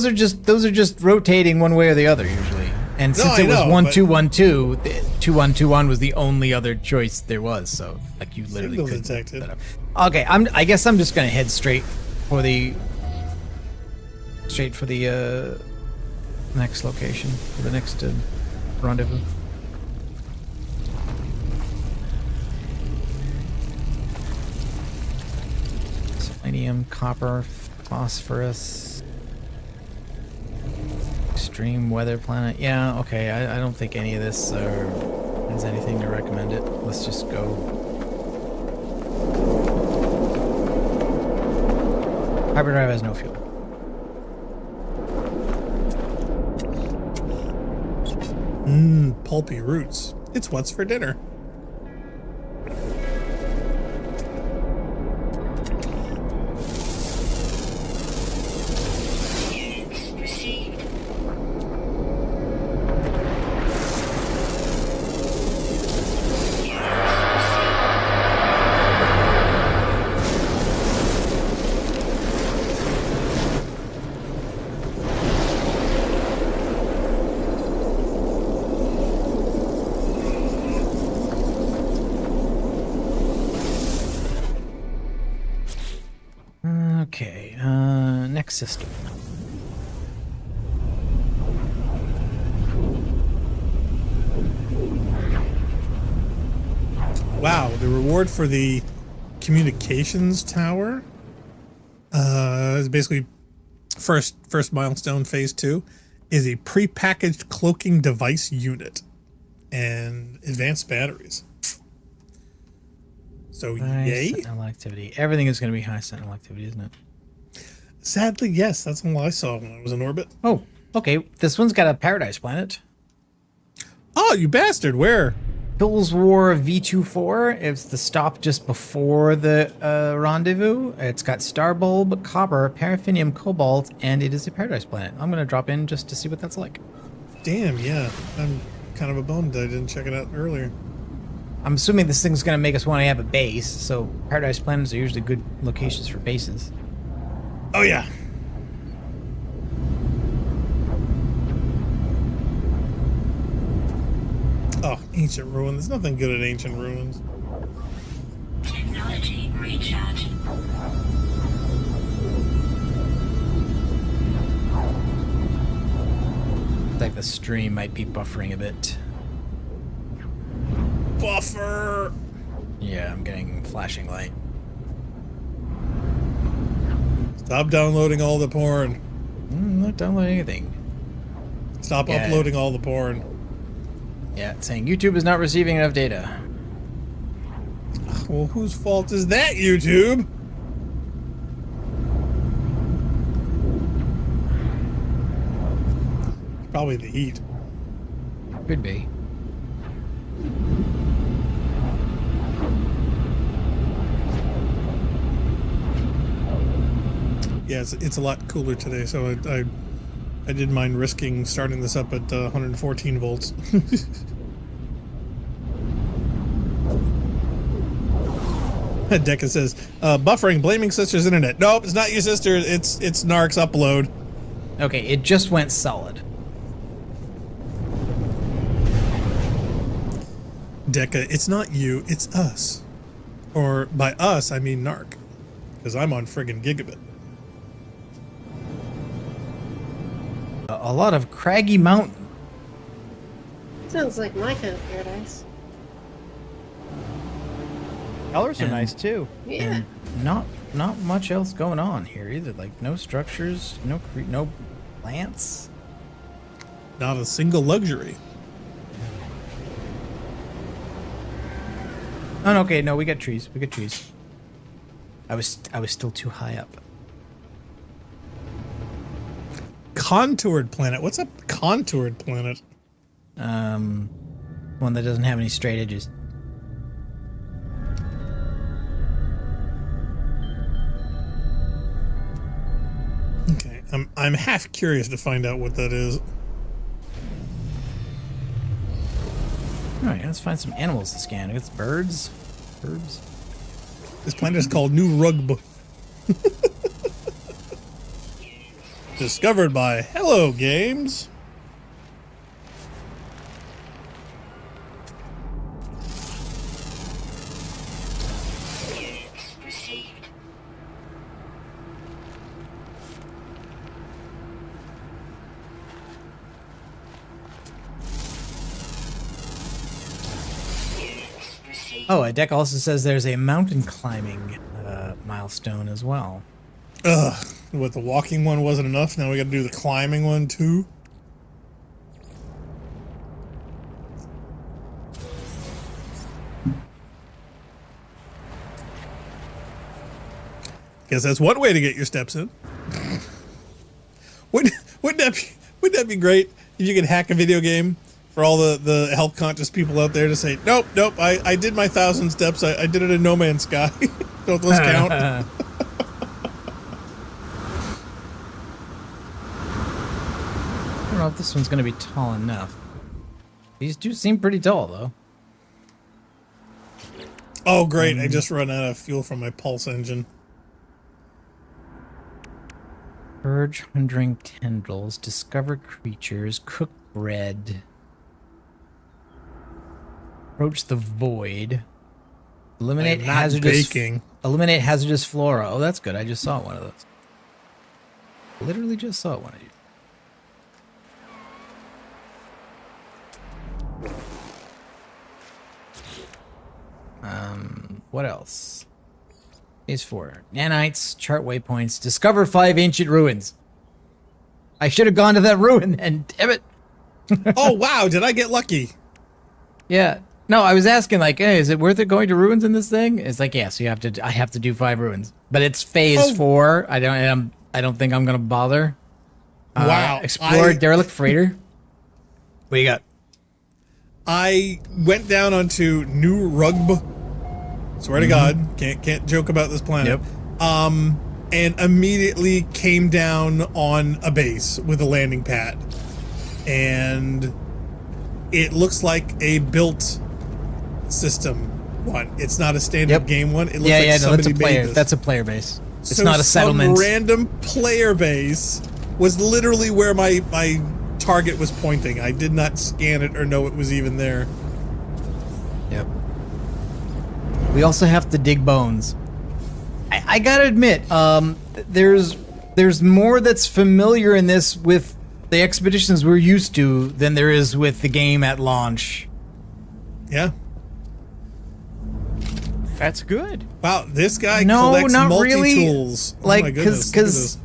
are just rotating one way or the other usually. And No, since I it was know, 1-2-1-2, 2-1-2-1 was the only other choice there was. So like you literally Signal couldn't detected. set up. Okay, I guess I'm just gonna head straight for the next location, for the next rendezvous. Selenium, copper, phosphorus, extreme weather planet. Yeah, okay. I don't think any of this has anything to recommend it. Let's just go. Hyperdrive has no fuel. Pulpy roots. It's what's for dinner. Units received. Electronic system. Wow, the reward for the communications tower is basically first milestone phase 2 is a prepackaged cloaking device unit and advanced batteries. So High yay. sentinel activity. Everything is going to be high sentinel activity, isn't it? Sadly, yes, that's all I saw when I was in orbit. Oh, okay. This one's got a paradise planet. Oh, you bastard! Where? Hills War V24. It's the stop just before the rendezvous. It's got starbulb, copper, paraffinium, cobalt, and it is a paradise planet. I'm going to drop in just to see what that's like. Damn, yeah. I'm kind of a bummed I didn't check it out earlier. I'm assuming this thing's going to make us want to have a base, so paradise planets are usually good locations for bases. Oh, yeah. Oh, ancient ruin. There's nothing good at ancient ruins. Technology recharge. Looks like the stream might be buffering a bit. Buffer! Yeah, I'm getting flashing light. Stop downloading all the porn. I'm not downloading anything. Stop Yeah. uploading all the porn. Yeah, it's saying YouTube is not receiving enough data. Well, whose fault is that, YouTube? Probably the heat. Could be. Yeah, it's a lot cooler today, so I didn't mind risking starting this up at 114 volts. Deca says, buffering, blaming sister's internet. Nope, it's not your sister, it's Narc's upload. Okay, it just went solid. Deca, it's not you, it's us. Or by us, I mean Narc. Because I'm on friggin' gigabit. A lot of craggy mountain. Sounds like my kind of paradise. Colors are And- nice too. Yeah. And not much else going on here either. Like no structures, no plants. Not a single luxury. Oh, no, okay, no, we got trees. We got trees. I was still too high up. Contoured planet. What's a contoured planet? One that doesn't have any straight edges. Okay, I'm half curious to find out what that is. All right, let's find some animals to scan. It's birds. Birds. This planet is called New Rugb. Discovered by Hello Games. Received. Received. Oh, a deck also says there's a mountain climbing milestone as well. Ugh, what, the walking one wasn't enough? Now we gotta do the climbing one too? Guess that's one way to get your steps in. Wouldn't that be great if you could hack a video game for all the health conscious people out there to say, nope, I did my 1,000 steps, I did it in No Man's Sky. Don't those count? I don't know if this one's going to be tall enough. These do seem pretty tall, though. Oh, great. I just run out of fuel from my pulse engine. Purge hundring tendrils, discover creatures, cook bread, approach the void, eliminate I am not hazardous baking. eliminate hazardous flora. Oh, that's good. I just saw one of those. Literally just saw one of you. What else? Phase 4. Nanites, chart waypoints, discover 5 ancient ruins. I should have gone to that ruin then, damn it. Oh, wow. Did I get lucky? Yeah. No, I was asking like, hey, is it worth it going to ruins in this thing? It's like, yeah, so I have to do 5 ruins. But it's phase 4. I don't think I'm gonna bother. Wow. Explore derelict freighter. What you got? I went down onto New Rugb. Swear to God, can't joke about this planet. Yep. And immediately came down on a base with a landing pad. And it looks like a built system one. It's not a standard game one. It looks like somebody made this. That's a player base. It's So not a settlement. Some random player base was literally where my target was pointing. I did not scan it or know it was even there. Yep. We also have to dig bones. I gotta admit, there's more that's familiar in this with the expeditions we're used to than there is with the game at launch. Yeah. That's good. Wow, this guy No, collects not multi-tools. really. Like, oh my goodness, look at because this.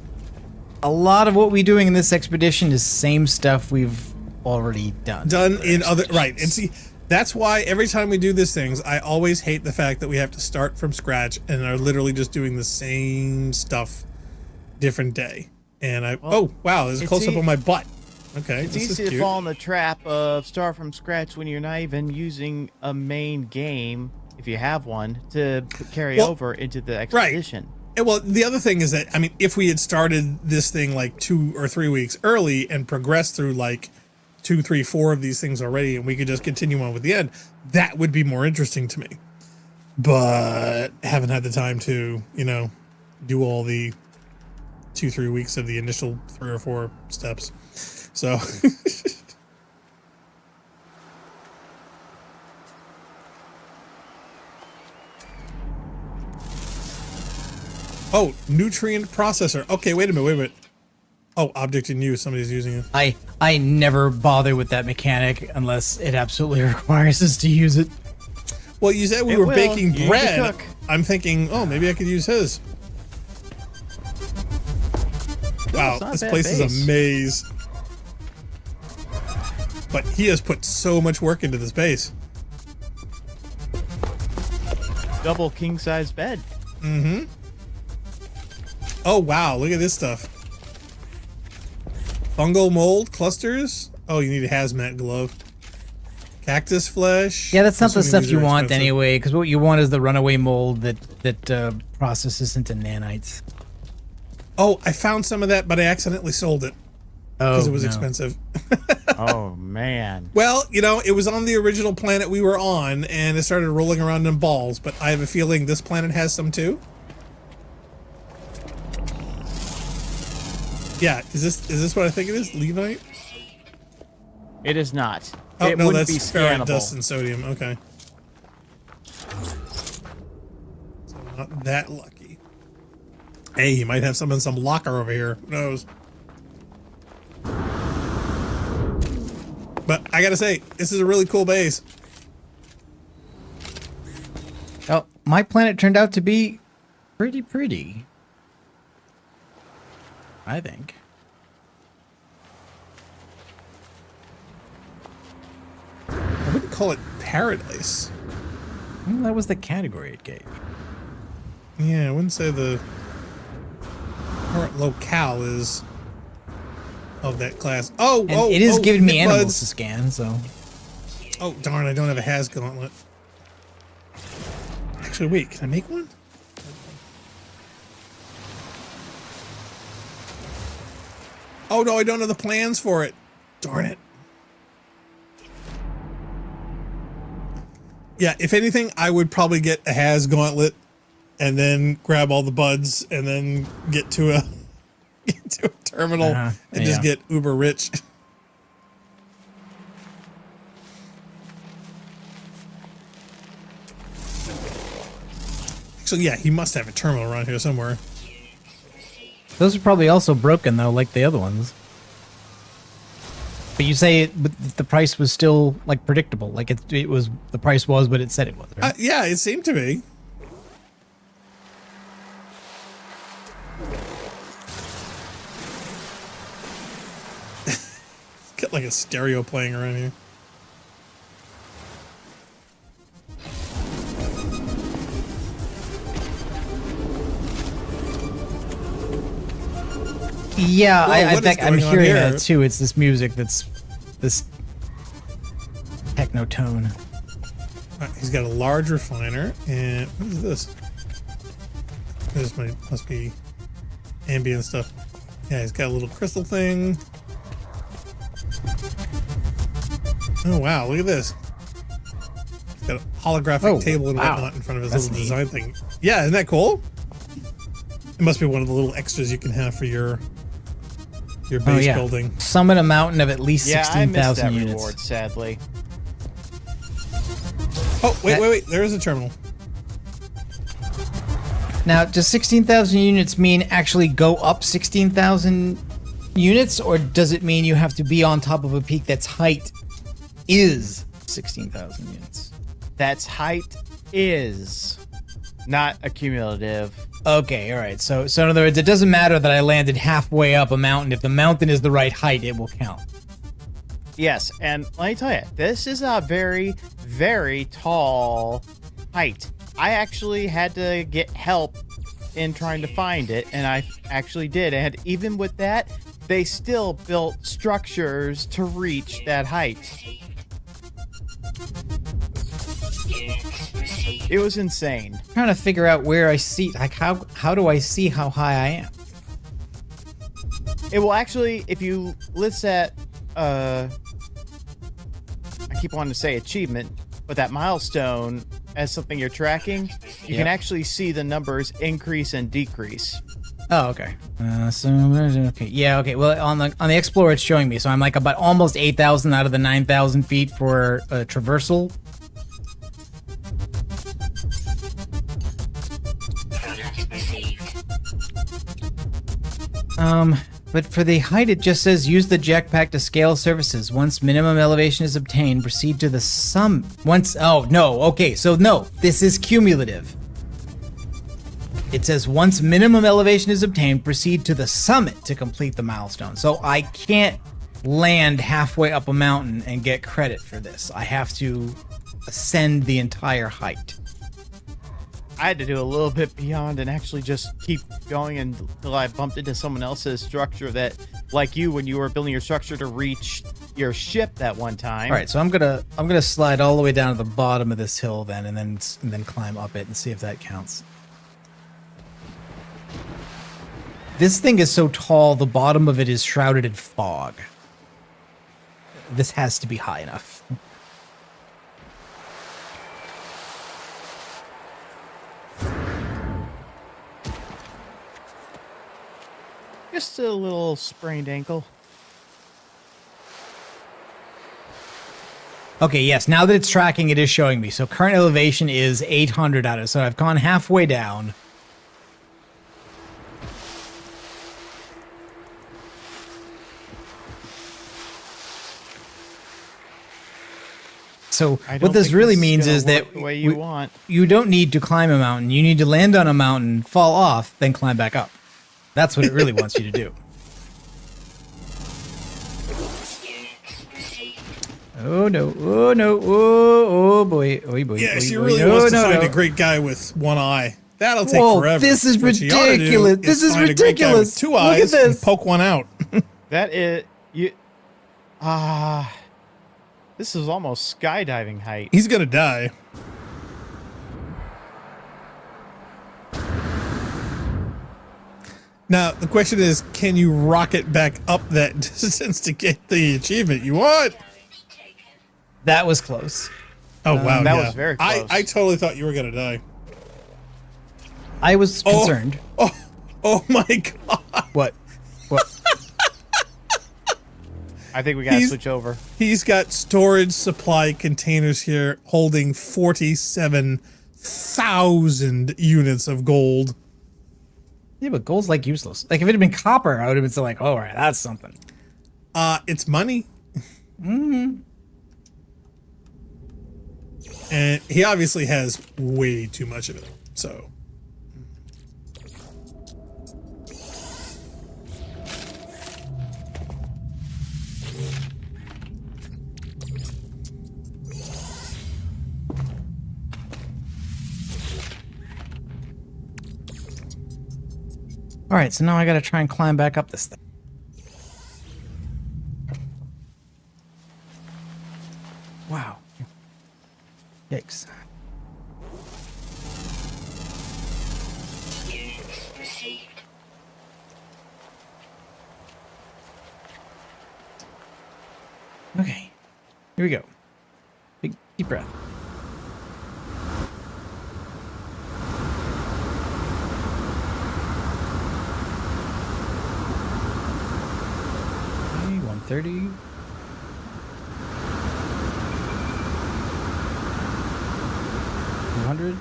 a lot of what we're doing in this expedition is same stuff we've already done. Done in other... Right, and see, that's why every time we do these things, I always hate the fact that we have to start from scratch and are literally just doing the same stuff different day. And oh, wow, there's a close-up on my butt. Okay, It's this is easy to cute. fall in the trap of start from scratch when you're not even using a main game, if you have one, to carry over into the expedition. And well, the other thing is that, I mean, if we had started this thing like 2 or 3 weeks early and progressed through like 2, 3, 4 of these things already, and we could just continue on with the end, that would be more interesting to me. But haven't had the time to, do all the 2, 3 weeks of the initial 3 or 4 steps. So oh, nutrient processor. Okay, wait a minute. Oh, object in use. Somebody's using it. I never bother with that mechanic unless it absolutely requires us to use it. Well, you said we It were will. baking You bread. can cook. I'm thinking, oh, maybe I could use his. Wow, it's not a this bad place is base. a maze. But he has put so much work into this base. Double king-size bed. Oh, wow, look at this stuff. Fungal mold clusters. Oh, you need a hazmat glove. Cactus flesh. Yeah, that's not the Assuming stuff these you are want expensive. anyway, because what you want is the runaway mold that processes into nanites. Oh, I found some of that, but I accidentally sold it because Oh, it was no. expensive. Oh, man. Well, it was on the original planet we were on, and it started rolling around in balls, but I have a feeling this planet has some too. Yeah, is this what I think it is? Levite? It is not. Oh, it no, wouldn't that's be ferrite scannable. dust and sodium. Okay. So not that lucky. Hey, you might have some in some locker over here. Who knows? But I gotta say, this is a really cool base. Oh, my planet turned out to be pretty. I think. I wouldn't call it paradise. Well, that was the category it gave. Yeah, I wouldn't say the current locale is of that class. And it is giving me nip buds. animals to scan, so. Oh, darn, I don't have a Has gauntlet. Actually, wait, can I make one? Oh, no, I don't have the plans for it. Darn it. Yeah, if anything, I would probably get a Has gauntlet and then grab all the buds and then get to a terminal and just get uber rich. Actually, yeah, he must have a terminal around here somewhere. Those are probably also broken though, like the other ones. But you say the price was still like predictable, like it was the price was what it said it was. Right? Yeah, it seemed to be. Got like a stereo playing around here. Yeah, Whoa, I what is think I'm going on hearing here? that too. It's this music that's this techno tone. He's got a large refiner, and what is this? This must be ambient stuff. Yeah, he's got a little crystal thing. Oh wow, look at this. He's got a holographic table and whatnot in front of his That's little neat. design thing. Yeah, isn't that cool? It must be one of the little extras you can have for your base building. Summon a mountain of at least Yeah, I missed 16,000 that units. reward, sadly. Oh, wait. There is a terminal. Now, does 16,000 units mean actually go up 16,000 units, or does it mean you have to be on top of a peak that's height is 16,000 units? That's height is not a cumulative. Okay, all right. So in other words, it doesn't matter that I landed halfway up a mountain. If the mountain is the right height, it will count. Yes, and let me tell you, this is a very, very tall height. I actually had to get help in trying to find it, and I actually did. And even with that, they still built structures to reach that height. It was insane. I'm trying to figure out where I see, like how do I see how high I am? It will actually, if you list at, I keep wanting to say achievement, but that milestone as something you're tracking, you can actually see the numbers increase and decrease. Oh, okay. Okay. Yeah, okay. Well, on the Explorer, it's showing me. So I'm like about almost 8,000 out of the 9,000 feet for traversal. Product received. But for the height, it just says use the jetpack to scale surfaces. Once minimum elevation is obtained, proceed to the summit. Oh, no. Okay, so no, this is cumulative. It says once minimum elevation is obtained, proceed to the summit to complete the milestone. So I can't land halfway up a mountain and get credit for this. I have to ascend the entire height. I had to do a little bit beyond and actually just keep going until I bumped into someone else's structure that, like you, when you were building your structure to reach your ship that one time. All right, so I'm gonna slide all the way down to the bottom of this hill then, and then climb up it and see if that counts. This thing is so tall, the bottom of it is shrouded in fog. This has to be high enough. Just a little sprained ankle. Okay, yes, now that it's tracking, it is showing me. So current elevation is 800 out of it. So I've gone halfway down. So I don't what this think really is means gonna is work that the way you want. you don't need to climb a mountain. You need to land on a mountain, fall off, then climb back up. That's what it really wants you to do. Oh no! Oh no! Oh boy! Oh boy! Yeah, oh, she boy. really No, wants to no, find no. a great guy with one eye. That'll take Whoa, forever. this is What she ought to do ridiculous. This is find a great guy with ridiculous. two Look at eyes and this. poke one out. That is you. This is almost skydiving height. He's gonna die. Now the question is, can you rocket back up that distance to get the achievement you want? That was close. Oh wow, that yeah. was very close. I totally thought you were gonna die. I was concerned. Oh my god. What? What? I think we gotta He's- switch over. He's got storage supply containers here holding 47,000 units of gold. Yeah, but gold's like useless. Like if it had been copper, I would have been so like, oh, right, that's something. It's money. And he obviously has way too much of it. So. All right, so now I got to try and climb back up this thing. Wow. Yikes. Units received. Okay. Here we go. Big deep breath. Okay, 130. 200.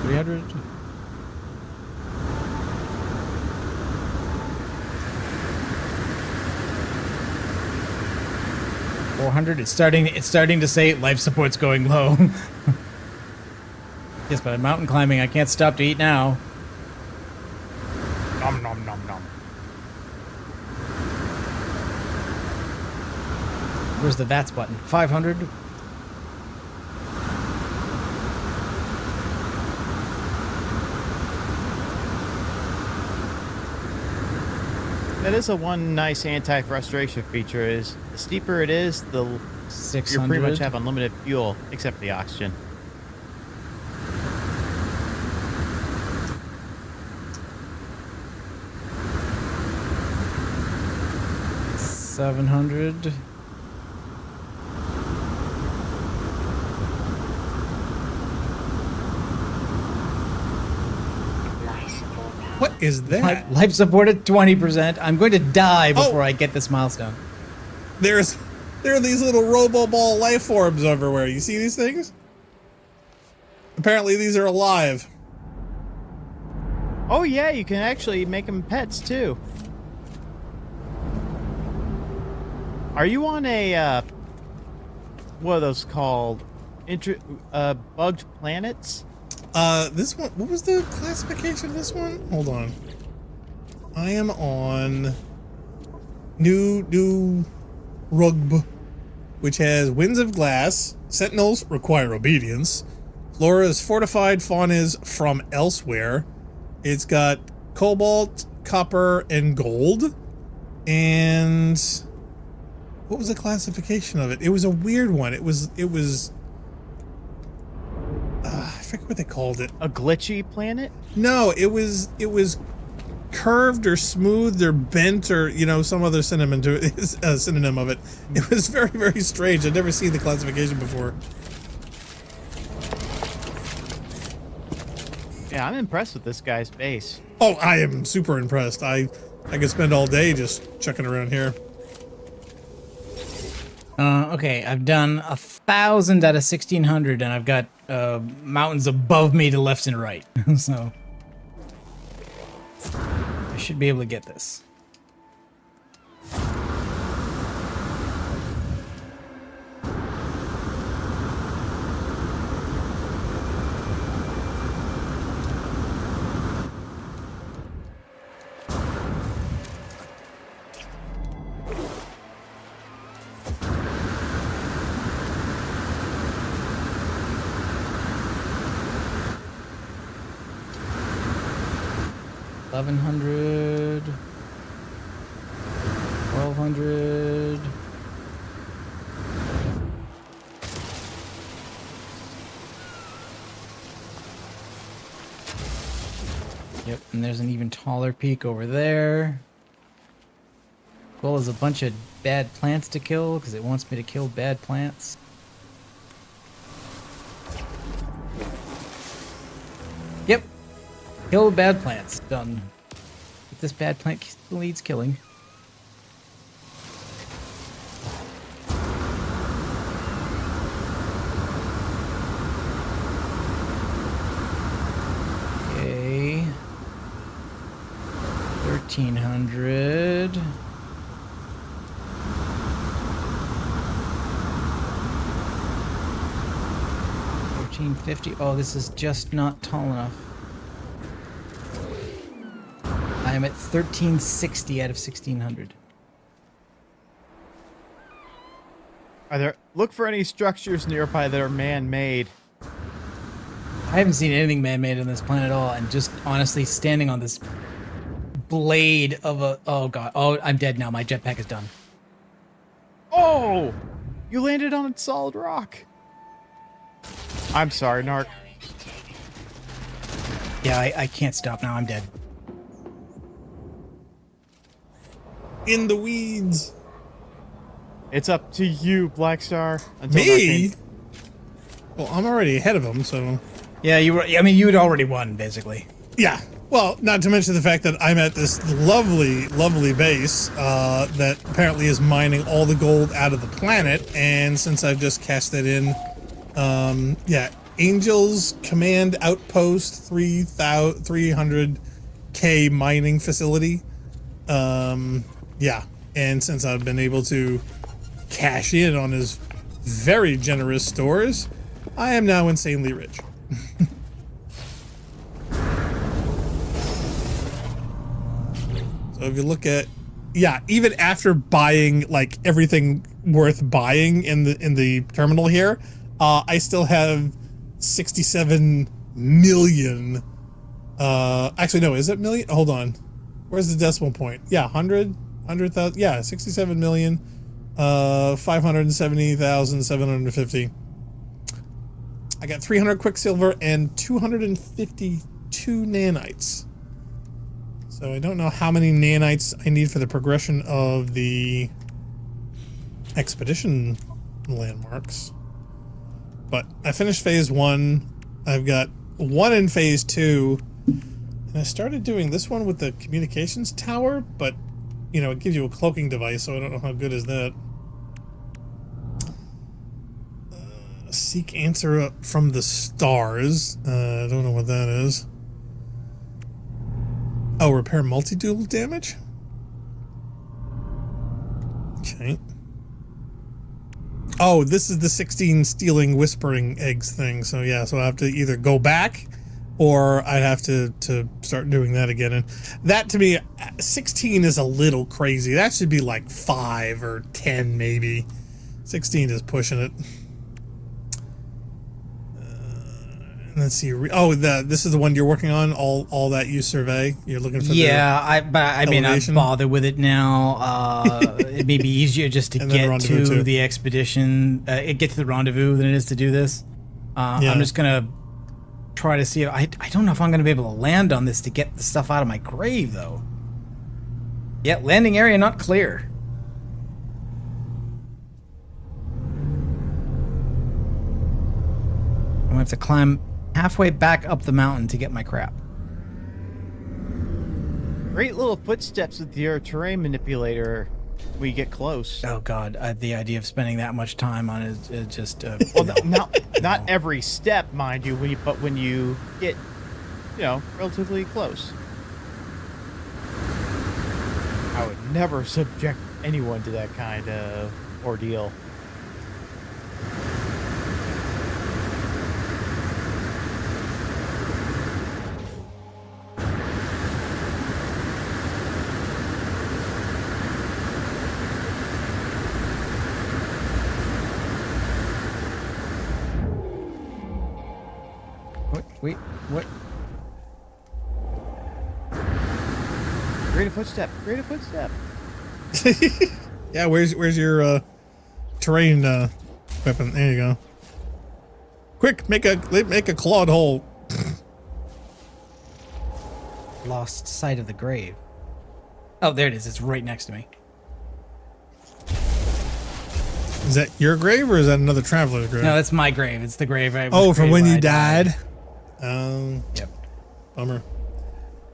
300. 400. It's starting to say life support's going low. Yes, but I'm mountain climbing. I can't stop to eat now. Nom nom nom nom. Where's the VATS button? 500. That is a one nice anti-frustration feature is the steeper it is, the 600. you pretty much have unlimited fuel, except the oxygen. $700. Life support power. What is that? Life support at 20%. I'm going to die before I get this milestone. There are these little robo-ball life forms everywhere. You see these things? Apparently these are alive. Oh yeah, you can actually make them pets too. Are you on a what are those called? Bugged planets? This one, what was the classification of this one? Hold on. I am on New Rugb, which has winds of glass, sentinels require obedience, flora is fortified, fauna is from elsewhere. It's got cobalt, copper, and gold. And what was the classification of it? It was a weird one. It was I forget what they called it. A glitchy planet? No, it was curved or smoothed or bent or, you know, some other synonym to it, synonym of it. It was very, very strange. I'd never seen the classification before. Yeah, I'm impressed with this guy's base. Oh, I am super impressed. I could spend all day just checking around here. Okay, I've done 1,000 out of 1,600, and I've got mountains above me to left and right. So I should be able to get this. $1,100, $1,200. Yep, and there's an even taller peak over there. Well, there's a bunch of bad plants to kill because it wants me to kill bad plants. Yep. Kill bad plants. Done. But this bad plant still needs killing. 1300. 1350. Oh, this is just not tall enough. I am at 1360 out of 1600. Look for any structures nearby that are man-made. I haven't seen anything man-made on this planet at all, and just honestly standing on this blade of a... Oh, God. Oh, I'm dead now. My jetpack is done. Oh! You landed on a solid rock. I'm sorry, Narc. Yeah, I can't stop now. I'm dead. In the weeds. It's up to you, Black Star. Me? Well, I'm already ahead of him, so... Yeah, you were... I mean, you had already won, basically. Yeah. Well, not to mention the fact that I'm at this lovely, lovely base that apparently is mining all the gold out of the planet. And since I've just cashed that in, yeah, Angels Command Outpost 300K mining facility. Yeah. And since I've been able to cash in on his very generous stores, I am now insanely rich. So if you look at, yeah, even after buying like everything worth buying in the terminal here, I still have 67 million. Actually, no, is it million? Hold on. Where's the decimal point? Yeah, 100,000. Yeah, 67 million, 570,750. I got 300 quicksilver and 252 nanites. So I don't know how many nanites I need for the progression of the expedition landmarks. But I finished phase 1. I've got 1 in phase 2. And I started doing this one with the communications tower, but, you know, it gives you a cloaking device, so I don't know how good is that. Seek answer from the stars. I don't know what that is. Oh, repair multi-dual damage? Okay. Oh, this is the 16 stealing whispering eggs thing. So yeah, so I have to either go back or I have to start doing that again. And that to me, 16 is a little crazy. That should be like 5 or 10 maybe. 16 is pushing it. Let's see. Oh, this is the one you're working on. All that you survey. You're looking for. Yeah, I may not elevation? bother with it now. It may be easier just to And then get rendezvous to too. the expedition, get to the rendezvous than it is to do this. Yeah. I'm just gonna try to see. I don't know if I'm gonna be able to land on this to get the stuff out of my grave though. Yeah, landing area not clear. I'm gonna have to climb halfway back up the mountain to get my crap. Great little footsteps with your terrain manipulator. We get close. Oh God, the idea of spending that much time on it is just. Well, not every step, mind you, but when you get, you know, relatively close. I would never subject anyone to that kind of ordeal. Wait, what? Great a footstep. Great a footstep. Yeah, where's your terrain weapon? There you go. Quick, make a clawed hole. Lost sight of the grave. Oh, there it is. It's right next to me. Is that your grave or is that another traveler's grave? No, that's my grave. It's the grave. I was Oh, from created when you I died? Yep. Bummer.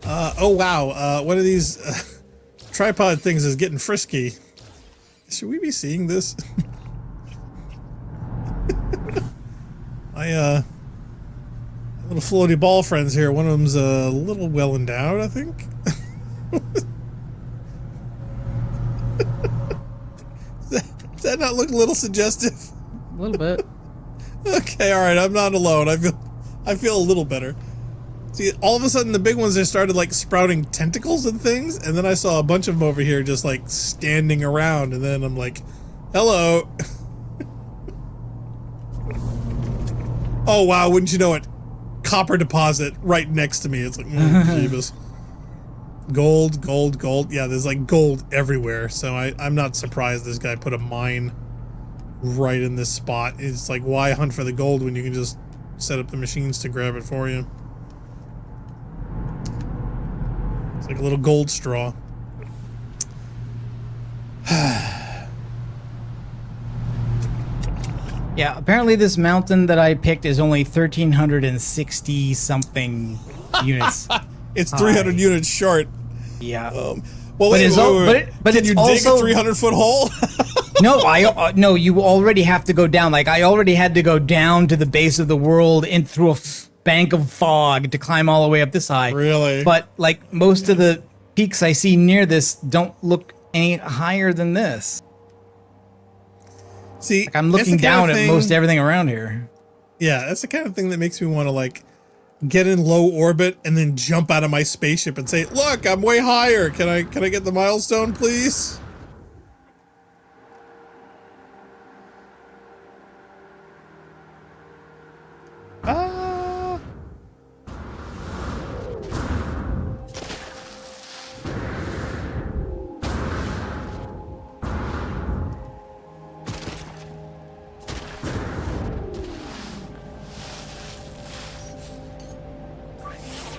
Oh wow. One of these tripod things is getting frisky. Should we be seeing this? My little floaty ball friends here. One of them's a little well endowed, I think. that not look a little suggestive? A little bit. Okay, all right, I'm not alone. I feel a little better. See, all of a sudden the big ones just started like sprouting tentacles and things, and then I saw a bunch of them over here just like standing around, and then I'm like, hello. Oh wow, wouldn't you know it? Copper deposit right next to me. It's like, jeebus. Gold, gold, gold. Yeah, there's like gold everywhere, so I'm not surprised this guy put a mine right in this spot. It's like, why hunt for the gold when you can just set up the machines to grab it for you? It's like a little gold straw. Yeah, apparently this mountain that I picked is only 1,360 something units. It's 300 units short. Yeah. Well, But wait, it's wait, al- wait, but wait. it- but Can it's you dig also- a 300-foot hole? No, you already have to go down. Like, I already had to go down to the base of the world in through a bank of fog to climb all the way up this high. Really? But like most of the peaks I see near this don't look any higher than this. See, Like, I'm that's looking the kind down of at thing- most everything around here. Yeah, that's the kind of thing that makes me want to like get in low orbit and then jump out of my spaceship and say, "Look, I'm way higher. Can I get the milestone, please?"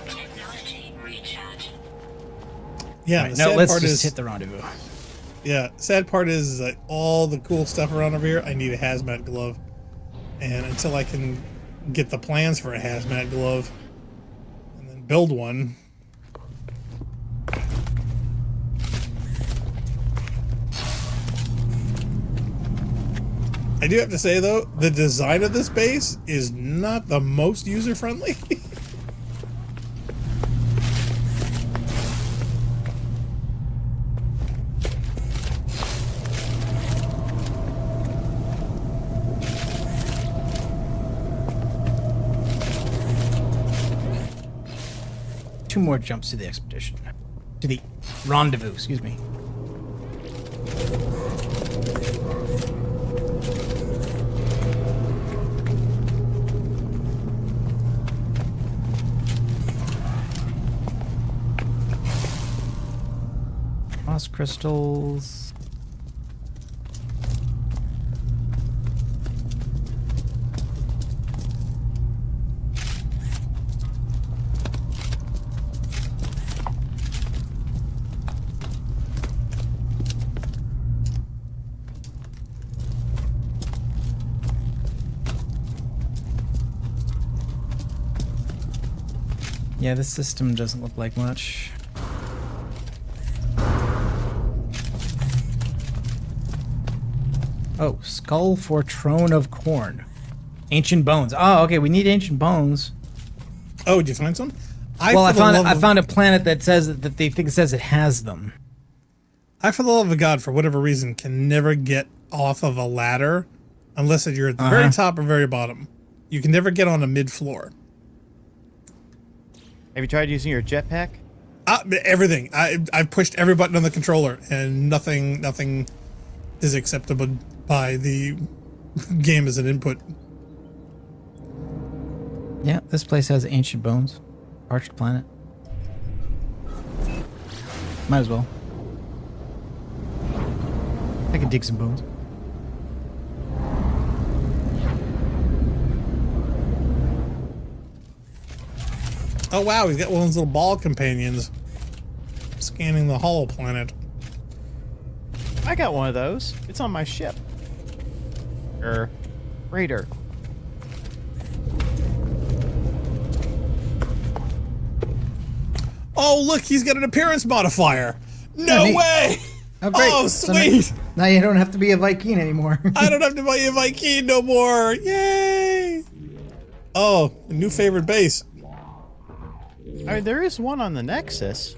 Technology recharge. Yeah, Right, the no, sad let's part just is, hit the rendezvous. yeah, sad part is that all the cool stuff around over here, I need a hazmat glove, and until I can get the plans for a hazmat glove and then build one. I do have to say though, the design of this base is not the most user friendly. Two more jumps to the expedition. To the rendezvous, excuse me. Moss crystals. Yeah, this system doesn't look like much. Oh, skull for throne of corn. Ancient bones. Oh, okay, we need ancient bones. Oh, did you find some? I found a planet that says that they think it says it has them. I, for the love of God, for whatever reason, can never get off of a ladder unless you're at the very top or very bottom. You can never get on a mid-floor. Have you tried using your jetpack? Everything. I've pushed every button on the controller, and nothing is acceptable by the game as an input. Yeah, this place has ancient bones. Arched planet. Might as well. I could dig some bones. Oh wow, he's got one of those little ball companions scanning the hollow planet. I got one of those. It's on my ship. Raider. Oh look, he's got an appearance modifier. No Oh, neat. way! Oh, great. Oh So sweet! now you don't have to be a Viking anymore. I don't have to buy a Viking no more. Yay! Oh, a new favorite base. I mean, there is one on the Nexus.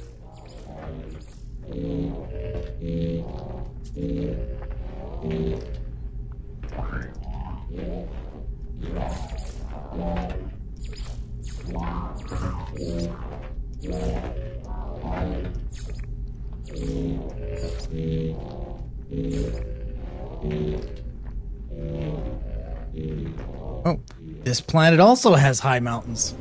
Oh, this planet also has high mountains.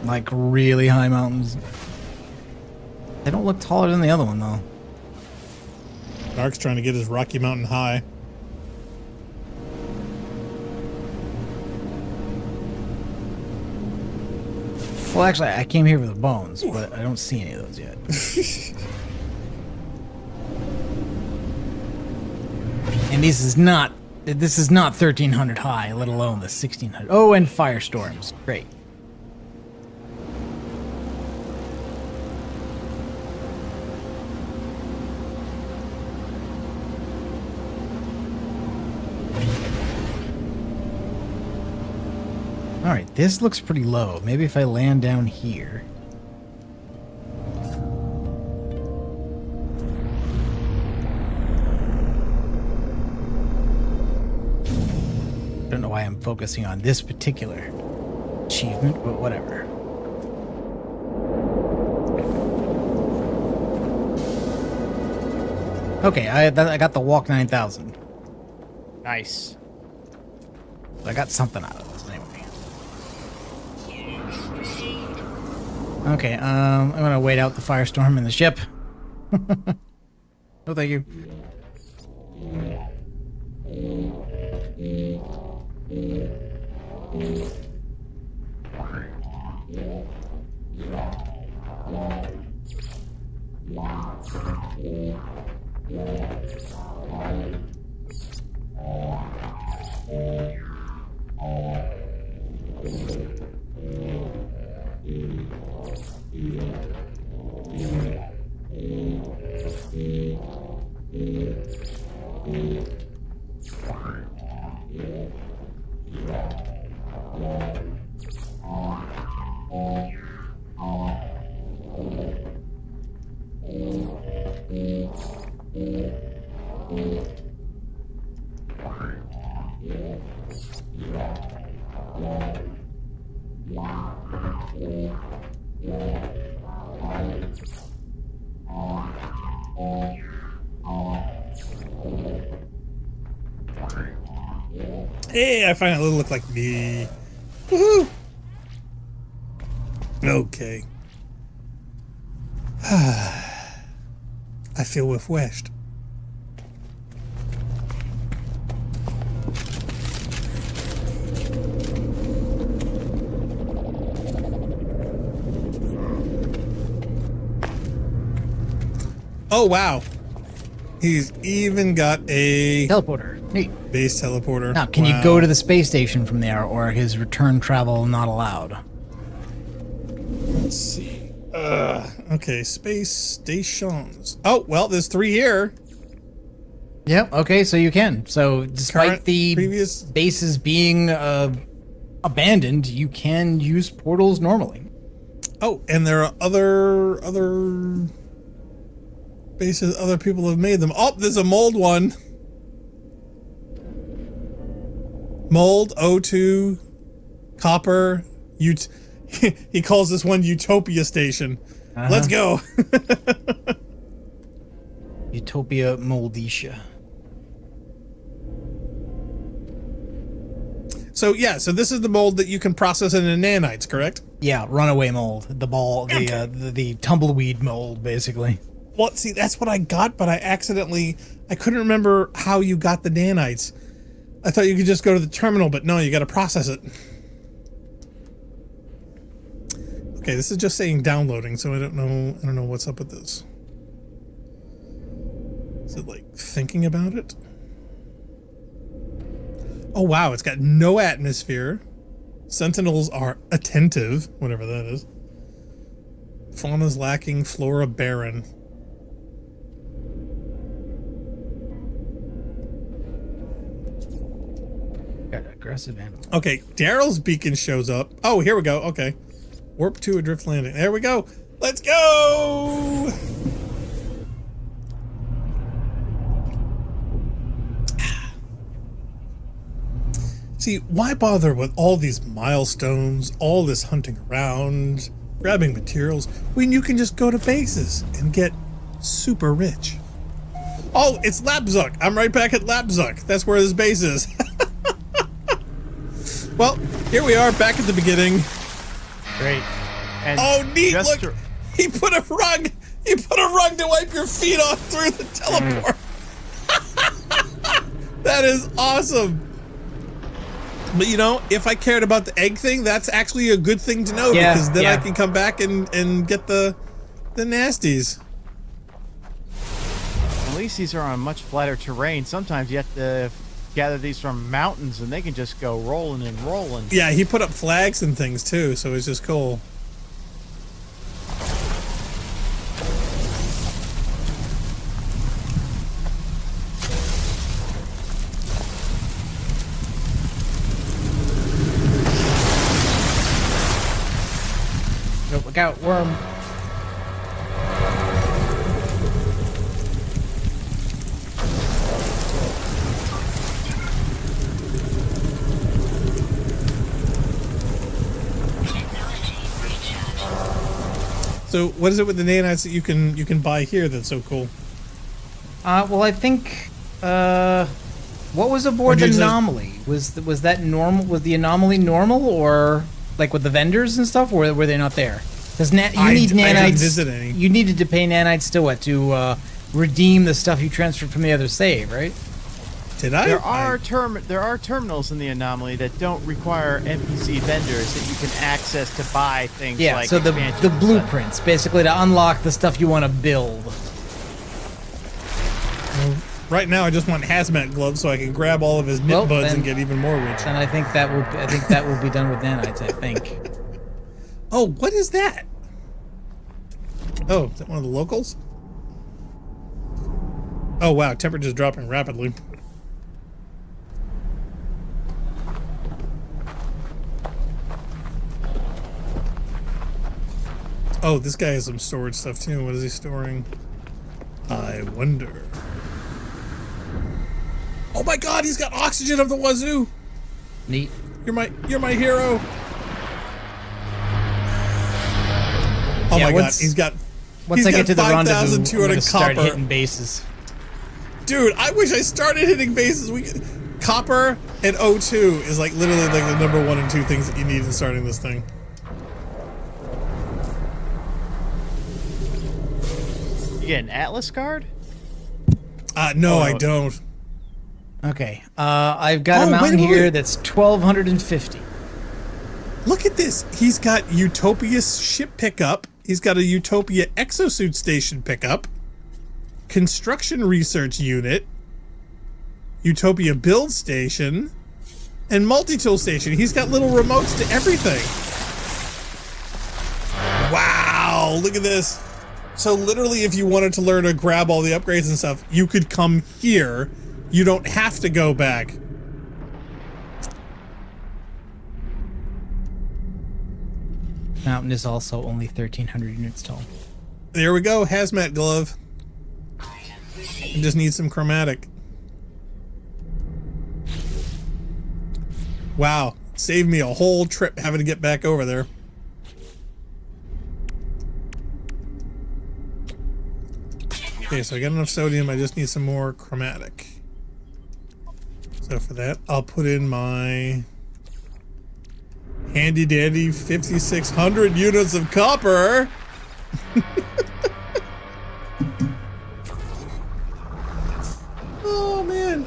Like really high mountains. They don't look taller than the other one though. Dark's trying to get his Rocky Mountain high. Well, actually, I came here for the bones, but I don't see any of those yet. And this is not 1300 high, let alone the 1600. Oh, and firestorms. Great. All right, this looks pretty low. Maybe if I land down here. Don't know why I'm focusing on this particular achievement, but whatever. Okay, I got the walk 9,000. Nice. I got something out of this anyway. Okay, I'm gonna wait out the firestorm in the ship. Oh, thank you. Hey, I finally look like me. Woohoo! Okay. I feel refreshed. Oh, wow. He's even got a Teleporter. Neat. base teleporter. Now, can you go to the space station from there, or is return travel not allowed? Let's see. Okay, space stations. Oh, well, there's 3 here. Yep. Okay, so you can. So, despite Current, the previous- bases being abandoned, you can use portals normally. Oh, and there are other bases, other people have made them. Oh, there's a mold one. Mold, O2, copper, he calls this one Utopia Station. Let's go. Utopia Moldicia. So yeah, so this is the mold that you can process into nanites, correct? Yeah, runaway mold. The ball, the tumbleweed mold, basically. Well, see, that's what I got, but I couldn't remember how you got the nanites. I thought you could just go to the terminal, but no, you got to process it. Okay, this is just saying downloading, so I don't know what's up with this. Is it like thinking about it? Oh wow, it's got no atmosphere. Sentinels are attentive, whatever that is. Fauna's lacking, flora barren. Got aggressive animal. Okay, Daryl's beacon shows up. Oh, here we go. Okay. Warp to Adrift landing. There we go. Let's go! See, why bother with all these milestones, all this hunting around? grabbing materials when you can just go to bases and get super rich. Oh, it's Lapzuk. I'm right back at Lapzuk. That's where this base is. Well, here we are back at the beginning. Great. And Oh, neat! just Look, he put a rug. He put a rug to wipe your feet off through the teleport. That is awesome. But you know, if I cared about the egg thing, that's actually a good thing to know, because then I can come back and get the nasties. At least these are on much flatter terrain. Sometimes you have to gather these from mountains, and they can just go rolling and rolling. Yeah, he put up flags and things too, so it's just cool. Oh, look out, worm. So what is it with the nanites that you can buy here that's so cool? Well, I think, what was aboard the anomaly? Was that normal? Was the anomaly normal, or like with the vendors and stuff, or were they not there? Because you need nanites. I didn't visit any. You needed to pay nanites to what? To redeem the stuff you transferred from the other save, right? Did I? There are terminals in the anomaly that don't require NPC vendors that you can access to buy things Yeah. like So the expansions and blueprints, basically, to unlock the stuff you want to build. Right now, I just want hazmat gloves so I can grab all of his nit buds and get even more rich. And I think that will be done with nanites. I think. Oh, what is that? Oh, is that one of the locals? Oh wow, temperature's dropping rapidly. Oh, this guy has some storage stuff too. What is he storing? I wonder. Oh my god, he's got oxygen of the wazoo! Neat. You're my hero! Oh my god, he's got Once I get to the rendezvous, I'm 5,200 gonna start copper. hitting bases. Dude, I wish I started hitting bases. Copper and O2 is like literally like the number 1 and 2 things that you need in starting this thing. You get an Atlas card? No, I don't. Okay, I've got a mountain here that's 1,250. Look at this. He's got Utopia ship pickup. He's got a Utopia exosuit station pickup. Construction research unit. Utopia build station. And multi-tool station. He's got little remotes to everything. Wow, look at this. So literally, if you wanted to learn to grab all the upgrades and stuff, you could come here. You don't have to go back. Mountain is also only 1,300 units tall. There we go, hazmat glove. I just need some chromatic. Wow, saved me a whole trip having to get back over there. Okay, so I got enough sodium, I just need some more chromatic. So for that, I'll put in my handy dandy 5,600 units of copper. Oh man.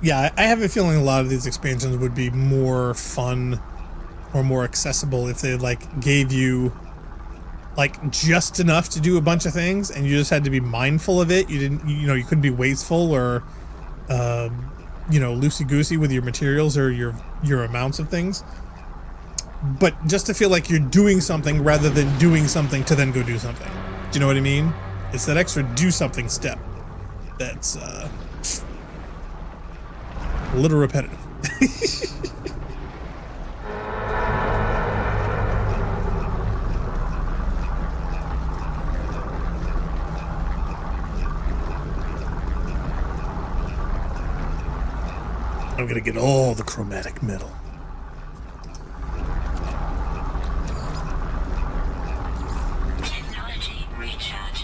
Yeah, I have a feeling a lot of these expansions would be more fun or more accessible if they like gave you like just enough to do a bunch of things and you just had to be mindful of it. You didn't, you know, you couldn't be wasteful or you know, loosey-goosey with your materials or your amounts of things. But just to feel like you're doing something rather than doing something to then go do something. Do you know what I mean? It's that extra do something step that's a little repetitive. I'm gonna get all the chromatic metal. Technology recharge.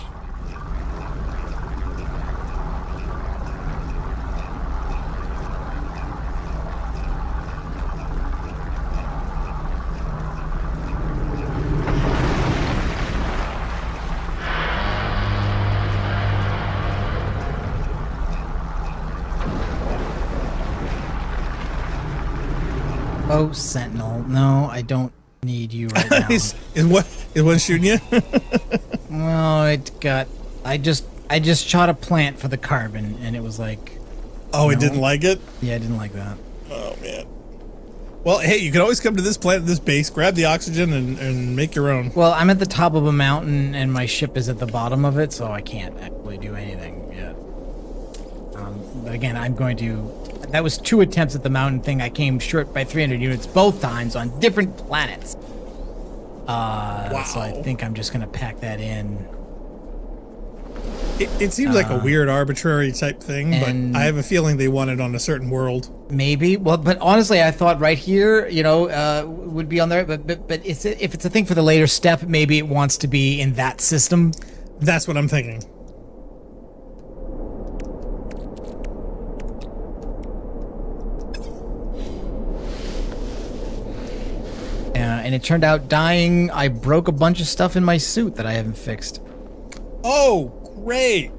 Oh, Sentinel. No, I don't need you right now. Is one shooting you? Well, it got. I just shot a plant for the carbon, and it was like, Oh, it No. didn't like it? yeah, I didn't like that. Oh, man. Well, hey, you can always come to this planet, this base, grab the oxygen, and make your own. Well, I'm at the top of a mountain, and my ship is at the bottom of it, so I can't actually do anything yet. But again, I'm going to. That was 2 attempts at the mountain thing. I came short by 300 units both times on different planets. So I think I'm just going to pack that in. It seems like a weird, arbitrary type thing, and- but I have a feeling they want it on a certain world. Maybe. Well, but honestly, I thought right here, would be on there. But if it's a thing for the later step, maybe it wants to be in that system. That's what I'm thinking. And it turned out dying, I broke a bunch of stuff in my suit that I haven't fixed. Oh, great.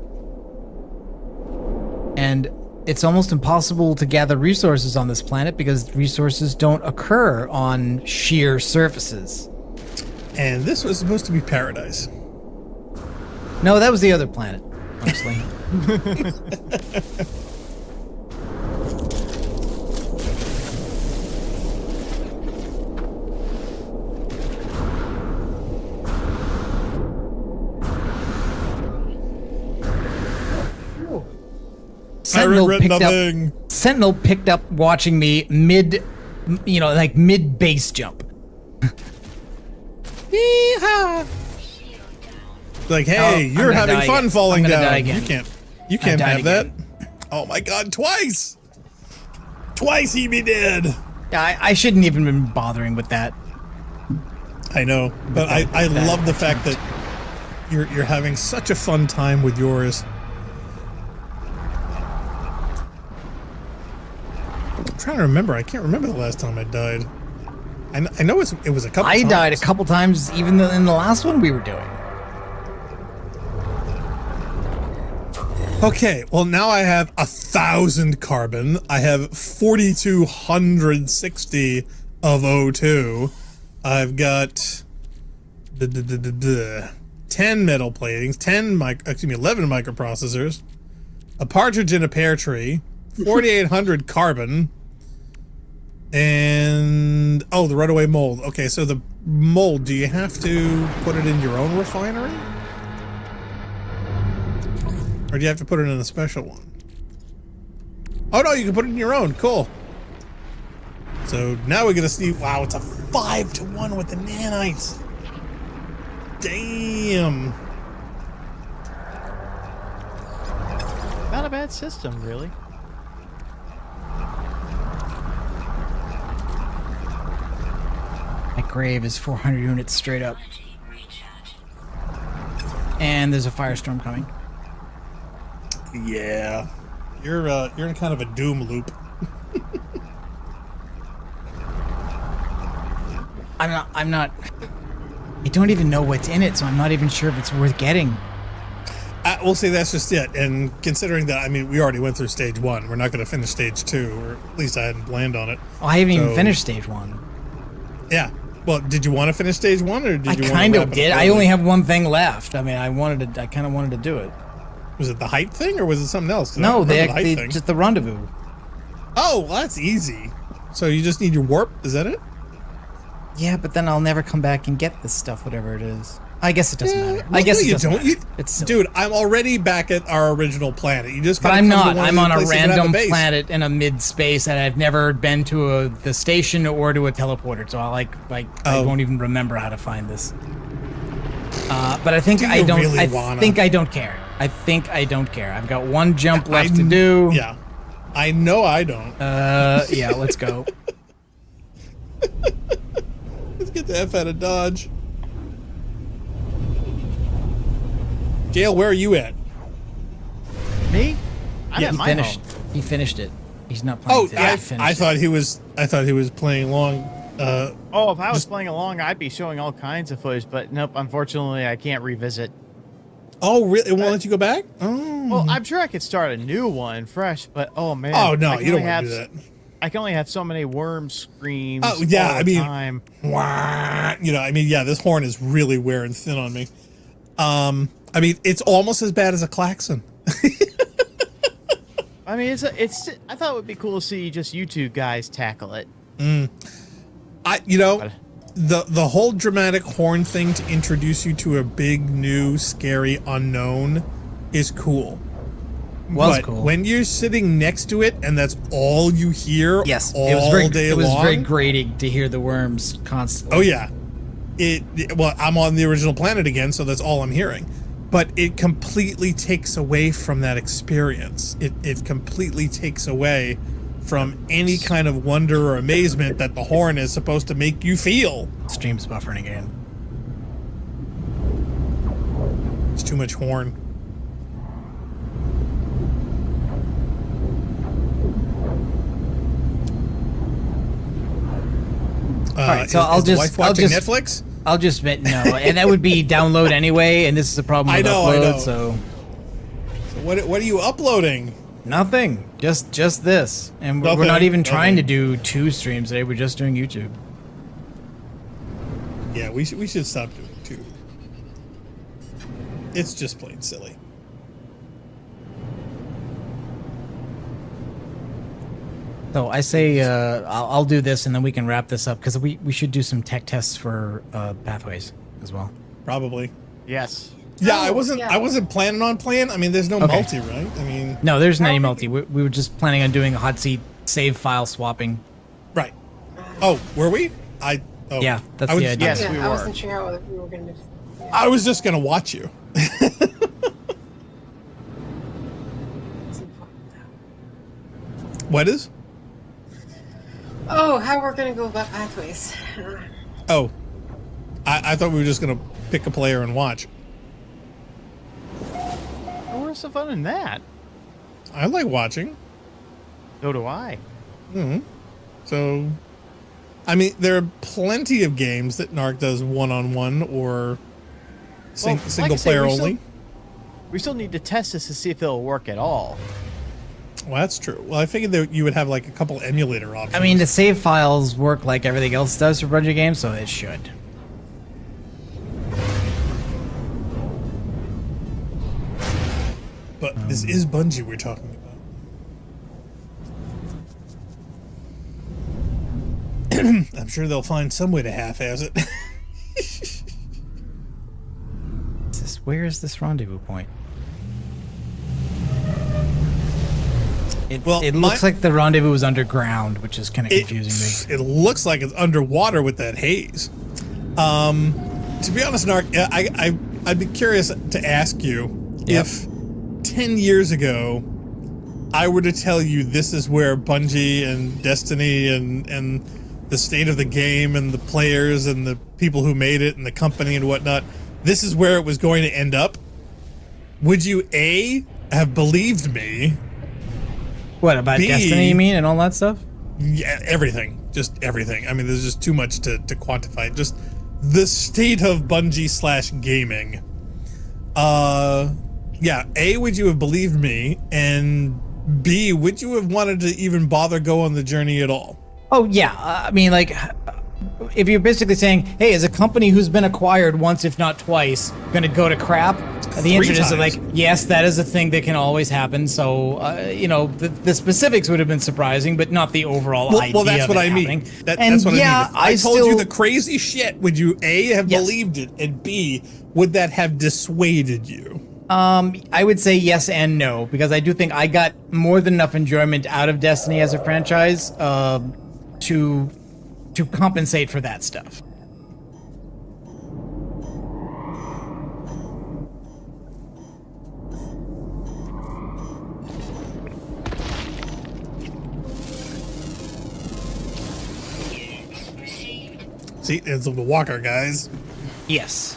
And it's almost impossible to gather resources on this planet because resources don't occur on sheer surfaces. And this was supposed to be paradise. No, that was the other planet, honestly. regret nothing. Sentinel picked up watching me mid base jump. Yeehaw. Like, hey, Oh, I'm you're gonna having die fun again. falling I'm gonna down. die again. You can't died have that. again. Oh my god, twice! Twice he be dead. Yeah, I shouldn't even been bothering with that. I know, but I love the fact that you're having such a fun time with yours. I'm trying to remember. I can't remember the last time I died. I know it was a couple I times. died a couple times even in the last one we were doing. Okay, well now I have 1,000 carbon. I have 4,260 of O2. I've got 10 metal platings, 11 microprocessors, a partridge in a pear tree, 4,800 carbon, and the runaway mold. Okay, so the mold, do you have to put it in your own refinery? Or do you have to put it in a special one? Oh no, you can put it in your own. Cool. So now we're gonna see. Wow, it's a 5-to-1 with the nanites. Damn. Not a bad system, really. My grave is 400 units straight up. Technology recharge. And there's a firestorm coming. Yeah. You're in kind of a doom loop. I'm not. I don't even know what's in it, so I'm not even sure if it's worth getting. We'll say that's just it. And considering that, I mean, we already went through stage 1. We're not going to finish stage 2, or at least I hadn't planned on it. Oh, I haven't even So- finished stage 1. Yeah. Well, did you want to finish stage 1, or did I you want kind to of did. I only have one thing left. I mean, I kind of wanted to do it. Was it the height thing, or was it something else? 'Cause I No, don't remember the height thing. just the rendezvous. Oh, well, that's easy. So you just need your warp? Is that it? Yeah, but then I'll never come back and get this stuff, whatever it is. I guess it doesn't matter. Well, I guess no, it you doesn't don't. matter. It's silly. Dude, I'm already back at our original planet. You just But gotta I'm come to not. one of I'm the on a places that have random base. planet in a mid-space, and I've never been to the station or to a teleporter, so I Oh. won't even remember how to find this. But I think Do I you don't. really I wanna? think I don't care. I think I don't care. I've got one jump left to I'm- do. Yeah. I know I don't. Yeah, let's go. Let's get the F out of Dodge. Gale, where are you at? Me? I'm Yeah, at He my finished. home. He finished it. He's not playing Oh, today. I He finished it. thought he was. I thought he was playing along. Oh, if I was playing along, I'd be showing all kinds of footage, but nope, unfortunately, I can't revisit. Oh, really? It won't let you go back? Oh. Well, I'm sure I could start a new one fresh, but oh man. Oh no, I can you don't only want to have do that. I can only have so many worm screams. Oh, yeah, all the I mean- time. Wah, you know, I mean, yeah, this horn is really wearing thin on me. I mean, it's almost as bad as a klaxon. I mean, it's. I thought it would be cool to see just you two guys tackle it. The whole dramatic horn thing to introduce you to a big, new, scary unknown is cool. Was But cool. when you're sitting next to it and that's all you hear Yes, all it was very. day It was long. very grating to hear the worms constantly. Oh yeah. Well, I'm on the original planet again, so that's all I'm hearing. But it completely takes away from that experience. It completely takes away from any kind of wonder or amazement that the horn is supposed to make you feel. Stream's buffering again. It's too much horn. All right, so is the wife watching Netflix? I'll just admit no, and that would be download anyway, and this is the problem with I upload. know. So So what are you uploading? nothing, just this, and we're Nothing, not even trying to nothing. do 2 streams today. We're just doing YouTube. Yeah, we should stop doing it too. It's just plain silly. So I say I'll do this, and then we can wrap this up because we should do some tech tests for pathways as well. Probably. Yes. Yeah, Oh, I wasn't planning on playing. I mean, there's no Okay. multi, right? I mean, No, there's no multi. We were just planning on doing a hot seat save file swapping. right. Oh, were we? Oh, Yeah, that's I was, the idea. Yes, yeah, we I were. wasn't sure how we were going to. I was just gonna watch you. What is? Oh, how we're going to go about pathways. Oh, I thought we were just gonna pick a player and watch. Where's the fun in that? I like watching. So do I. So, I mean, there are plenty of games that Narc does one-on-one or Well, like I single say, player we still- only. We still need to test this to see if it'll work at all. Well, that's true. Well, I figured that you would have like a couple emulator options. I mean, the save files work like everything else does for Bungie games, so it should. but this is Bungie we're talking about. I'm sure they'll find some way to half-ass it. Where is this rendezvous point? It Well, looks like the rendezvous was underground, which is kind of confusing me. It looks like it's underwater with that haze. To be honest, Narc, I'd be curious to ask you if 10 years ago I were to tell you this is where Bungie and Destiny and the state of the game and the players and the people who made it and the company and whatnot, this is where it was going to end up, would you A, have believed me? What about B- Destiny? You mean, and all that stuff? Yeah, everything. Just everything. I mean, there's just too much to quantify. Just the state of Bungie / gaming. Yeah, A, would you have believed me? And B, would you have wanted to even bother go on the journey at all? Oh yeah, I mean, like, if you're basically saying, "Hey, as a company who's been acquired once, if not twice, going to go to crap," the answer is times. like, yes, that is a thing that can always happen. So, the specifics would have been surprising, but not the overall idea. Well, that's of what it I mean. happening. That's And what yeah, I mean. If I told still, you the crazy shit, would you A, have Yes. believed it, and B, would that have dissuaded you? I would say yes and no, because I do think I got more than enough enjoyment out of Destiny as a franchise to compensate for that stuff. See, it's the walker, guys. Yes.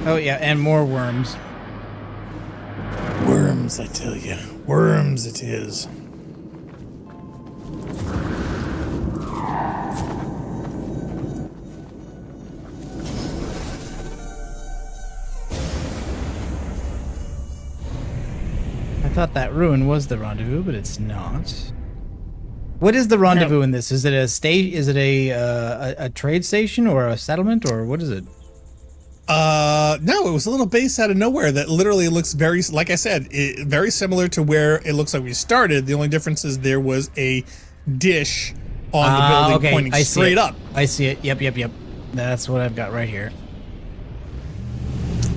Oh yeah, and more worms. Worms, I tell you. Worms it is. I thought that ruin was the rendezvous, but it's not. What is the rendezvous in this? Is it a state? Is it a trade station or a settlement or what is it? No, it was a little base out of nowhere that literally looks very, like I said, very similar to where it looks like we started. The only difference is there was a dish on the building pointing straight up. I see it. Yep. That's what I've got right here.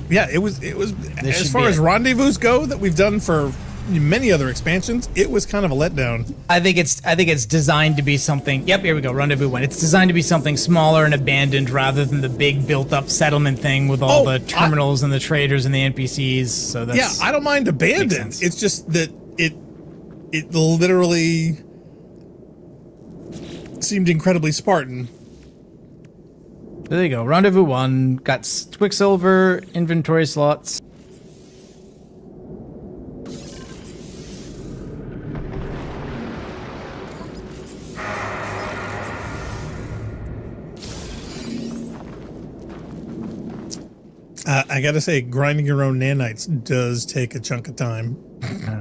Yeah, it was as far as rendezvous go that we've done for many other expansions, it was kind of a letdown. I think it's designed to be something. Yep, here we go. Rendezvous 1. It's designed to be something smaller and abandoned rather than the big built-up settlement thing with all the terminals and the traders and the NPCs. So that's I don't mind abandoned. It's just that it literally seemed incredibly Spartan. There you go. Rendezvous 1 got Quicksilver inventory slots. I gotta say, grinding your own nanites does take a chunk of time.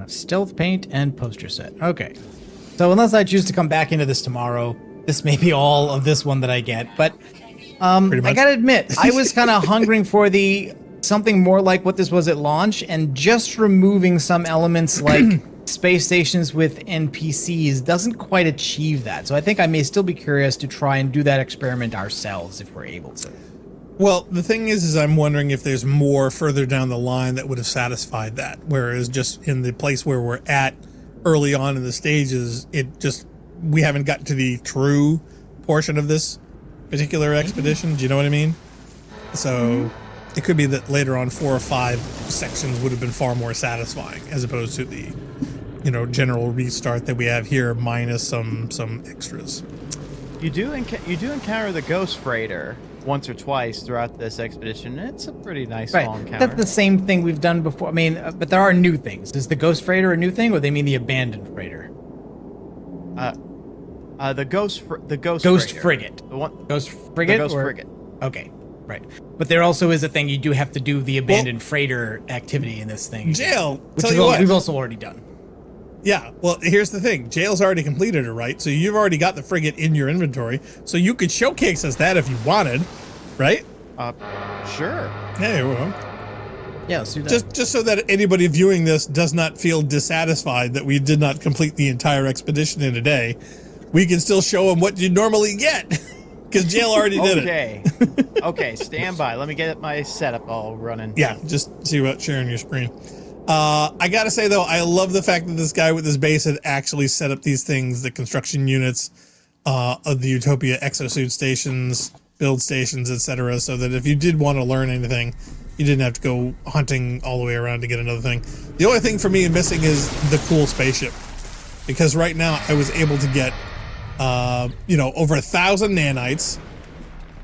Stealth paint and poster set. Okay. So unless I choose to come back into this tomorrow, this may be all of this one that I get. But I gotta admit, I was kind of hungering for something more like what this was at launch, and just removing some elements like space stations with NPCs doesn't quite achieve that. So I think I may still be curious to try and do that experiment ourselves if we're able to. Well, the thing is I'm wondering if there's more further down the line that would have satisfied that. Whereas just in the place where we're at early on in the stages, we haven't gotten to the true portion of this particular expedition. Do you know what I mean? So it could be that later on 4 or 5 sections would have been far more satisfying as opposed to the, general restart that we have here minus some extras. You do encounter the Ghost Freighter once or twice throughout this expedition. It's a pretty nice small encounter. That's the same thing we've done before. I mean, but there are new things. Is the Ghost Freighter a new thing, or they mean the abandoned freighter? The Ghost Frigate. The one. Ghost Frigate. The Ghost Frigate. Okay, right. But there also is a thing you do have to do the abandoned freighter activity in this thing. Jail. Which Tell you what. We've also already done. Yeah, well, here's the thing. Jail's already completed it, right? So you've already got the frigate in your inventory, so you could showcase us that if you wanted, right? Sure. Hey, well. Yeah, let's do that. Just so that anybody viewing this does not feel dissatisfied that we did not complete the entire expedition in a day, we can still show them what you normally get, because Jail already did it. Okay, stand by. Let me get my setup all running. Yeah, just see about sharing your screen. I gotta say though, I love the fact that this guy with his base had actually set up these things, the construction units of the Utopia exosuit stations, build stations, etc., so that if you did want to learn anything, you didn't have to go hunting all the way around to get another thing. The only thing for me missing is the cool spaceship, because right now I was able to get over 1,000 nanites.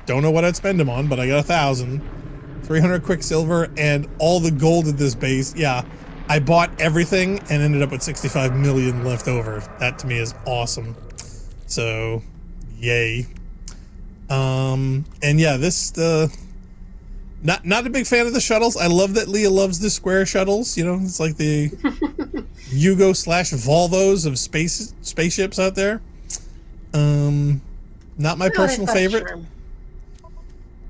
Don't know what I'd spend them on, but I got 1,000. 300 Quicksilver, and all the gold at this base. Yeah, I bought everything and ended up with 65 million left over. That to me is awesome. So, yay. And yeah, this not a big fan of the shuttles. I love that Leah loves the square shuttles. It's like the Yugo/Volvos of spaceships out there. Not my personal favorite. Charm.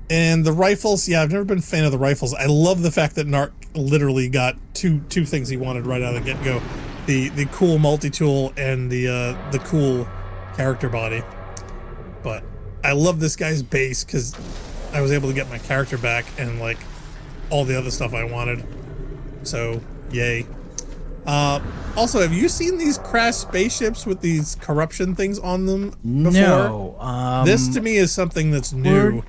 And the rifles, yeah, I've never been a fan of the rifles. I love the fact that Narc literally got two things he wanted right out of the get-go. The cool multi-tool and the cool character body. But I love this guy's base because I was able to get my character back and like all the other stuff I wanted. So, yay. Also, have you seen these crashed spaceships with these corruption things on them before? No. This to me is something that's new.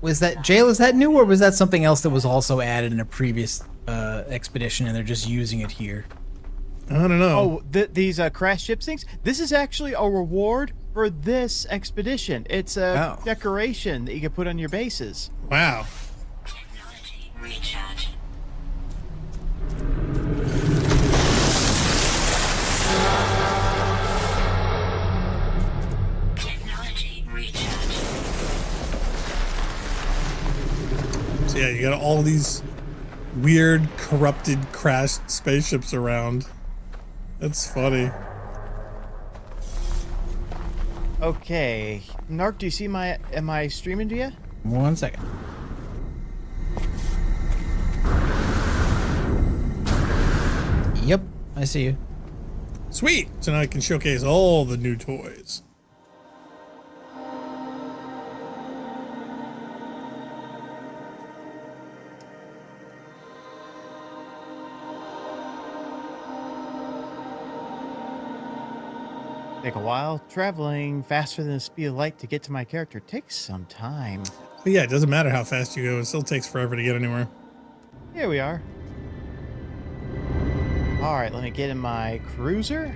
Was that jail? Is that new, or was that something else that was also added in a previous expedition, and they're just using it here? I don't know. Oh, these crash ship things? This is actually a reward for this expedition. It's a decoration that you can put on your bases. Wow. Technology recharge. Technology recharge. So yeah, you got all these weird, corrupted, crashed spaceships around. That's funny. Okay. Narc, do you see am I streaming to you? 1 second. Yep, I see you. Sweet. So now I can showcase all the new toys. Take a while. Traveling faster than the speed of light to get to my character takes some time. But yeah, it doesn't matter how fast you go. It still takes forever to get anywhere. Here we are. All right, let me get in my cruiser.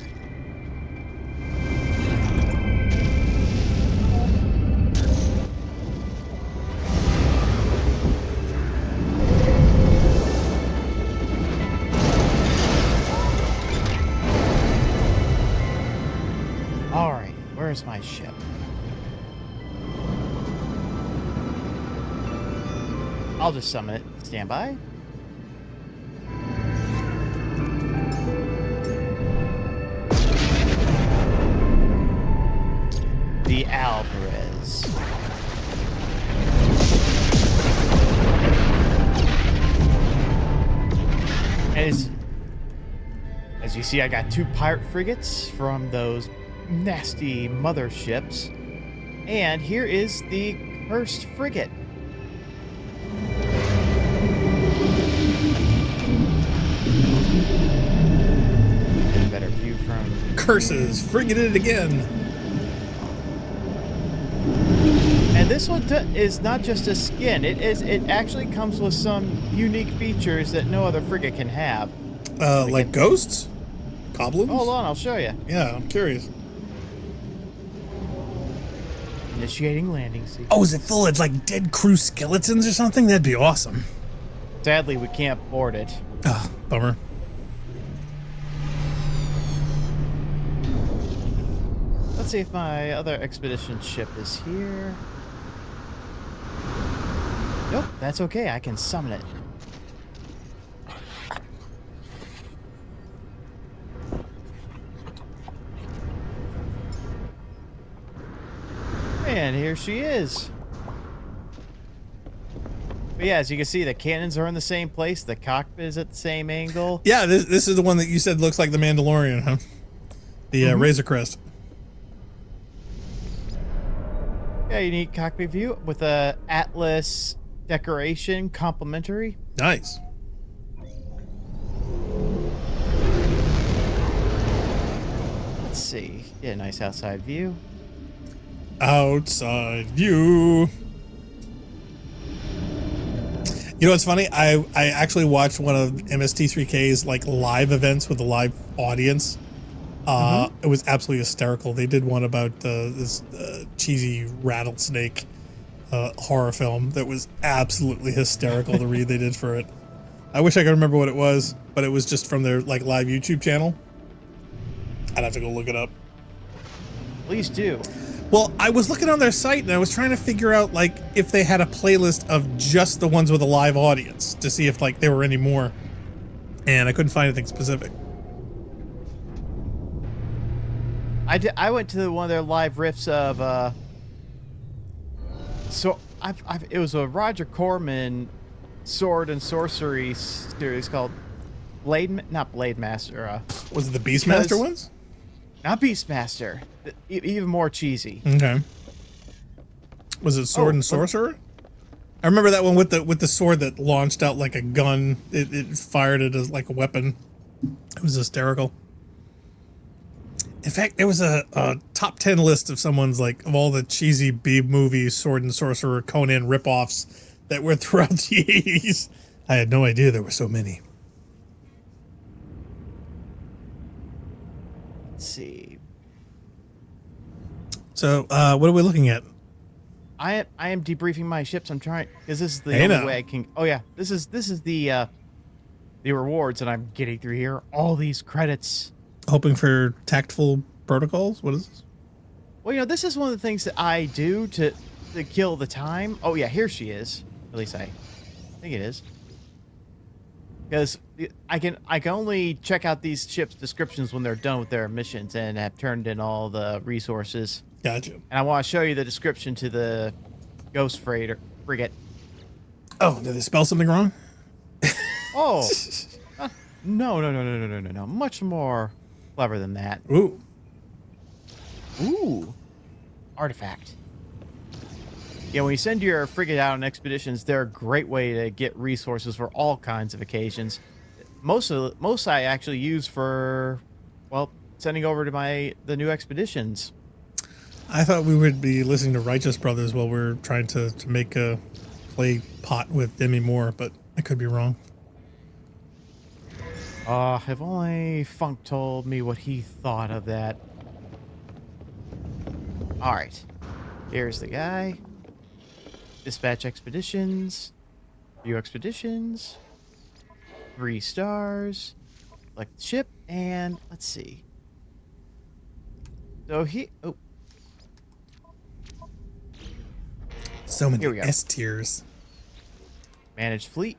All right, where's my ship? I'll just summon it. Stand by. The Alvarez. As you see, I got 2 pirate frigates from those nasty motherships. And here is the cursed frigate. Get a better view from... Curses, frigated again. And this one is not just a skin. It actually comes with some unique features that no other frigate can have. Like ghosts? Goblins? Hold on, I'll show you. Yeah, I'm curious. Initiating landing sequence. Oh, is it full of like dead crew skeletons or something? That'd be awesome. Sadly, we can't board it. Ah, bummer. Let's see if my other expedition ship is here. Nope, that's okay. I can summon it. And here she is. But yeah, as you can see, the cannons are in the same place. The cockpit is at the same angle. Yeah, this is the one that you said looks like the Mandalorian, huh? The Razor Crest. Yeah, unique cockpit view with a Atlas decoration, complimentary. Nice. Let's see. Yeah, nice outside view. Outside view. You know what's funny? I actually watched one of MST3K's like live events with a live audience. It was absolutely hysterical. They did one about this cheesy rattlesnake horror film that was absolutely hysterical. The read they did for it. I wish I could remember what it was, but it was just from their like live YouTube channel. I'd have to go look it up. Please do. Well, I was looking on their site and I was trying to figure out like if they had a playlist of just the ones with a live audience to see if like there were any more, and I couldn't find anything specific. I went to one of their live riffs of it was a Roger Corman sword and sorcery series called not Blade Master. Was it the Beastmaster ones? Not Beastmaster. Even more cheesy. Okay. Was it Sword and Sorcerer? I remember that one with the sword that launched out like a gun. It fired it as like a weapon. It was hysterical. In fact, there was a top 10 list of someone's like of all the cheesy B movies, sword and sorcerer, Conan ripoffs that were throughout the 80s. I had no idea there were so many. Let's see. So, what are we looking at? I am debriefing my ships. I'm trying because this is the Hey, only now. way I can. Oh yeah, this is the rewards that I'm getting through here. All these credits. Hoping for tactful protocols? What is this? Well, this is one of the things that I do to kill the time. Oh yeah, here she is. At least I think it is. Because I can only check out these ships' descriptions when they're done with their missions and have turned in all the resources. Gotcha. And I want to show you the description to the Ghost Frigate. Oh, did they spell something wrong? Oh, no. Much more clever than that. Ooh. Ooh, artifact. Yeah, when you send your frigate out on expeditions, they're a great way to get resources for all kinds of occasions. Most I actually use for, well, sending over to the new expeditions. I thought we would be listening to Righteous Brothers while we're trying to make a clay pot with Demi Moore, but I could be wrong. If only Funk told me what he thought of that. All right, here's the guy. Dispatch expeditions. View expeditions. 3 stars. Select ship, and let's see. So oh, So many Here we go. S tiers. manage fleet.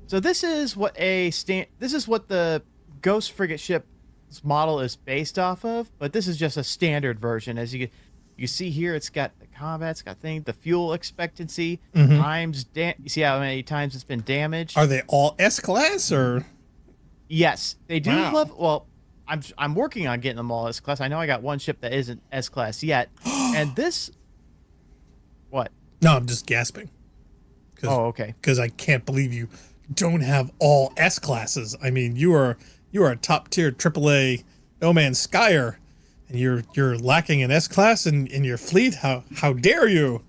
So this is what the Ghost frigate ship's model is based off of, but this is just a standard version. As you see here, it's got the combat, it's got the fuel expectancy, times. You see how many times it's been damaged? Are they all S class or? Yes, they do. Wow. Well, I'm working on getting them all S class. I know I got one ship that isn't S class yet, and this. What? No, I'm just gasping. Oh, okay. Because I can't believe you don't have all S classes. I mean, you are a top tier AAA No Man's Skyer, and you're lacking an S class in your fleet. How dare you?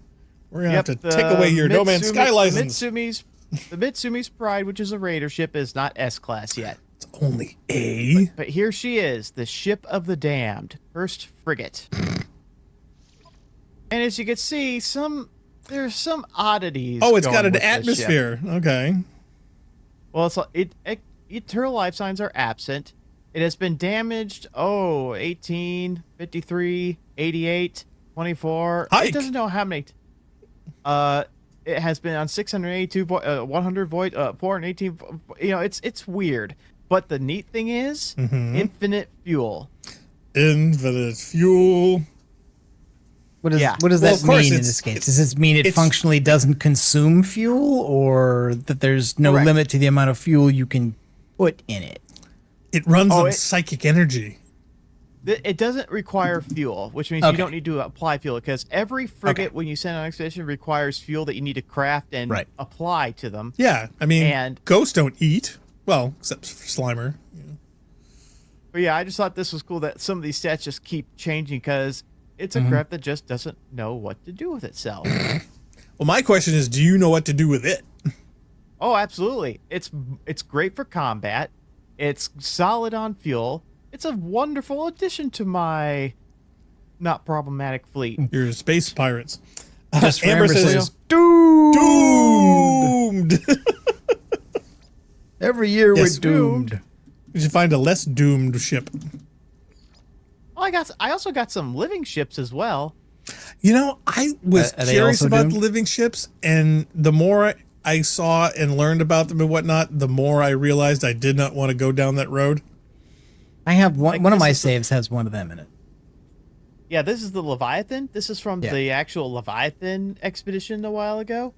We're gonna have to take away your No Man's Sky license. The Mitsumi's Pride, which is a raider ship, is not S class yet. It's only A. But here she is, the Ship of the Damned, first frigate. And as you can see, there's some oddities. Oh, it's going got an with this ship. atmosphere. Okay. Well, her life signs are absent. It has been damaged. 18, 53, 88, 24. Hike. It doesn't know how many. It has been on 682, 100 void, 418. It's weird. But the neat thing is, infinite fuel. Infinite fuel. What does Yeah. what does Well, that of course, mean in it's- this case? it's- Does this mean it it's- functionally doesn't consume fuel, or that there's no Correct. limit to the amount of fuel you can put in it? It runs on it- psychic energy. It doesn't require fuel, which means Okay. you don't need to apply fuel, because every frigate, Okay. when you send on an expedition, requires fuel that you need to craft and Right. apply to them. Yeah, I mean, And- ghosts don't eat. Well, except for Slimer. But yeah, I just thought this was cool that some of these stats just keep changing, because it's a craft that just doesn't know what to do with itself. Well, my question is, do you know what to do with it? Oh, absolutely. It's great for combat. It's solid on fuel. It's a wonderful addition to my not problematic fleet. Your space pirates. Just for Amber Amber says, says, doomed. doomed. Every year Yes, we're doomed. We should find a less doomed ship. Well, I also got some living ships as well. You know, I was Are they curious also about doomed? the living ships, and the more I saw and learned about them and whatnot, the more I realized I did not want to go down that road. I have one of this my is the- saves has one of them in it. Yeah, this is the Leviathan. This is from Yeah. the actual Leviathan expedition a while ago.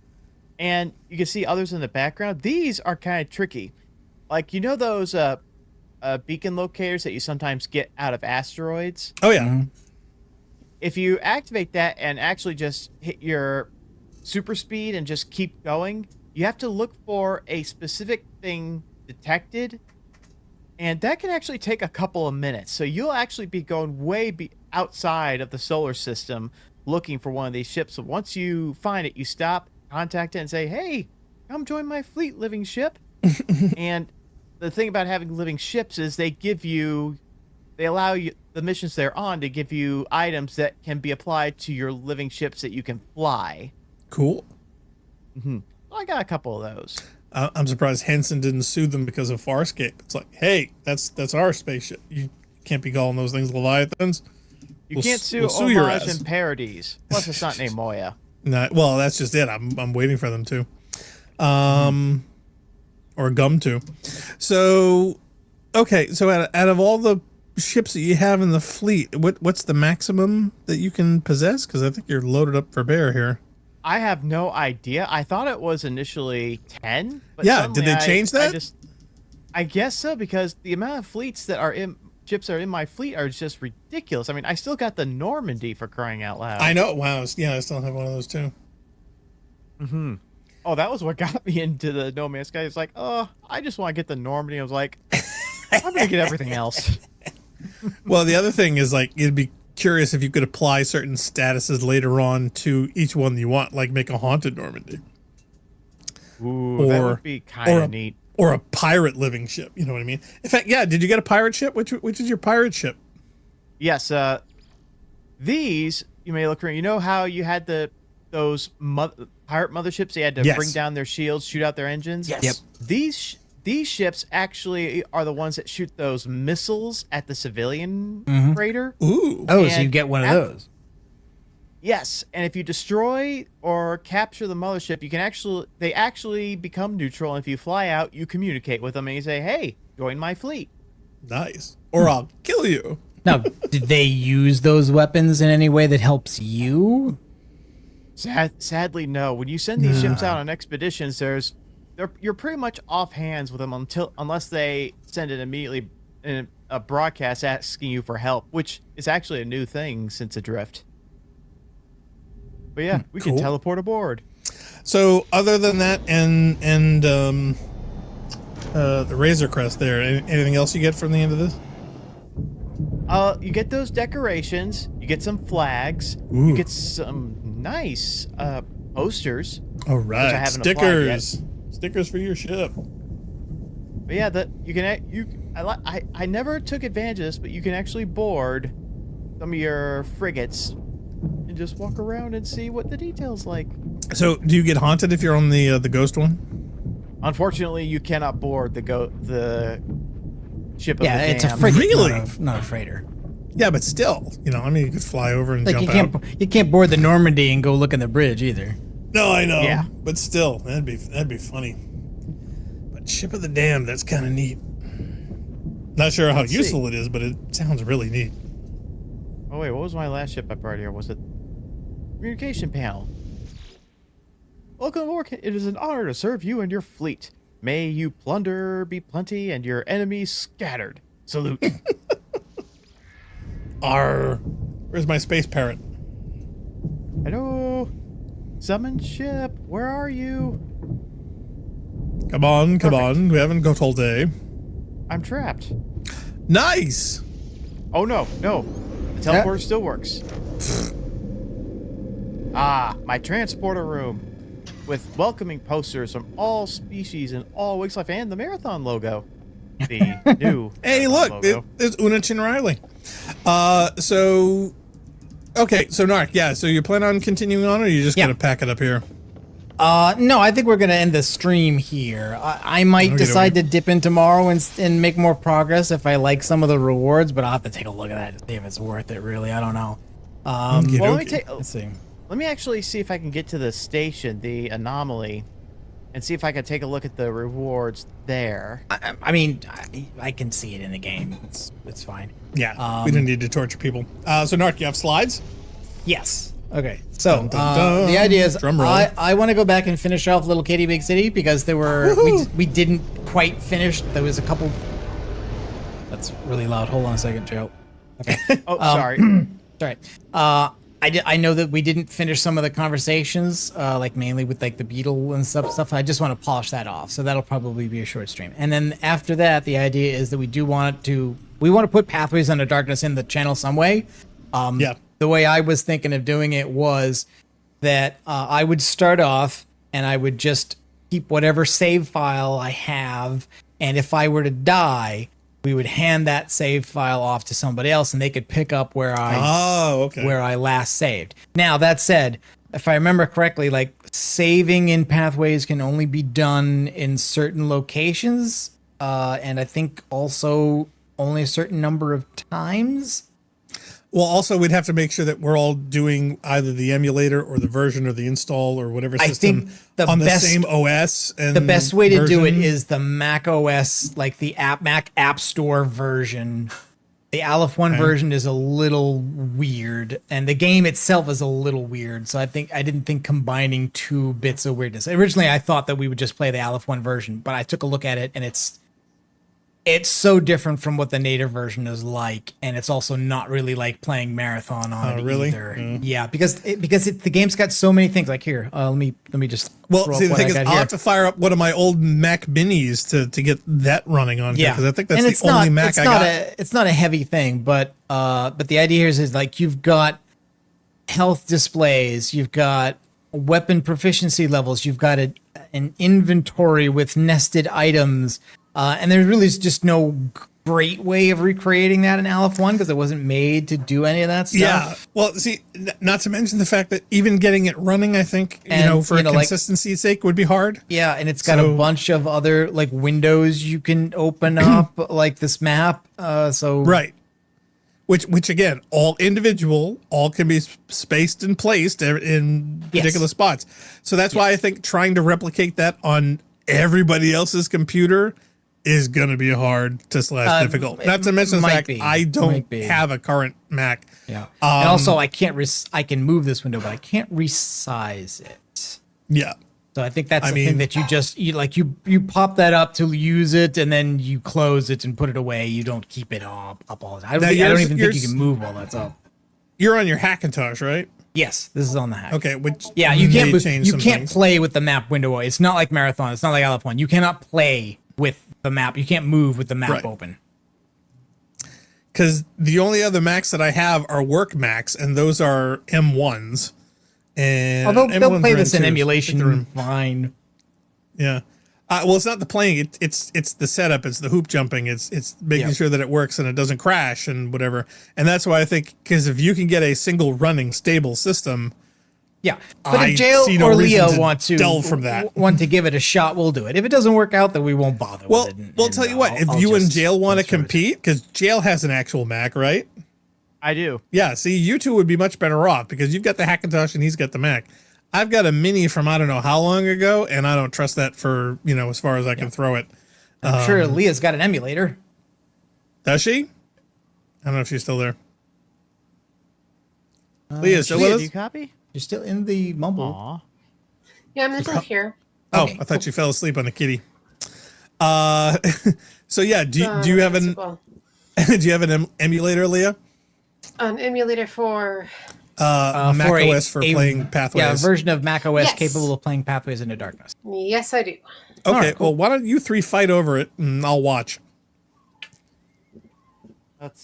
And you can see others in the background. These are kind of tricky. Like, those beacon locators that you sometimes get out of asteroids? Oh, yeah. If you activate that and actually just hit your super speed and just keep going, you have to look for a specific thing detected and that can actually take a couple of minutes. So you'll actually be going outside of the solar system looking for one of these ships. So once you find it, you stop, contact it, and say, "Hey, come join my fleet, living ship." And the thing about having living ships is they allow you the missions they're on to give you items that can be applied to your living ships that you can fly. Cool. I got a couple of those. I'm surprised Henson didn't sue them because of Farscape. It's like, hey, that's our spaceship. You can't be calling those things Leviathans. You can't sue your homage ass. and parodies. Plus, it's not named Moya. Well, that's just it. I'm waiting for them to. Or Gum to. So, okay. So out of all the ships that you have in the fleet, what's the maximum that you can possess? Because I think you're loaded up for bear here. I have no idea. I thought it was initially 10. But Yeah, did they change that? I guess so, because the amount of ships that are in my fleet are just ridiculous. I mean, I still got the Normandy, for crying out loud. I know. Wow. Yeah, I still have one of those too. Oh, that was what got me into the No Man's Sky. It's like, oh, I just want to get the Normandy. I was like, I'm going to get everything else. Well, the other thing is, like, it'd be curious if you could apply certain statuses later on to each one you want, like make a haunted Normandy. Ooh, that would be kind of neat. Or a pirate living ship, you know what I mean? In fact, yeah, did you get a pirate ship? Which is your pirate ship? Yes, these, you may look around, you know how you had those pirate motherships, they had to bring down their shields, shoot out their engines? Yes. Yep. These ships actually are the ones that shoot those missiles at the civilian freighter. Ooh. Oh, so you get one of those. Yes, and if you destroy or capture the mothership, they actually become neutral, and if you fly out, you communicate with them and you say, "Hey, join my fleet." Nice. Or I'll kill you. Now, did they use those weapons in any way that helps you? Sadly, no. When you send these ships out on expeditions, you're pretty much off hands with them unless they send it immediately in a broadcast asking you for help, which is actually a new thing since Adrift. But yeah, we can teleport aboard. So other than that and the Razor Crest there, anything else you get from the end of this? You get those decorations, you get some flags, Ooh. you get some nice posters. All which I right, haven't applied yet. stickers for your ship. But yeah, I never took advantage of this, but you can actually board some of your frigates and just walk around and see what the details like. So, do you get haunted if you're on the Ghost one? Unfortunately, you cannot board the ship of Yeah, the it's a Dam. frigate, Really? not a freighter. Yeah, but still, I mean, you could fly over and Like jump out. you can't board the Normandy and go look in the bridge either. No, I know. Yeah. But still, that'd be funny. But Ship of the Damned, that's kind of neat. Not sure how useful it is, but it sounds really neat. Oh wait, what was my last ship I brought here? Was it communication panel? Welcome aboard. It is an honor to serve you and your fleet. May you plunder be plenty and your enemies scattered. Salute. Arr. Where's my space parrot? Hello. Summon ship. Where are you? Come on. We haven't got all day. I'm trapped. Nice. Oh no. The teleporter still works. My transporter room. With welcoming posters from all species and all Wigs Life and the Marathon logo. The new Hey, look, logo. there's Una Chin Riley. Okay, so Narc, yeah, so you plan on continuing on, or you just gonna pack it up here? No, I think we're gonna end the stream here. I might decide to dip in tomorrow and make more progress if I like some of the rewards, but I'll have to take a look at that to see if it's worth it. Really, I don't know. Well, Let's see. Let me actually see if I can get to the station, the anomaly, and see if I can take a look at the rewards there. I mean, I can see it in the game. It's fine. Yeah, we didn't need to torture people. So Narc, you have slides? Yes. Okay. So Dun, dun, dun. the idea is Drum roll. I want to go back and finish off Little Kitty Big City because there were we didn't quite finish. There was a couple. That's really loud. Hold on a second, Joe. Okay. Oh, sorry. Sorry. I know that we didn't finish some of the conversations, like mainly with like the beetle and stuff. I just want to polish that off, so that'll probably be a short stream. And then after that, the idea is that we want to put Pathways Into Darkness in the channel some way. Yeah. The way I was thinking of doing it was that I would start off and I would just keep whatever save file I have, and if I were to die, we would hand that save file off to somebody else, and they could pick up where I last saved. Now, that said, if I remember correctly, like saving in Pathways can only be done in certain locations, and I think also only a certain number of times. Well, also we'd have to make sure that we're all doing either the emulator or the version or the install or whatever system on the same OS. And the best way to do it is the Mac OS, like the Mac App Store version. The Aleph One version is a little weird, and the game itself is a little weird. So I didn't think combining two bits of weirdness. Originally, I thought that we would just play the Aleph One version, but I took a look at it, and it's so different from what the native version is like, and it's also not really like playing Marathon on it either. Mm. Yeah, because the game's got so many things. Like here, let me just. Well, see, the thing is, I'll have to fire up one of my old Mac Minis to get that running on. Yeah, because I think that's the only Mac I got. It's not a heavy thing, but the idea here is like you've got health displays, you've got weapon proficiency levels, you've got an inventory with nested items. And there really is just no great way of recreating that in Aleph 1 because it wasn't made to do any of that stuff. Yeah. Well, see, not to mention the fact that even getting it running, I think, for consistency's sake would be hard. Yeah, and it's got a bunch of other like windows you can open up like this map. Right. Which again, all individual, all can be spaced and placed in particular spots. So that's why I think trying to replicate that on everybody else's computer is going to be hard to / difficult. Not to mention the fact I don't have a current Mac. Yeah. And also I can move this window, but I can't resize it. Yeah. So I think that's the thing that you pop that up to use it and then you close it and put it away. You don't keep it up all the time. I don't even think you can move while that's up. You're on your Hackintosh, right? Yes, this is on the hack. Okay, you can't play with the map window. It's not like Marathon. It's not like Aleph 1. You cannot play with the map. You can't move with the map open. Because the only other Macs that I have are work Macs, and those are M1s. And although they'll play this in emulation fine. Yeah. Well, it's not the playing. It's the setup. It's the hoop jumping. It's making sure that it works and it doesn't crash and whatever. And that's why I think, because if you can get a single running stable system, but if Jail or Leah want to delve from that, want to give it a shot, we'll do it. If it doesn't work out, then we won't bother with it. Well, tell you what, if you and Jail want to compete, because Jail has an actual Mac, right? I do. Yeah. See, you two would be much better off because you've got the Hackintosh and he's got the Mac. I've got a Mini from I don't know how long ago, and I don't trust that for, as far as I can throw it. I'm sure Leah's got an emulator. Does she? I don't know if she's still there. Leah, still with us? Do you copy? You're still in the mumble. Aww. Yeah, I'm still here. Oh, Okay, I thought you fell asleep on the kitty. So yeah, do you have an do you have an emulator, Leah? An emulator for Mac OS for playing Pathways. Yeah, a version of Mac OS capable of playing Pathways Into Darkness. Yes, I do. Okay, right, cool. well, why don't you three fight over it and I'll watch.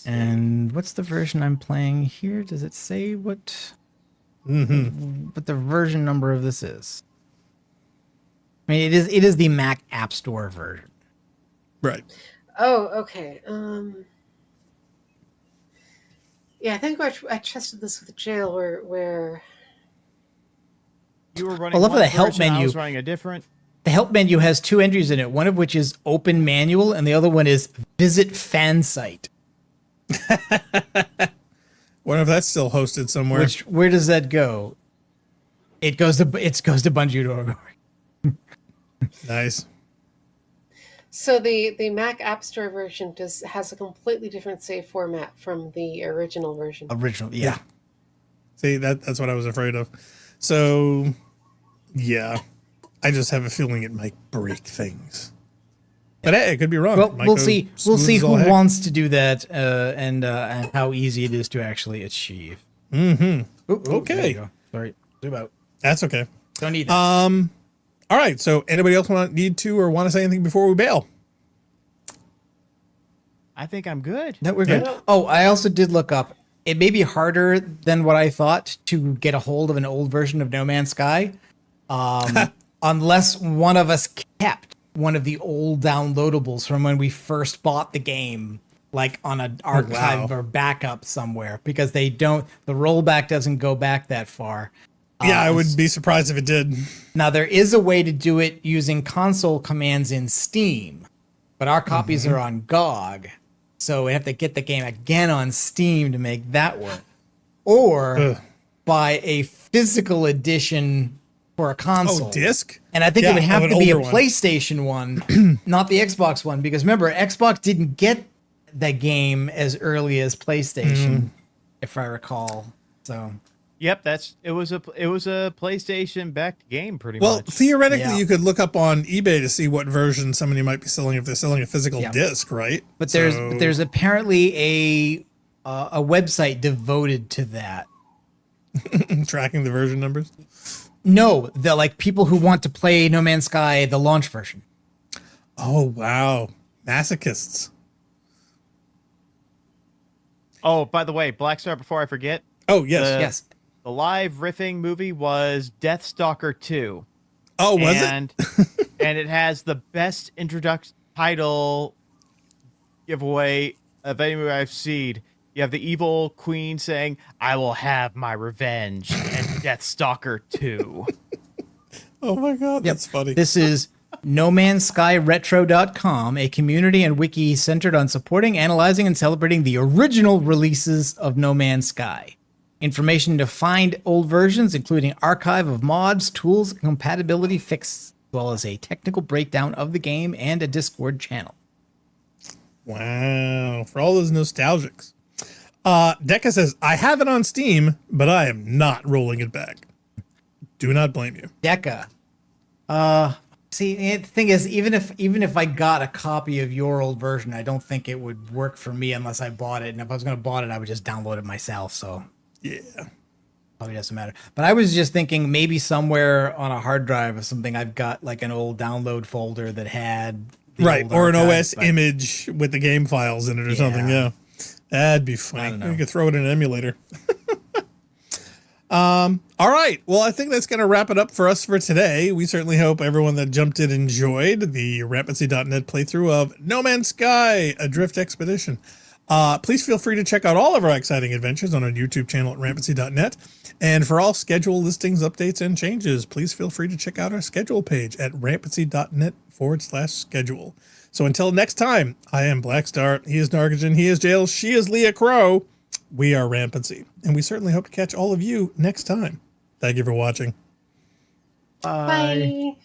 And what's the version I'm playing here? Does it say what the version number of this is? I mean, it is the Mac App Store version. Right. Oh, okay. Yeah, I think I tested this with Jail where you were running. I love one the help version, I menu. was running a different. The help menu has two entries in it, one of which is open manual and the other one is visit fan site. Wonder if that's still hosted somewhere. Where does that go? It goes to Bungie. Nice. So the Mac App Store version has a completely different save format from the original version. Yeah. See, that's what I was afraid of. So, yeah, I just have a feeling it might break things. But hey, it could be wrong. Well, we'll see. We'll see who wants. wants to do that and how easy it is to actually achieve. Mm-hmm. Ooh, Okay. there you go. Sorry. Zoom out. That's okay. Don't need that. All right. So anybody else need to or want to say anything before we bail? I think I'm good. No, we're good. Yeah. Oh, I also did look up. It may be harder than what I thought to get a hold of an old version of No Man's Sky, unless one of us kept one of the old downloadables from when we first bought the game, like on an archive or backup somewhere, because they don't. The rollback doesn't go back that far. Yeah, I would be surprised if it did. Now there is a way to do it using console commands in Steam, but our copies are on GOG. So we have to get the game again on Steam to make that work. Or buy a physical edition for a console. Oh, disc? And I think Yeah, it would have of to an be a older one. PlayStation one, not the Xbox one. Because remember, Xbox didn't get the game as early as PlayStation, if I recall. So Yep, it was a PlayStation backed game pretty Well, much. theoretically, Yeah. you could look up on eBay to see what version somebody might be selling if they're selling a physical disc, right? but there's apparently a website devoted to that. Tracking the version numbers. No, the like people who want to play No Man's Sky, the launch version. Oh, wow. Masochists. Oh, by the way, Black Star, before I forget, Oh, yes. Yes. the live riffing movie was Deathstalker 2. Oh, was it? and and it has the best introduction title giveaway of any movie I've seen. You have the evil queen saying, "I will have my revenge," and Deathstalker 2. Oh, my God. That's funny. This is nomanskyretro.com, a community and wiki centered on supporting, analyzing, and celebrating the original releases of No Man's Sky. Information to find old versions, including archive of mods, tools, and compatibility fixes, as well as a technical breakdown of the game and a Discord channel. Wow. For all those nostalgics. Deca says, I have it on Steam, but I am not rolling it back. Do not blame you. Deca. See, the thing is, even if I got a copy of your old version, I don't think it would work for me unless I bought it. And if I was going to bought it, I would just download it myself. So Yeah. probably doesn't matter. But I was just thinking maybe somewhere on a hard drive or something, I've got like an old download folder that had the Right. old Or an archive, OS but- image with the game files in it or something. Yeah. Yeah. That'd be I funny. don't know. You could throw it in an emulator. All right. Well, I think that's going to wrap it up for us for today. We certainly hope everyone that jumped in enjoyed the Rampancy.net playthrough of No Man's Sky, Adrift Expedition. Please feel free to check out all of our exciting adventures on our YouTube channel at Rampancy.net. And for all schedule listings, updates, and changes, please feel free to check out our schedule page at Rampancy.net/schedule. So until next time, I am Blackstar, he is Nargajan, he is Jail, she is Leah Crow. We are Rampancy, and we certainly hope to catch all of you next time. Thank you for watching. Bye.